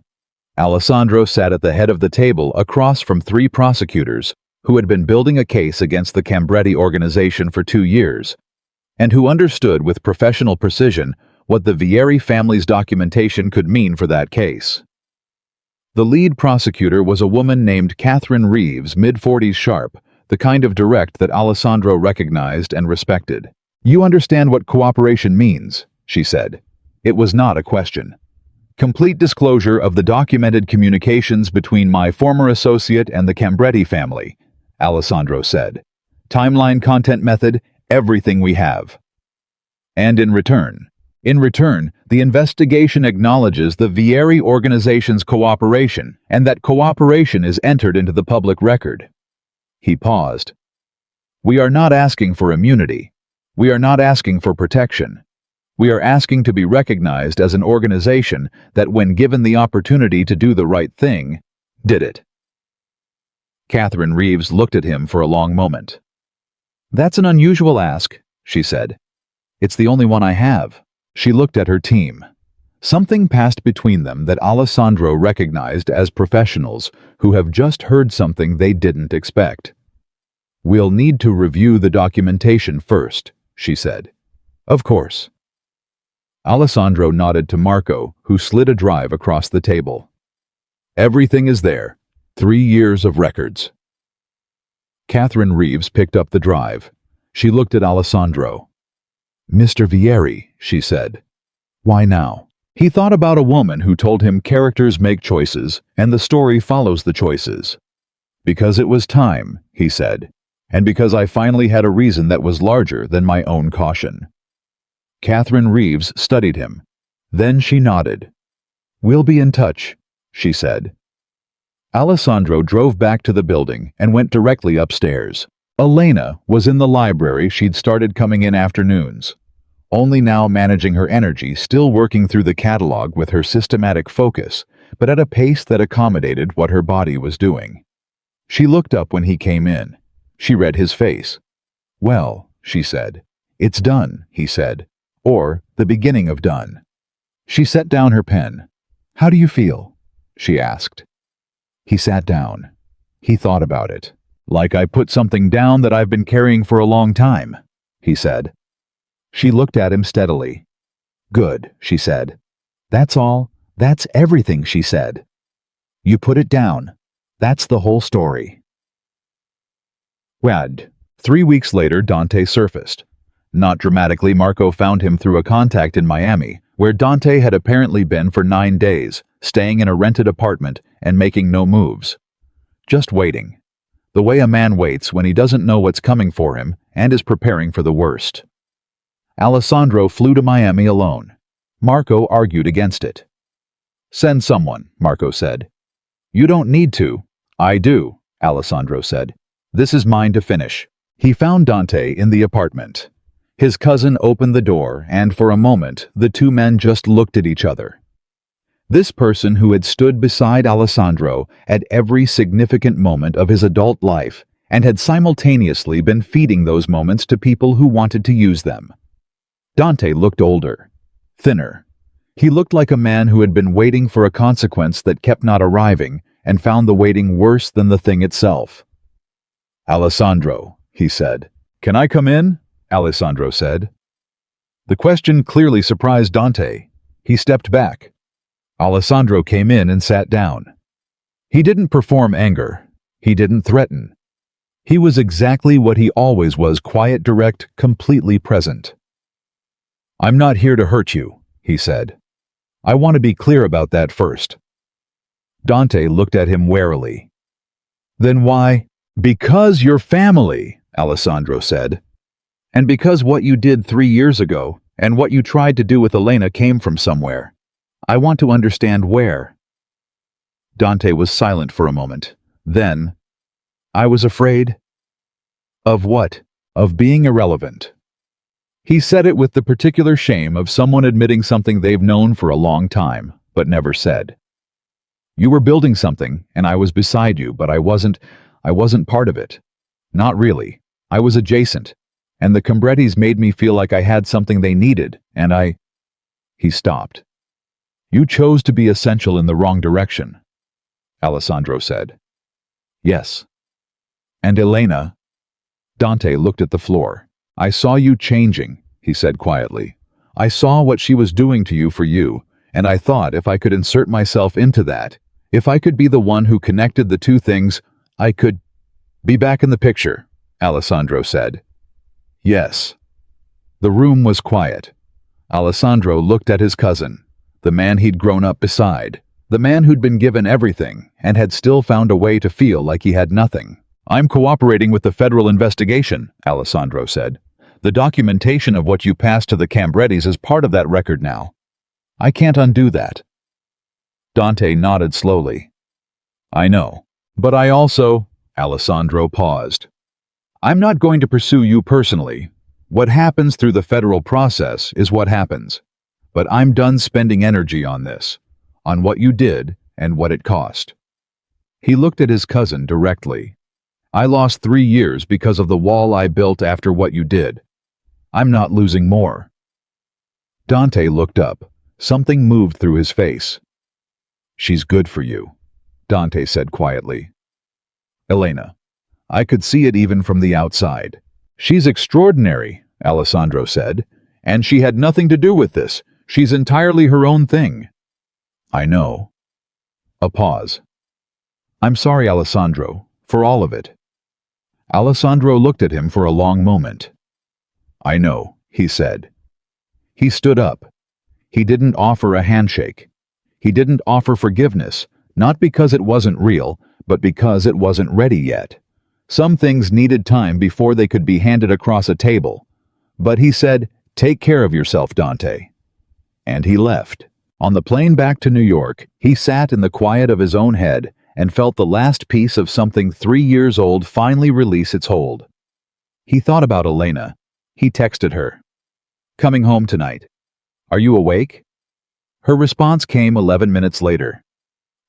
Alessandro sat at the head of the table across from 3 prosecutors who had been building a case against the Cambretti organization for 2 years, and who understood with professional precision what the Vieri family's documentation could mean for that case. The lead prosecutor was a woman named Catherine Reeves, mid-40s sharp, the kind of direct that Alessandro recognized and respected. "You understand what cooperation means," she said. It was not a question. "Complete disclosure of the documented communications between my former associate and the Cambretti family," Alessandro said. "Timeline, content method, everything we have. And in return, the investigation acknowledges the Vieri organization's cooperation, and that cooperation is entered into the public record." He paused. "We are not asking for immunity. We are not asking for protection. We are asking to be recognized as an organization that, when given the opportunity to do the right thing, did it." Catherine Reeves looked at him for a long moment. "That's an unusual ask," she said. "It's the only one I have." She looked at her team. Something passed between them that Alessandro recognized as professionals who have just heard something they didn't expect. "We'll need to review the documentation first," she said. "Of course." Alessandro nodded to Marco, who slid a drive across the table. "Everything is there. 3 years of records." Catherine Reeves picked up the drive. She looked at Alessandro. "Mr. Vieri," she said. "Why now?" He thought about a woman who told him characters make choices, and the story follows the choices. "Because it was time," he said, "and because I finally had a reason that was larger than my own caution." Catherine Reeves studied him. Then she nodded. "We'll be in touch," she said. Alessandro drove back to the building and went directly upstairs. Elena was in the library. She'd started coming in afternoons, only now managing her energy, still working through the catalog with her systematic focus, but at a pace that accommodated what her body was doing. She looked up when he came in. She read his face. "Well," she said. "It's done," he said. or the beginning of done. She set down her pen. "How do you feel?" she asked. He sat down. He thought about it. "Like I put something down that I've been carrying for a long time," he said. She looked at him steadily. "Good," she said. "That's all. That's everything," she said. "You put it down. That's the whole story." WAD. 3 weeks later, Dante surfaced. Not dramatically, Marco found him through a contact in Miami, where Dante had apparently been for 9 days, staying in a rented apartment and making no moves. Just waiting. The way a man waits when he doesn't know what's coming for him and is preparing for the worst. Alessandro flew to Miami alone. Marco argued against it. "Send someone," Marco said. "You don't need to." "I do," Alessandro said. "This is mine to finish." He found Dante in the apartment. His cousin opened the door, and for a moment, the two men just looked at each other. This person who had stood beside Alessandro at every significant moment of his adult life and had simultaneously been feeding those moments to people who wanted to use them. Dante looked older, thinner. He looked like a man who had been waiting for a consequence that kept not arriving and found the waiting worse than the thing itself. "Alessandro," he said. "Can I come in?" Alessandro said. The question clearly surprised Dante. He stepped back. Alessandro came in and sat down. He didn't perform anger. He didn't threaten. He was exactly what he always was: quiet, direct, completely present. "I'm not here to hurt you," he said. "I want to be clear about that first." Dante looked at him warily. "Then why?" "Because you're family," Alessandro said. "And because what you did 3 years ago and what you tried to do with Elena came from somewhere. I want to understand where." Dante was silent for a moment. Then, "I was afraid." "Of what?" "Of being irrelevant." He said it with the particular shame of someone admitting something they've known for a long time, but never said. "You were building something, and I was beside you, but I wasn't part of it. Not really. I was adjacent, and the Combrettis made me feel like I had something they needed, and I—" He stopped. "You chose to be essential in the wrong direction," Alessandro said. "Yes." "And Elena?" Dante looked at the floor. "I saw you changing," he said quietly. "I saw what she was doing to you for you, and I thought if I could insert myself into that, if I could be the one who connected the two things, I could—" "Be back in the picture," Alessandro said. "Yes." The room was quiet. Alessandro looked at his cousin, the man he'd grown up beside, the man who'd been given everything and had still found a way to feel like he had nothing. "I'm cooperating with the federal investigation," Alessandro said. "The documentation of what you passed to the Combrettis is part of that record now. I can't undo that." Dante nodded slowly. "I know. But I also—" Alessandro paused. "I'm not going to pursue you personally. What happens through the federal process is what happens. But I'm done spending energy on this, on what you did and what it cost." He looked at his cousin directly. "I lost 3 years because of the wall I built after what you did. I'm not losing more." Dante looked up. Something moved through his face. "She's good for you," Dante said quietly. "Elena. I could see it even from the outside." "She's extraordinary," Alessandro said. "And she had nothing to do with this. She's entirely her own thing." "I know." A pause. "I'm sorry, Alessandro, for all of it." Alessandro looked at him for a long moment. "I know," he said. He stood up. He didn't offer a handshake. He didn't offer forgiveness, not because it wasn't real, but because it wasn't ready yet. Some things needed time before they could be handed across a table. But he said, "Take care of yourself, Dante." And he left. On the plane back to New York, he sat in the quiet of his own head and felt the last piece of something 3 years old finally release its hold. He thought about Elena. He texted her. "Coming home tonight. Are you awake?" Her response came 11 minutes later.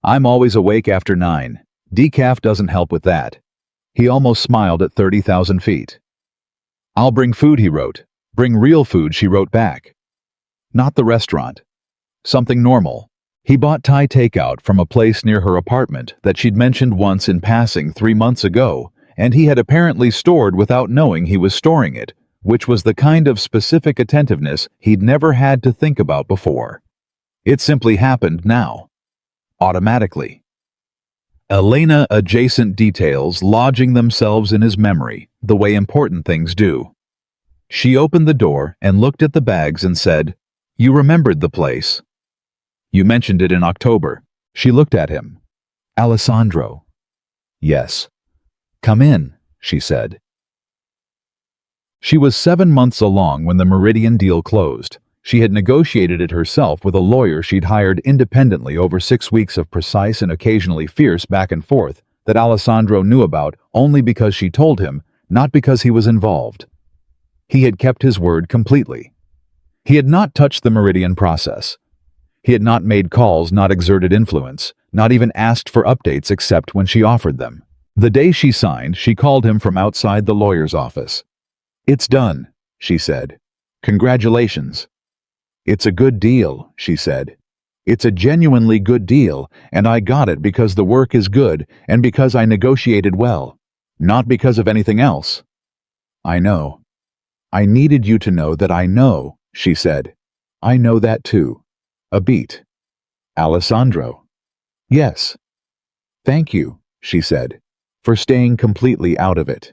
"I'm always awake after 9. Decaf doesn't help with that." He almost smiled at 30,000 feet. "I'll bring food," he wrote. "Bring real food," she wrote back. not the restaurant. Something normal. He bought Thai takeout from a place near her apartment that she'd mentioned once in passing 3 months ago, and he had apparently stored without knowing he was storing it, which was the kind of specific attentiveness he'd never had to think about before. It simply happened now. Automatically. Elena adjacent details lodging themselves in his memory, the way important things do. She opened the door and looked at the bags and said, "You remembered the place. You mentioned it in October." She looked at him. "Alessandro." "Yes." "Come in," she said. She was 7 months along when the Meridian deal closed. She had negotiated it herself with a lawyer she'd hired independently over 6 weeks of precise and occasionally fierce back and forth that Alessandro knew about only because she told him, not because he was involved. He had kept his word completely. He had not touched the Meridian process. He had not made calls, not exerted influence, not even asked for updates except when she offered them. The day she signed, she called him from outside the lawyer's office. "It's done," she said. "Congratulations." "It's a good deal," she said. "It's a genuinely good deal, and I got it because the work is good and because I negotiated well, not because of anything else." "I know. I needed you to know that I know," she said. "I know that too." A beat. "Alessandro." "Yes." "Thank you," she said, "for staying completely out of it.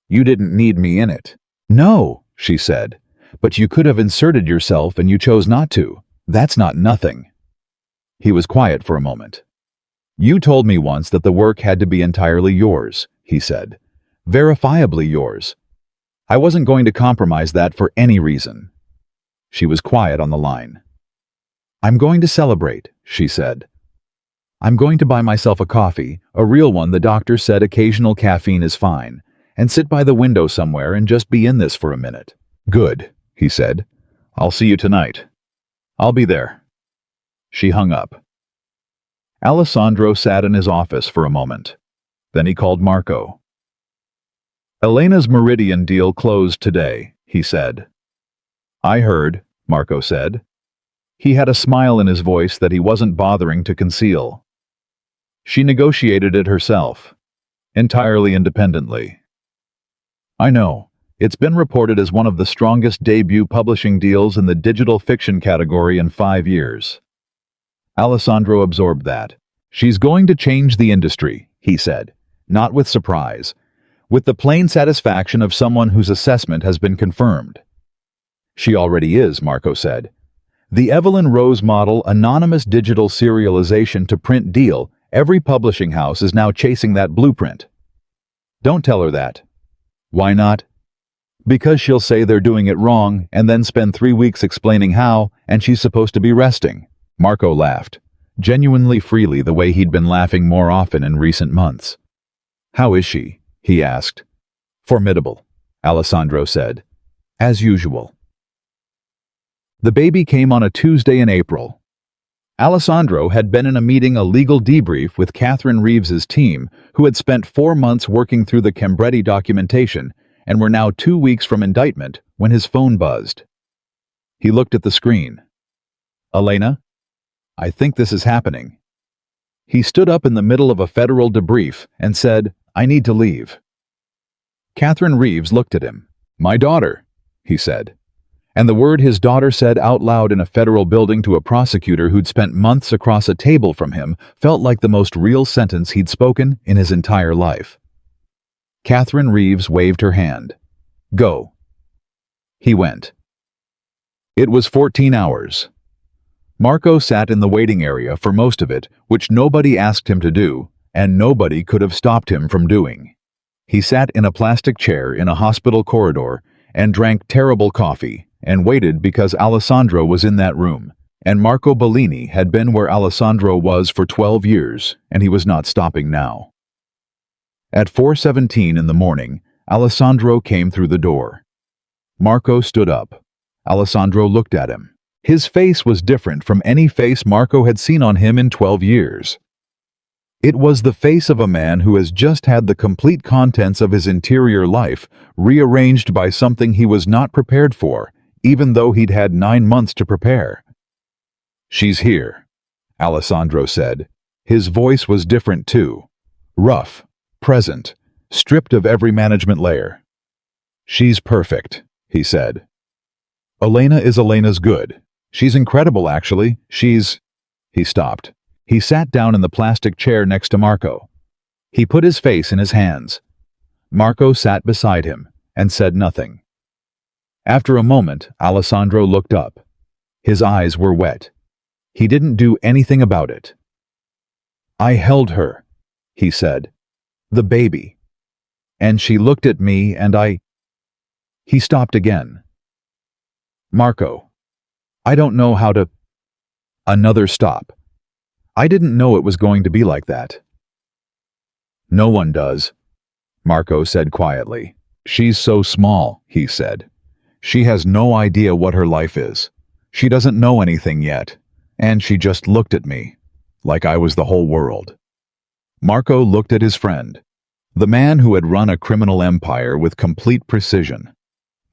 You didn't need me in it." "No," she said, "but you could have inserted yourself and you chose not to. That's not nothing." He was quiet for a moment. "You told me once that the work had to be entirely yours," he said. "Verifiably yours. I wasn't going to compromise that for any reason." She was quiet on the line. "I'm going to celebrate," she said. "I'm going to buy myself a coffee, a real one. The doctor said occasional caffeine is fine, and sit by the window somewhere and just be in this for a minute." "Good," he said. "I'll see you tonight. I'll be there." She hung up. Alessandro sat in his office for a moment. Then he called Marco. "Elena's Meridian deal closed today," he said. "I heard," Marco said. He had a smile in his voice that he wasn't bothering to conceal. "She negotiated it herself, entirely independently." "I know. It's been reported as one of the strongest debut publishing deals in the digital fiction category in 5 years." Alessandro absorbed that. "She's going to change the industry," he said, not with surprise, with the plain satisfaction of someone whose assessment has been confirmed. "She already is," Marco said. "The Evelyn Rose model anonymous digital serialization to print deal, every publishing house is now chasing that blueprint." "Don't tell her that." "Why not?" "Because she'll say they're doing it wrong and then spend 3 weeks explaining how, and she's supposed to be resting." Marco laughed, genuinely freely the way he'd been laughing more often in recent months. "How is she?" he asked. "Formidable," Alessandro said. "As usual." The baby came on a Tuesday in April. Alessandro had been in a meeting, a legal debrief with Catherine Reeves's team, who had spent 4 months working through the Cambretti documentation and were now 2 weeks from indictment when his phone buzzed. He looked at the screen. "Elena? I think this is happening." He stood up in the middle of a federal debrief and said, "I need to leave." Catherine Reeves looked at him. "My daughter," he said. And the word his daughter said out loud in a federal building to a prosecutor who'd spent months across a table from him felt like the most real sentence he'd spoken in his entire life. Catherine Reeves waved her hand. "Go." He went. It was 14 hours. Marco sat in the waiting area for most of it, which nobody asked him to do, and nobody could have stopped him from doing. He sat in a plastic chair in a hospital corridor and drank terrible coffee and waited because Alessandro was in that room, and Marco Bellini had been where Alessandro was for 12 years, and he was not stopping now. At 4:17 in the morning, Alessandro came through the door. Marco stood up. Alessandro looked at him. His face was different from any face Marco had seen on him in 12 years. It was the face of a man who has just had the complete contents of his interior life rearranged by something he was not prepared for, even though he'd had 9 months to prepare. "She's here," Alessandro said. His voice was different too. Rough, present, stripped of every management layer. "She's perfect," he said. "Elena is Elena's good. She's incredible, actually. She's—" He stopped. He sat down in the plastic chair next to Marco. He put his face in his hands. Marco sat beside him and said nothing. After a moment, Alessandro looked up. His eyes were wet. He didn't do anything about it. "I held her," he said. "The baby. And she looked at me and I—" He stopped again. "Marco, I don't know how to—" Another stop. "I didn't know it was going to be like that." "No one does," Marco said quietly. "She's so small," he said. "She has no idea what her life is. She doesn't know anything yet. And she just looked at me, like I was the whole world." Marco looked at his friend, the man who had run a criminal empire with complete precision.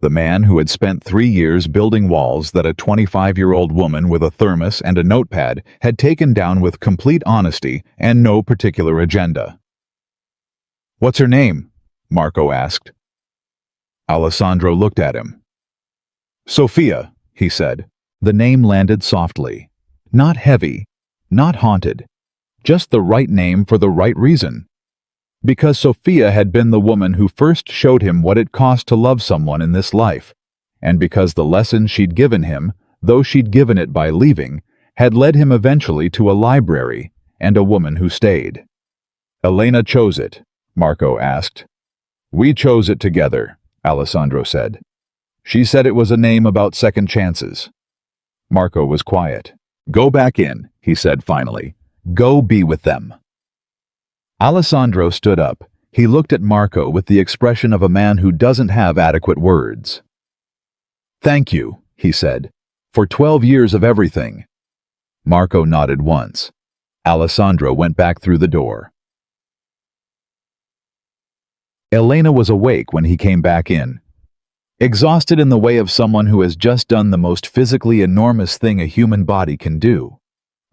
The man who had spent 3 years building walls that a 25-year-old woman with a thermos and a notepad had taken down with complete honesty and no particular agenda. "What's her name?" Marco asked. Alessandro looked at him. "Sophia," he said. The name landed softly. Not heavy, not haunted. Just the right name for the right reason. Because Sophia had been the woman who first showed him what it cost to love someone in this life, and because the lesson she'd given him, though she'd given it by leaving, had led him eventually to a library and a woman who stayed. "Elena chose it?" Marco asked. "We chose it together," Alessandro said. "She said it was a name about second chances." Marco was quiet. "Go back in," he said finally. "Go be with them." Alessandro stood up. He looked at Marco with the expression of a man who doesn't have adequate words. "Thank you," he said, "for 12 years of everything." Marco nodded once. Alessandro went back through the door. Elena was awake when he came back in. Exhausted in the way of someone who has just done the most physically enormous thing a human body can do.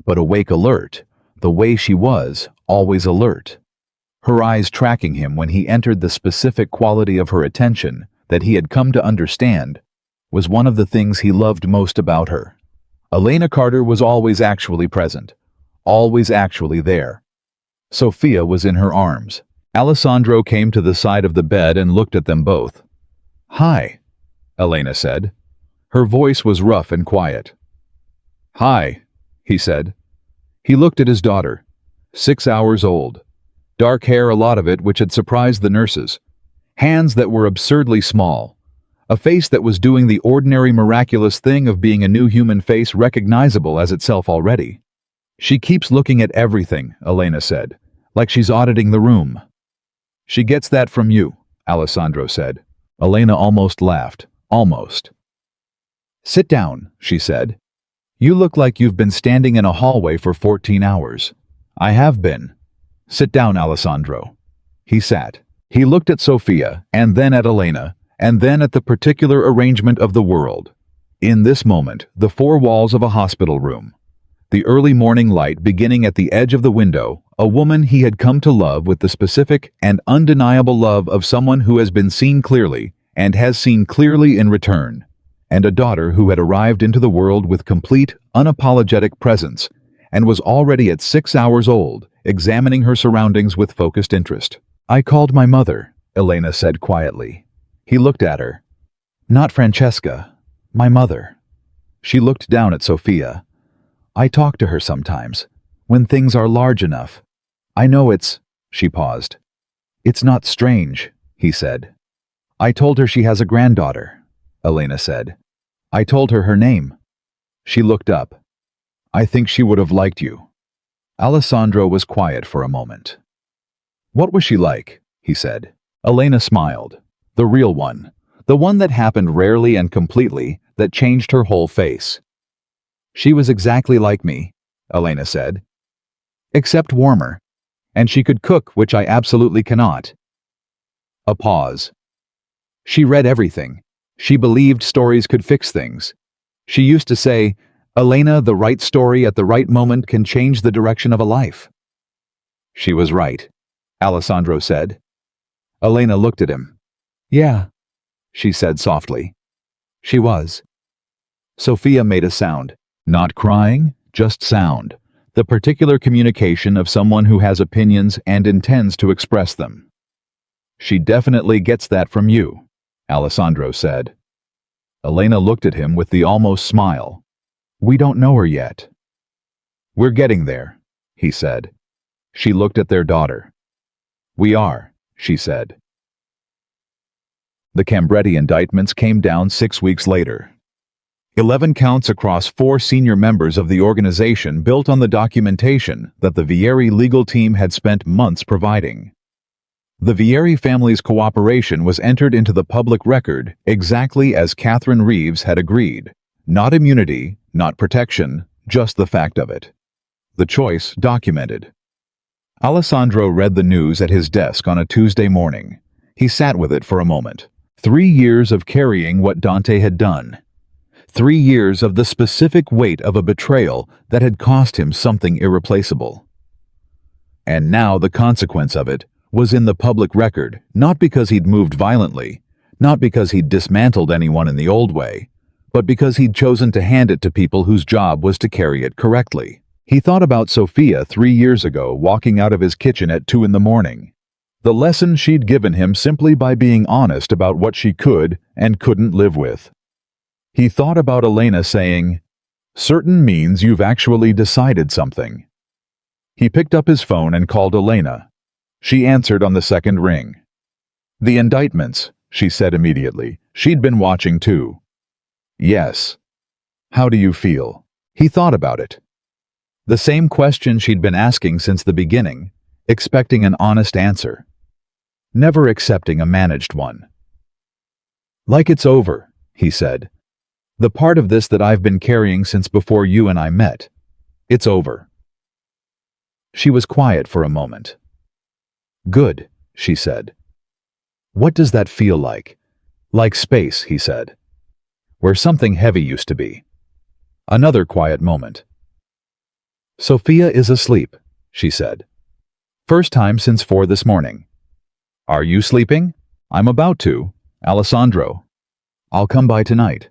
But awake alert, the way she was, always alert. Her eyes tracking him when he entered. The specific quality of her attention that he had come to understand was one of the things he loved most about her. Elena Carter was always actually present, always actually there. Sophia was in her arms. Alessandro came to the side of the bed and looked at them both. "Hi," Elena said. Her voice was rough and quiet. "Hi," he said. He looked at his daughter, 6 hours old. Dark hair, a lot of it, which had surprised the nurses. Hands that were absurdly small. A face that was doing the ordinary miraculous thing of being a new human face, recognizable as itself already. "She keeps looking at everything," Elena said, "like she's auditing the room." "She gets that from you," Alessandro said. Elena almost laughed. Almost. "Sit down," she said. "You look like you've been standing in a hallway for 14 hours. I have been. Sit down, Alessandro." He sat. He looked at Sophia, and then at Elena, and then at the particular arrangement of the world. In this moment, the 4 walls of a hospital room. The early morning light beginning at the edge of the window, a woman he had come to love with the specific and undeniable love of someone who has been seen clearly and has seen clearly in return, and a daughter who had arrived into the world with complete, unapologetic presence and was already at 6 hours old, examining her surroundings with focused interest. "I called my mother," Elena said quietly. He looked at her. "Not Francesca, my mother." She looked down at Sophia. "I talk to her sometimes, when things are large enough. I know it's—" She paused. "It's not strange," he said. "I told her she has a granddaughter," Elena said. "I told her her name." She looked up. "I think she would have liked you." Alessandro was quiet for a moment. "What was she like?" he said. Elena smiled. The real one. The one that happened rarely and completely, that changed her whole face. "She was exactly like me," Elena said. "Except warmer. And she could cook, which I absolutely cannot." A pause. "She read everything. She believed stories could fix things. She used to say, "Elena, the right story at the right moment can change the direction of a life." She was right, Alessandro said. Elena looked at him. "Yeah," she said softly. She was. Sophia made a sound. Not crying, just sound. The particular communication of someone who has opinions and intends to express them. "She definitely gets that from you," Alessandro said. Elena looked at him with the almost smile. "We don't know her yet." "We're getting there," he said. She looked at their daughter. "We are," she said. The Cambretti indictments came down 6 weeks later. 11 counts across 4 senior members of the organization built on the documentation that the Vieri legal team had spent months providing. The Vieri family's cooperation was entered into the public record exactly as Catherine Reeves had agreed. Not immunity, not protection, just the fact of it. The choice documented. Alessandro read the news at his desk on a Tuesday morning. He sat with it for a moment. 3 years of carrying what Dante had done. 3 years of the specific weight of a betrayal that had cost him something irreplaceable. And now the consequence of it was in the public record, not because he'd moved violently, not because he'd dismantled anyone in the old way, but because he'd chosen to hand it to people whose job was to carry it correctly. He thought about Sophia 3 years ago walking out of his kitchen at 2 in the morning. The lesson she'd given him simply by being honest about what she could and couldn't live with. He thought about Elena saying, "Certain means you've actually decided something." He picked up his phone and called Elena. She answered on the second ring. "The indictments," she said immediately. She'd been watching too. "Yes." "How do you feel?" He thought about it. The same question she'd been asking since the beginning, expecting an honest answer. Never accepting a managed one. "Like it's over," he said. "The part of this that I've been carrying since before you and I met. It's over." She was quiet for a moment. "Good," she said. "What does that feel like?" "Like space," he said. "Where something heavy used to be." Another quiet moment. "Sophia is asleep," she said. "First time since 4 this morning." "Are you sleeping?" "I'm about to, Alessandro. I'll come by tonight."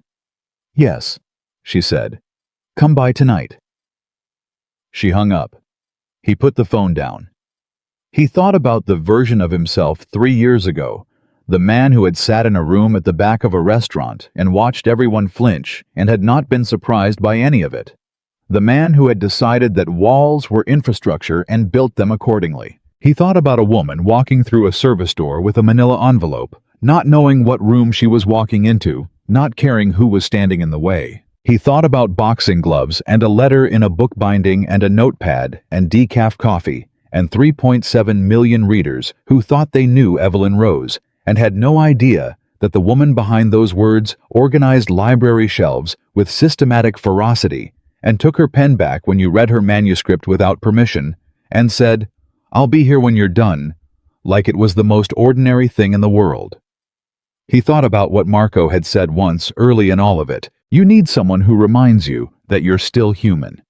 "Yes," she said. "Come by tonight." She hung up. He put the phone down. He thought about the version of himself 3 years ago, the man who had sat in a room at the back of a restaurant and watched everyone flinch and had not been surprised by any of it. The man who had decided that walls were infrastructure and built them accordingly. He thought about a woman walking through a service door with a manila envelope, not knowing what room she was walking into, not caring who was standing in the way. He thought about boxing gloves and a letter in a book binding and a notepad and decaf coffee and 3.7 million readers who thought they knew Evelyn Rose and had no idea that the woman behind those words organized library shelves with systematic ferocity and took her pen back when you read her manuscript without permission and said, "I'll be here when you're done," like it was the most ordinary thing in the world. He thought about what Marco had said once early in all of it. You need someone who reminds you that you're still human.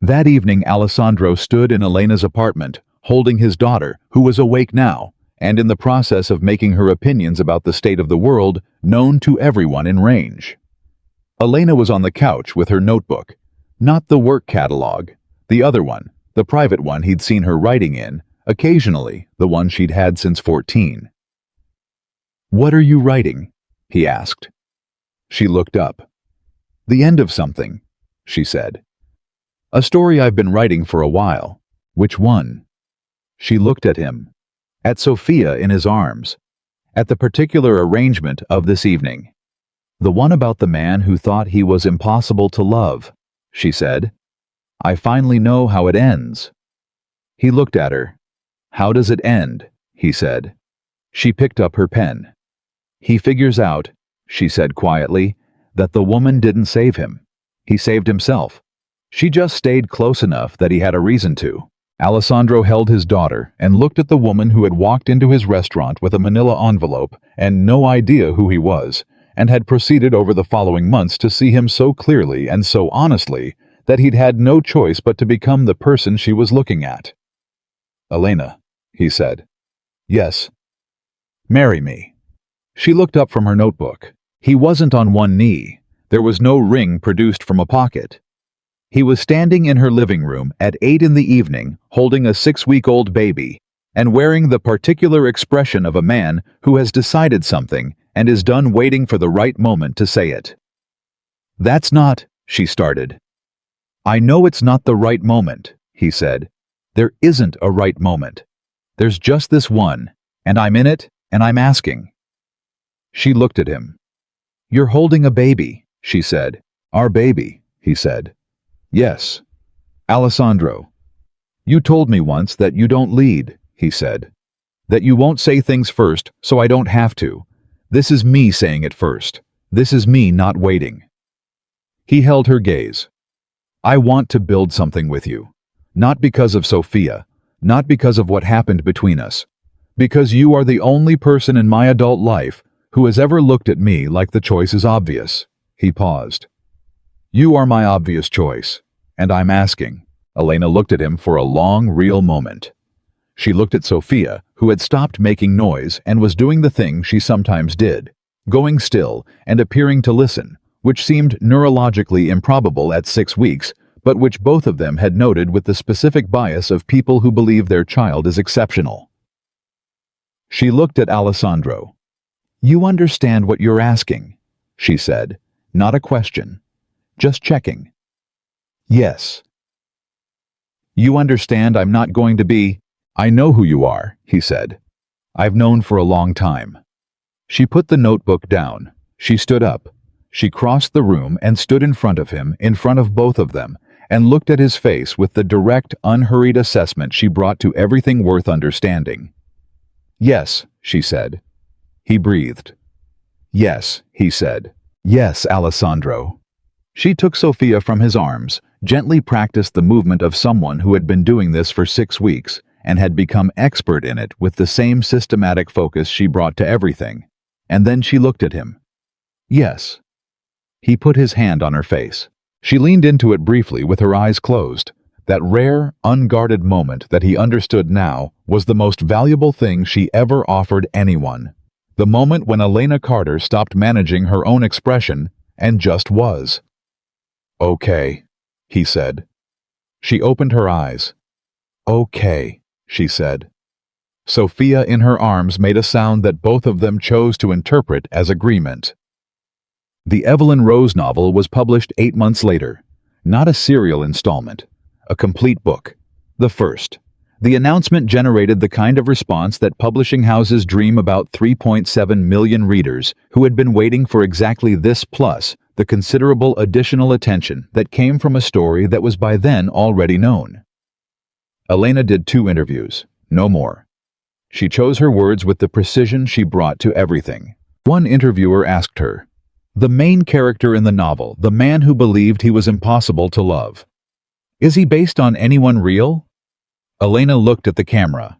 That evening, Alessandro stood in Elena's apartment, holding his daughter, who was awake now, and in the process of making her opinions about the state of the world known to everyone in range. Elena was on the couch with her notebook, not the work catalog, the other one, the private one he'd seen her writing in, occasionally the one she'd had since 14. "What are you writing?" he asked. She looked up. "The end of something," she said. "A story I've been writing for a while." "Which one?" She looked at him, at Sophia in his arms, at the particular arrangement of this evening. "The one about the man who thought he was impossible to love," she said. "I finally know how it ends." He looked at her. "How does it end?" he said. She picked up her pen. "He figures out," she said quietly, "that the woman didn't save him. He saved himself. She just stayed close enough that he had a reason to." Alessandro held his daughter and looked at the woman who had walked into his restaurant with a manila envelope and no idea who he was, and had proceeded over the following months to see him so clearly and so honestly that he'd had no choice but to become the person she was looking at. "Elena," he said. "Yes." "Marry me." She looked up from her notebook. He wasn't on one knee. There was no ring produced from a pocket. He was standing in her living room at 8 in the evening, holding a 6-week-old baby, and wearing the particular expression of a man who has decided something and is done waiting for the right moment to say it. "That's not," she started. "I know it's not the right moment," he said. "There isn't a right moment. There's just this one, and I'm in it, and I'm asking." She looked at him. "You're holding a baby," she said. "Our baby," he said. "Yes." "Alessandro, you told me once that you don't lead," he said. "That you won't say things first, so I don't have to. This is me saying it first. This is me not waiting." He held her gaze. "I want to build something with you. Not because of Sophia, not because of what happened between us. Because you are the only person in my adult life who has ever looked at me like the choice is obvious." He paused. "You are my obvious choice, and I'm asking." Elena looked at him for a long, real moment. She looked at Sophia, who had stopped making noise and was doing the thing she sometimes did, going still and appearing to listen, which seemed neurologically improbable at 6 weeks, but which both of them had noted with the specific bias of people who believe their child is exceptional. She looked at Alessandro. "You understand what you're asking," she said, not a question, just checking. "Yes." "You understand I'm not going to be—" "I know who you are," he said. "I've known for a long time." She put the notebook down. She stood up. She crossed the room and stood in front of him, in front of both of them, and looked at his face with the direct, unhurried assessment she brought to everything worth understanding. "Yes," she said. He breathed. "Yes," he said. "Yes, Alessandro." She took Sophia from his arms, gently practiced the movement of someone who had been doing this for 6 weeks, and had become expert in it with the same systematic focus she brought to everything. And then she looked at him. "Yes." He put his hand on her face. She leaned into it briefly with her eyes closed. That rare, unguarded moment that he understood now was the most valuable thing she ever offered anyone. The moment when Elena Carter stopped managing her own expression and just was. "Okay," he said. She opened her eyes. "Okay," she said. Sophia in her arms made a sound that both of them chose to interpret as agreement. The Evelyn Rose novel was published 8 months later. Not a serial installment. A complete book. The first. The announcement generated the kind of response that publishing houses dream about 3.7 million readers who had been waiting for exactly this, plus the considerable additional attention that came from a story that was by then already known. Elena did 2 interviews, no more. She chose her words with the precision she brought to everything. One interviewer asked her, "The main character in the novel, the man who believed he was impossible to love, is he based on anyone real?" Elena looked at the camera.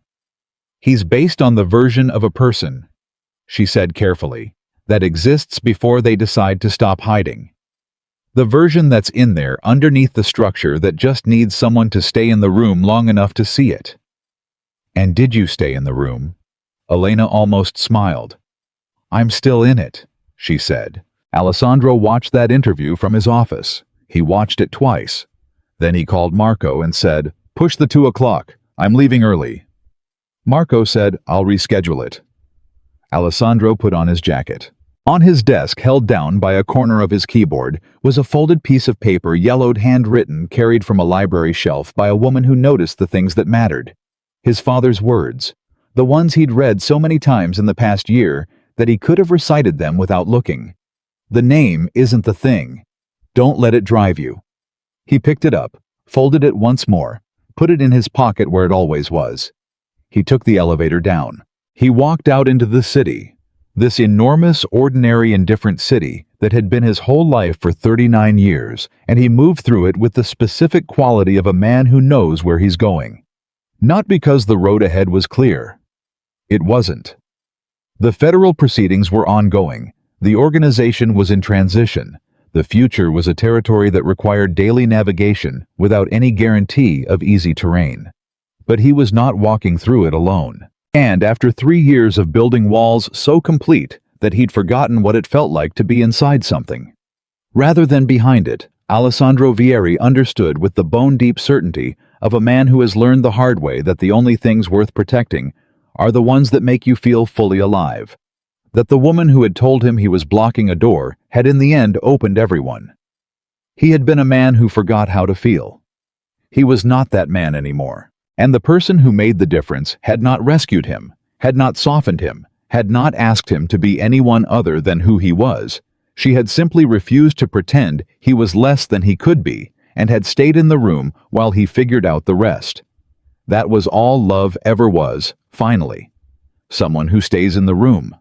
"He's based on the version of a person," she said carefully, "that exists before they decide to stop hiding. The version that's in there underneath the structure that just needs someone to stay in the room long enough to see it." "And did you stay in the room?" Elena almost smiled. "I'm still in it," she said. Alessandro watched that interview from his office. He watched it twice. Then he called Marco and said, "Push the 2 o'clock. I'm leaving early." Marco said, "I'll reschedule it." Alessandro put on his jacket. On his desk, held down by a corner of his keyboard, was a folded piece of paper, yellowed, handwritten, carried from a library shelf by a woman who noticed the things that mattered. His father's words, the ones he'd read so many times in the past year that he could have recited them without looking. "The name isn't the thing. Don't let it drive you." He picked it up, folded it once more, put it in his pocket where it always was. He took the elevator down. He walked out into the city, this enormous, ordinary, indifferent city that had been his whole life for 39 years, and he moved through it with the specific quality of a man who knows where he's going. Not because the road ahead was clear. It wasn't. The federal proceedings were ongoing. The organization was in transition. The future was a territory that required daily navigation without any guarantee of easy terrain. But he was not walking through it alone. And after 3 years of building walls so complete that he'd forgotten what it felt like to be inside something, rather than behind it, Alessandro Vieri understood with the bone-deep certainty of a man who has learned the hard way that the only things worth protecting are the ones that make you feel fully alive. That the woman who had told him he was blocking a door had in the end opened everyone. He had been a man who forgot how to feel. He was not that man anymore. And the person who made the difference had not rescued him, had not softened him, had not asked him to be anyone other than who he was. She had simply refused to pretend he was less than he could be, and had stayed in the room while he figured out the rest. That was all love ever was, finally. Someone who stays in the room.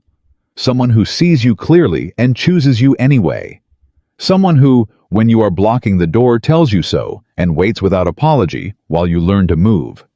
Someone who sees you clearly and chooses you anyway. Someone who, when you are blocking the door, tells you so and waits without apology while you learn to move.